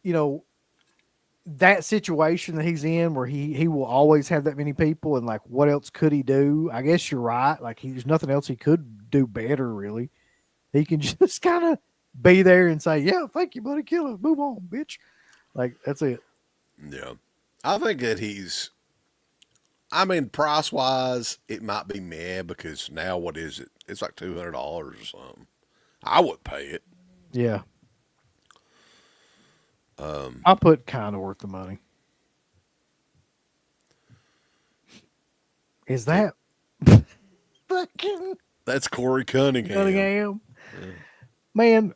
you know, that situation that he's in where he will always have that many people and like what else could he do? I guess you're right. Like there's nothing else he could do better really. He can just kind of be there and say, yeah, thank you, buddy. Kill it. Move on, bitch. Like that's it. Yeah. I think that price wise, it might be meh because now what is it? It's like $200 or something. I would pay it. Yeah. I'll put kind of worth the money. Is that fucking that's Corey Cunningham? Yeah. Man,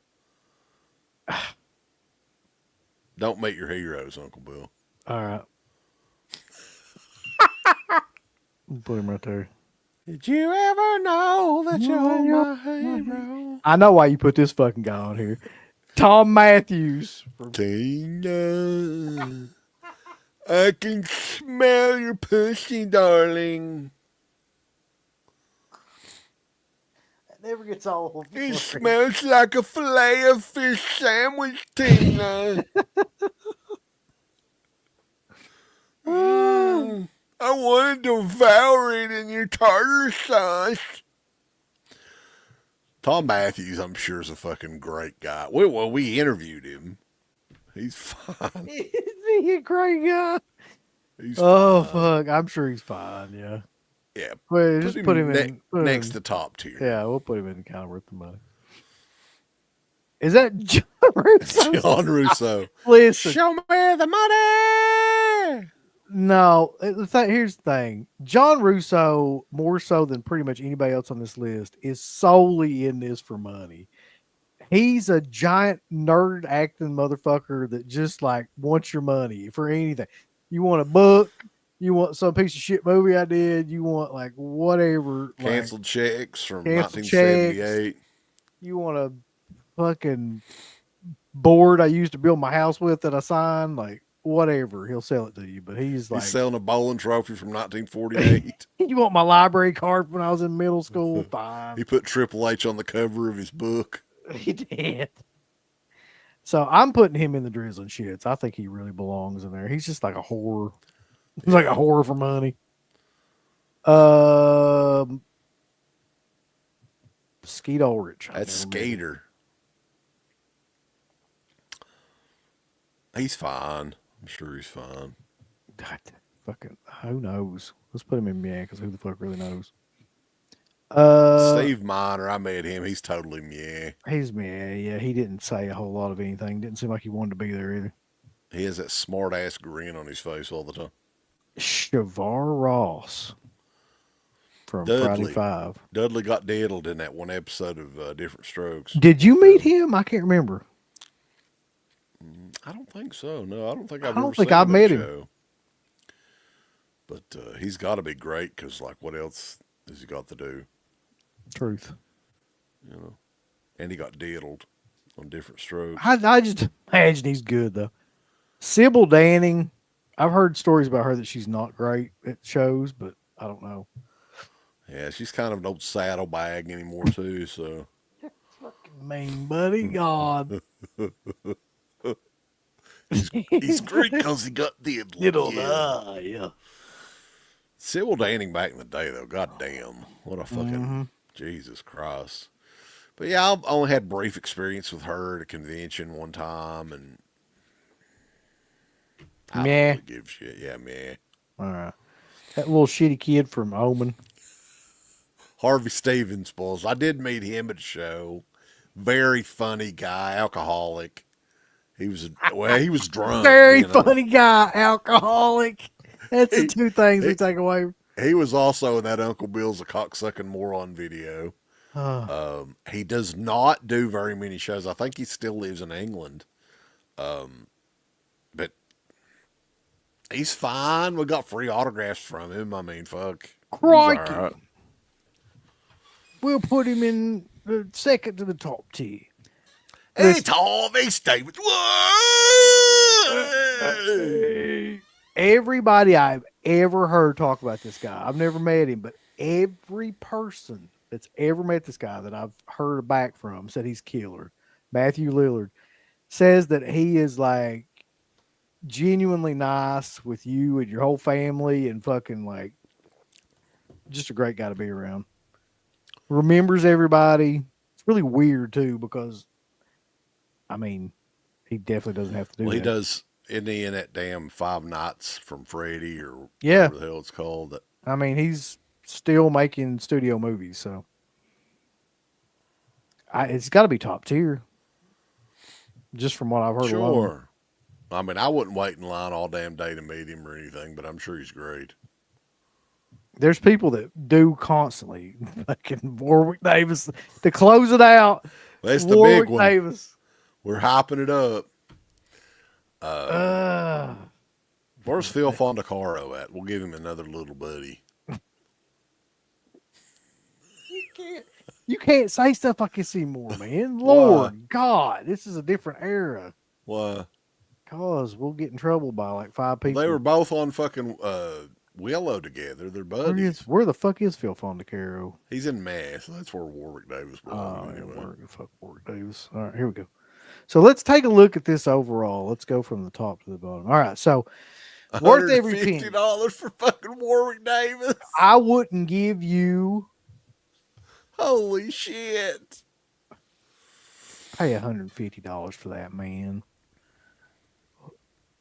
don't meet your heroes, Uncle Bill. All right, put him right there. Did you ever know that you're my hero? I know why you put this fucking guy on here. Tom Matthews. Tina, I can smell your pussy, darling. That never gets old. It smells like a filet of fish sandwich, Tina. I want to devour it in your tartar sauce. Tom Matthews, I'm sure, is a fucking great guy. We interviewed him. He's fine. Is he a great guy? He's fine. Fuck. I'm sure he's fine, yeah. Yeah. Well, just put him in. Next to top tier. Yeah, we'll put him in kind of worth the money. Is that John Russo? John Russo. Listen, Show me the money. no. Here's the thing: John Russo, more so than pretty much anybody else on this list, is solely in this for money. He's a giant nerd acting motherfucker that just like wants your money for anything. You want a book, you want some piece of shit movie I did, you want like whatever. Canceled checks from canceled 1978. You want a fucking board I used to build my house with that I signed, like whatever. He'll sell it to you. But he's like, He's selling a bowling trophy from 1948. you want my library card when I was in middle school? Fine. He put Triple H on the cover of his book. He did. So I'm putting him in the drizzling shits. I think he really belongs in there. He's just like a whore. He's like a whore for money. Skeet Ulrich. That's Skater. He's fine. I'm sure he's fine. God, fucking, who knows? Let's put him in Mia because who the fuck really knows? Steve Miner, I met him. He's totally meh. He's Mia. Yeah, he didn't say a whole lot of anything. Didn't seem like he wanted to be there either. He has that smart ass grin on his face all the time. Shavar Ross from Dudley. Friday 5. Dudley got diddled in that one episode of Different Strokes. Did you meet him? I can't remember. I don't think so. No, I don't think I've I don't ever think seen I've him met in him. a show. But he's got to be great because, like, what else has he got to do? Truth. You know, and he got diddled on Different Strokes. I just imagine he's good though. Sybil Danning, I've heard stories about her that she's not great at shows, but I don't know. Yeah, she's kind of an old saddlebag anymore too. So Mean buddy, God. he's great because he got diddled. Yeah. Sybil Danning back in the day though, goddamn, what a fucking Jesus Christ. But yeah, I've only had brief experience with her at a convention one time, and I don't really give a shit. Yeah, meh. All right. That little shitty kid from Omen. Harvey Stevens, boys. I did meet him at a show. Very funny guy, alcoholic. He was drunk. Very funny guy, alcoholic. That's the two things we take away. He was also in that Uncle Bill's a cocksucking moron video. He does not do very many shows. I think he still lives in England. But he's fine. We got free autographs from him. I mean, fuck. Crikey. All right. We'll put him in the second to the top tier. It's Harvey Stevens. Everybody I've ever heard talk about this guy, I've never met him, but every person that's ever met this guy that I've heard back from said he's killer. Matthew Lillard says that he is like genuinely nice with you and your whole family and fucking like just a great guy to be around. Remembers everybody. It's really weird too because I mean, he definitely doesn't have to do that. Well, he does. Isn't he in that damn 5 Nights from Freddy or Yeah. whatever the hell it's called? That I mean, he's still making studio movies, so it's got to be top tier. Just from what I've heard. Alone. Sure. I mean, I wouldn't wait in line all damn day to meet him or anything, but I'm sure he's great. There's people that do constantly. Fucking Warwick Davis to close it out. That's the Warwick big one. Davis. We're hyping it up. Where's Phil Fondacaro at? We'll give him another little buddy. You can't say stuff like this anymore, man. Lord God, this is a different era. Why? Cause we'll get in trouble by like 5 people. They were both on fucking Willow together. They're buddies. Where the fuck is Phil Fondacaro? He's in Mass. That's where Warwick Davis belongs anyway. Fuck Warwick Davis. All right, here we go. So let's take a look at this overall. Let's go from the top to the bottom. All right, so worth every penny. $50 for fucking Warwick Davis. I wouldn't give you. Holy shit! Pay $150 for that, man.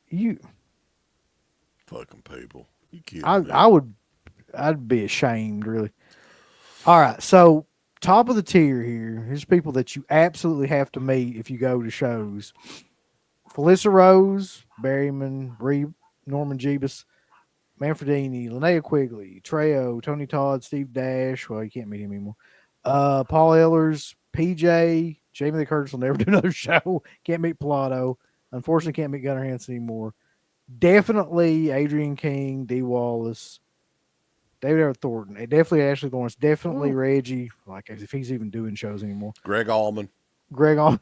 You fucking people. You kidding me? I'd be ashamed, really. All right, so top of the tier here. Here's people that you absolutely have to meet if you go to shows. Felissa Rose, Berryman, Norman Jeebus, Manfredini, Linnea Quigley, Trejo, Tony Todd, Steve Dash. Well, you can't meet him anymore. Paul Ellers, PJ, Jamie Lee Curtis will never do another show. Can't meet Pilato. Unfortunately, can't meet Gunnar Hansen anymore. Definitely Adrian King, D. Wallace, David Everett Thornton. Definitely Ashley Lawrence. Definitely Reggie. Like if he's even doing shows anymore. Greg Allman. Greg Allman.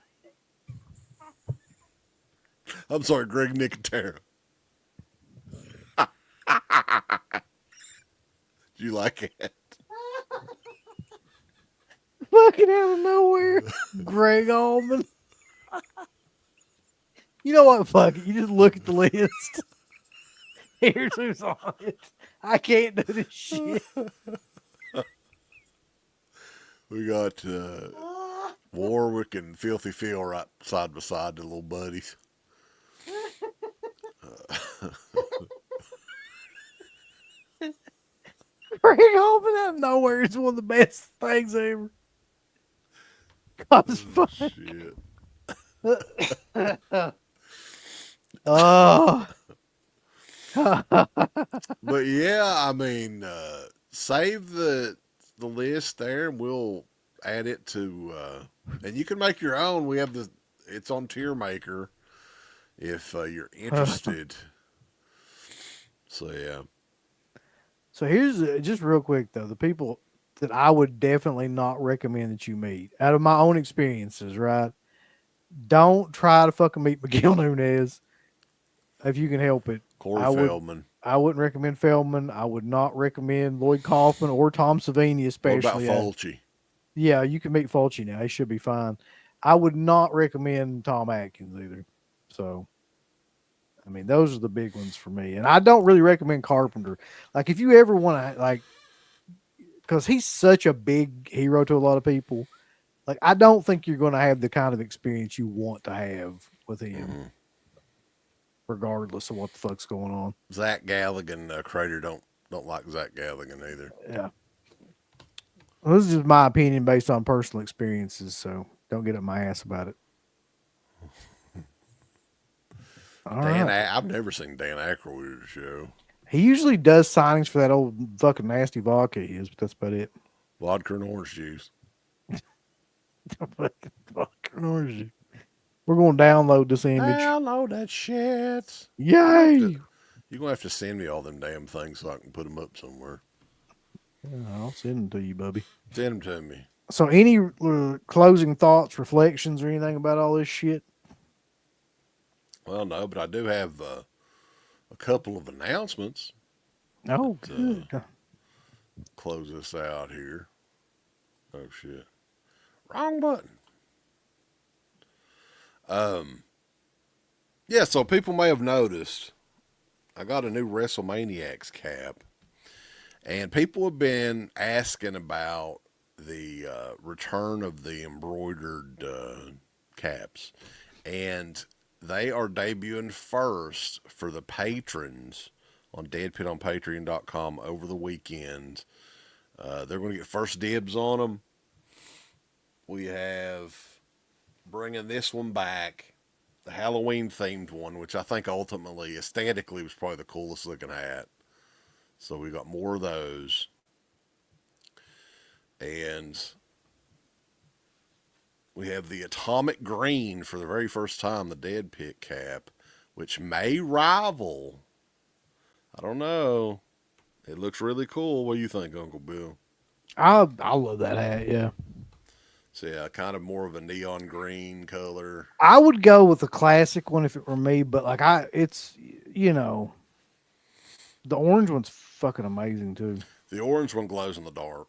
I'm sorry, Greg Nicotero. Do you like it? Fucking out of nowhere. Greg Allman. You know what? Fuck it. You just look at the list. Here's who's on it. I can't do this shit. We got Warwick and Filthy Phil right side by side, the little buddies. Greg Allman out of nowhere is one of the best things ever. God, it's fun. Shit. Oh. But yeah, I mean, save the list there, and we'll add it to, and you can make your own. We have it's on Tier Maker if you're interested. So yeah. So here's just real quick though, the people that I would definitely not recommend that you meet out of my own experiences, right? Don't try to fucking meet Miguel Nunez if you can help it. Corey Feldman. I wouldn't recommend Feldman. I would not recommend Lloyd Kaufman or Tom Savini, especially. What about Fulci? Yeah, you can meet Fulci now. He should be fine. I would not recommend Tom Atkins either. So, I mean, those are the big ones for me. And I don't really recommend Carpenter. Like, if you ever want to, like, because he's such a big hero to a lot of people, like, I don't think you're going to have the kind of experience you want to have with him, regardless of what the fuck's going on. Zach Galligan, Crater don't like Zach Galligan either. Yeah. Well, this is just my opinion based on personal experiences, so don't get up my ass about it. I've never seen Dan Aykroyd at a show. He usually does signings for that old fucking nasty vodka he is, but that's about it. Vodka and orange juice. Fucking vodka and orange juice. We're going to download this image. Download that shit. Yay! You're going to have to send me all them damn things so I can put them up somewhere. Yeah, I'll send them to you, Bubby. Send them to me. So any closing thoughts, reflections, or anything about all this shit? Well, no, but I do have a couple of announcements. Oh, good. Close this out here. Oh, shit. Wrong button. Yeah, so people may have noticed I got a new WrestleManiacs cap, and people have been asking about the return of the embroidered caps, and they are debuting first for the patrons on DeadPitOnPatreon.com over the weekend. They're going to get first dibs on them. We have bringing this one back, the Halloween themed one, which I think ultimately aesthetically was probably the coolest looking hat. So we got more of those. And we have the Atomic Green for the very first time, the Dead Pit cap, which may rival. I don't know. It looks really cool. What do you think, Uncle Bill? I love that hat, yeah. So yeah, kind of more of a neon green color. I would go with the classic one if it were me, but like it's, you know, the orange one's fucking amazing too. The orange one glows in the dark.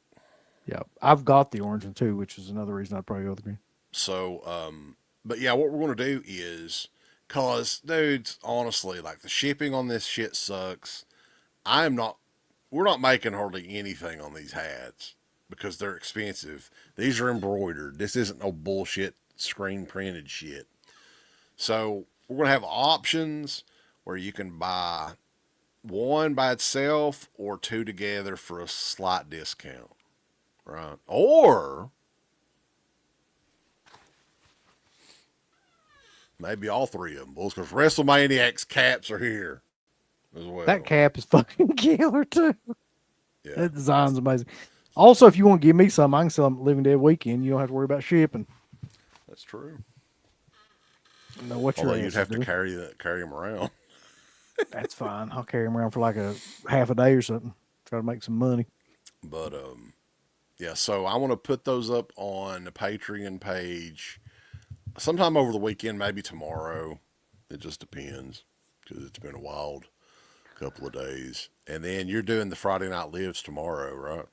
Yeah, I've got the orange one too, which is another reason I'd probably go with the green. So, but yeah, what we're going to do is, cause dudes, honestly, like the shipping on this shit sucks. We're not making hardly anything on these hats because they're expensive. These are embroidered. This isn't no bullshit screen printed shit. So we're going to have options where you can buy one by itself or two together for a slight discount, right? Or Maybe all three of them, bulls, because WrestleManiacs caps are here as well. That cap is fucking killer too. Yeah. That design's amazing. Also, if you want to give me some, I can sell them at Living Dead Weekend. You don't have to worry about shipping. That's true. Know what Although your you'd have to carry them around. That's fine. I'll carry them around for like a half a day or something. Try to make some money. But yeah. So I want to put those up on the Patreon page sometime over the weekend, maybe tomorrow. It just depends because it's been a wild couple of days. And then you're doing the Friday Night Lives tomorrow, right?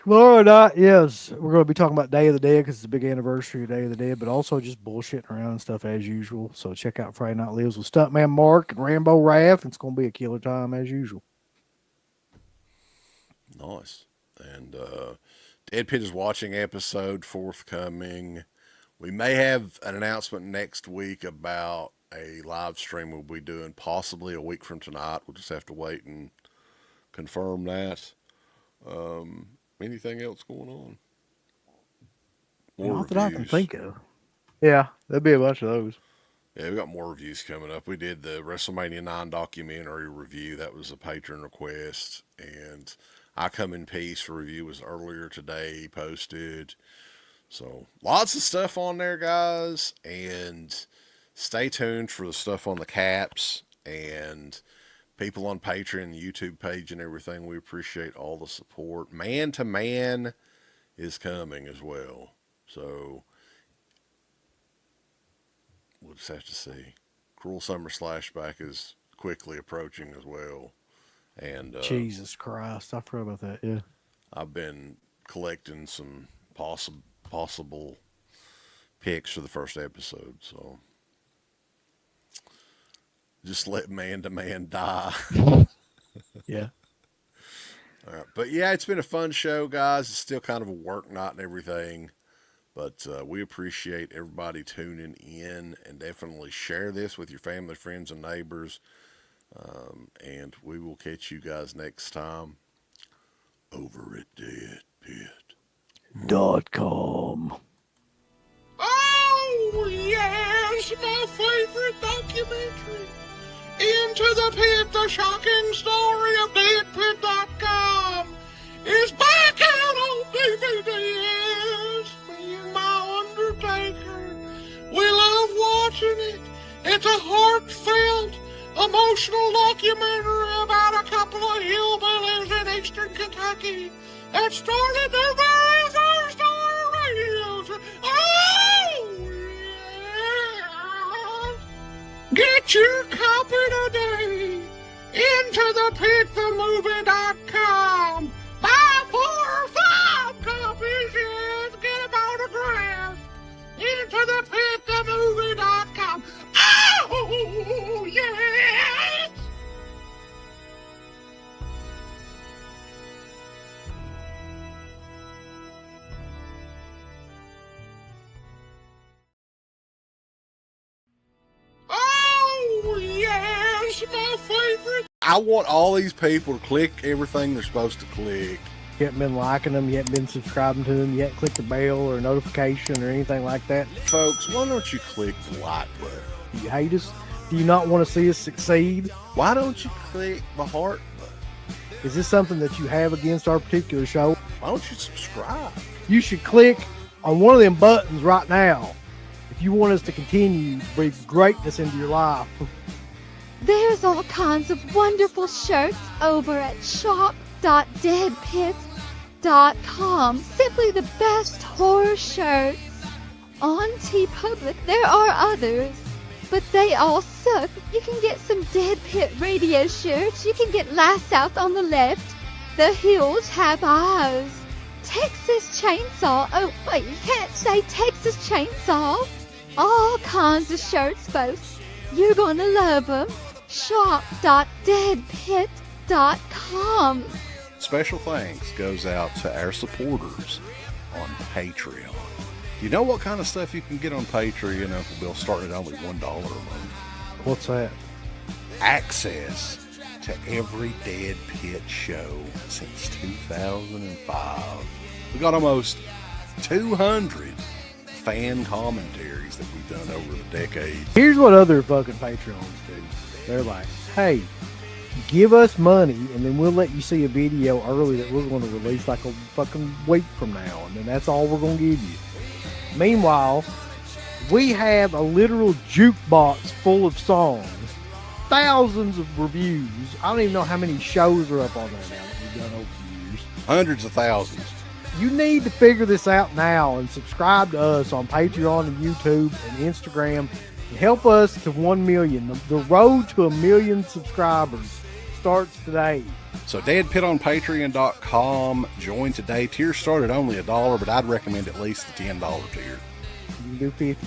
Tomorrow night, yes. We're going to be talking about Day of the Dead because it's a big anniversary of Day of the Dead, but also just bullshitting around and stuff as usual. So check out Friday Night Lives with Stuntman Mark and Rambo Raft. It's going to be a killer time as usual. Nice. And DeadPit is watching episode forthcoming. We may have an announcement next week about a live stream we'll be doing possibly a week from tonight. We'll just have to wait and confirm that. Anything else going on? Not that I can think of. Yeah, there'll be a bunch of those. Yeah, we got more reviews coming up. We did the WrestleMania 9 documentary review. That was a patron request. And I Come in Peace review was earlier today posted. So lots of stuff on there, guys. And stay tuned for the stuff on the caps and people on Patreon, YouTube page, and everything. We appreciate all the support. Man to Man is coming as well. So we'll just have to see. Cruel Summer Slashback is quickly approaching as well. And Jesus Christ, I forgot about that. Yeah, I've been collecting some possible picks for the first episode. So just let Man to Man die. yeah. All right. But yeah, it's been a fun show, guys. It's still kind of a work night and everything. But we appreciate everybody tuning in, and definitely share this with your family, friends, and neighbors. And we will catch you guys next time over at DeadPit.com. Oh, yes, my favorite documentary. Into the Pit, the shocking story of DeadPit.com is back out on DVD. Yes, me and my Undertaker. We love watching it. It's a heartfelt, emotional documentary about a couple of hillbillies in eastern Kentucky that started their very first radio show. Oh, yeah. Get your copy today. Into the Pit, themovie.com. Buy 4 or 5 copies, yes. Get them autographed. Into the Pit, themovie.com. Oh, yes. Oh, yes, my favorite. I want all these people to click everything they're supposed to click. You haven't been liking them, you haven't been subscribing to them, you haven't clicked the bell or notification or anything like that. Folks, why don't you click the like button? Do you hate us? Do you not want to see us succeed? Why don't you click the heart button? Is this something that you have against our particular show? Why don't you subscribe? You should click on one of them buttons right now if you want us to continue to breathe greatness into your life. There's all kinds of wonderful shirts over at shop.deadpit.com. Simply the best horror shirts. On TeePublic, there are others, but they all suck. You can get some Dead Pit Radio shirts. You can get Last South on the Left. The Hills Have Eyes. Texas Chainsaw. Oh, wait, you can't say Texas Chainsaw. All kinds of shirts, folks. You're gonna love them. Shop.deadpit.com. Special thanks goes out to our supporters on Patreon. You know what kind of stuff you can get on Patreon, Uncle Bill, starting at only $1 a month? What's that? Access to every Dead Pit show since 2005. We got almost 200 fan commentaries that we've done over the decades. Here's what other fucking Patreons do. They're like, hey, give us money, and then we'll let you see a video early that we're going to release like a fucking week from now, and then that's all we're going to give you. Meanwhile, we have a literal jukebox full of songs, thousands of reviews. I don't even know how many shows are up on there now that we've done over the years. Hundreds of thousands. You need to figure this out now and subscribe to us on Patreon and YouTube and Instagram and help us to 1 million. The road to 1 million subscribers starts today. So DeadPit on Patreon.com. Join today. Tiers start at only $1, but I'd recommend at least the $10 tier. You can do 50.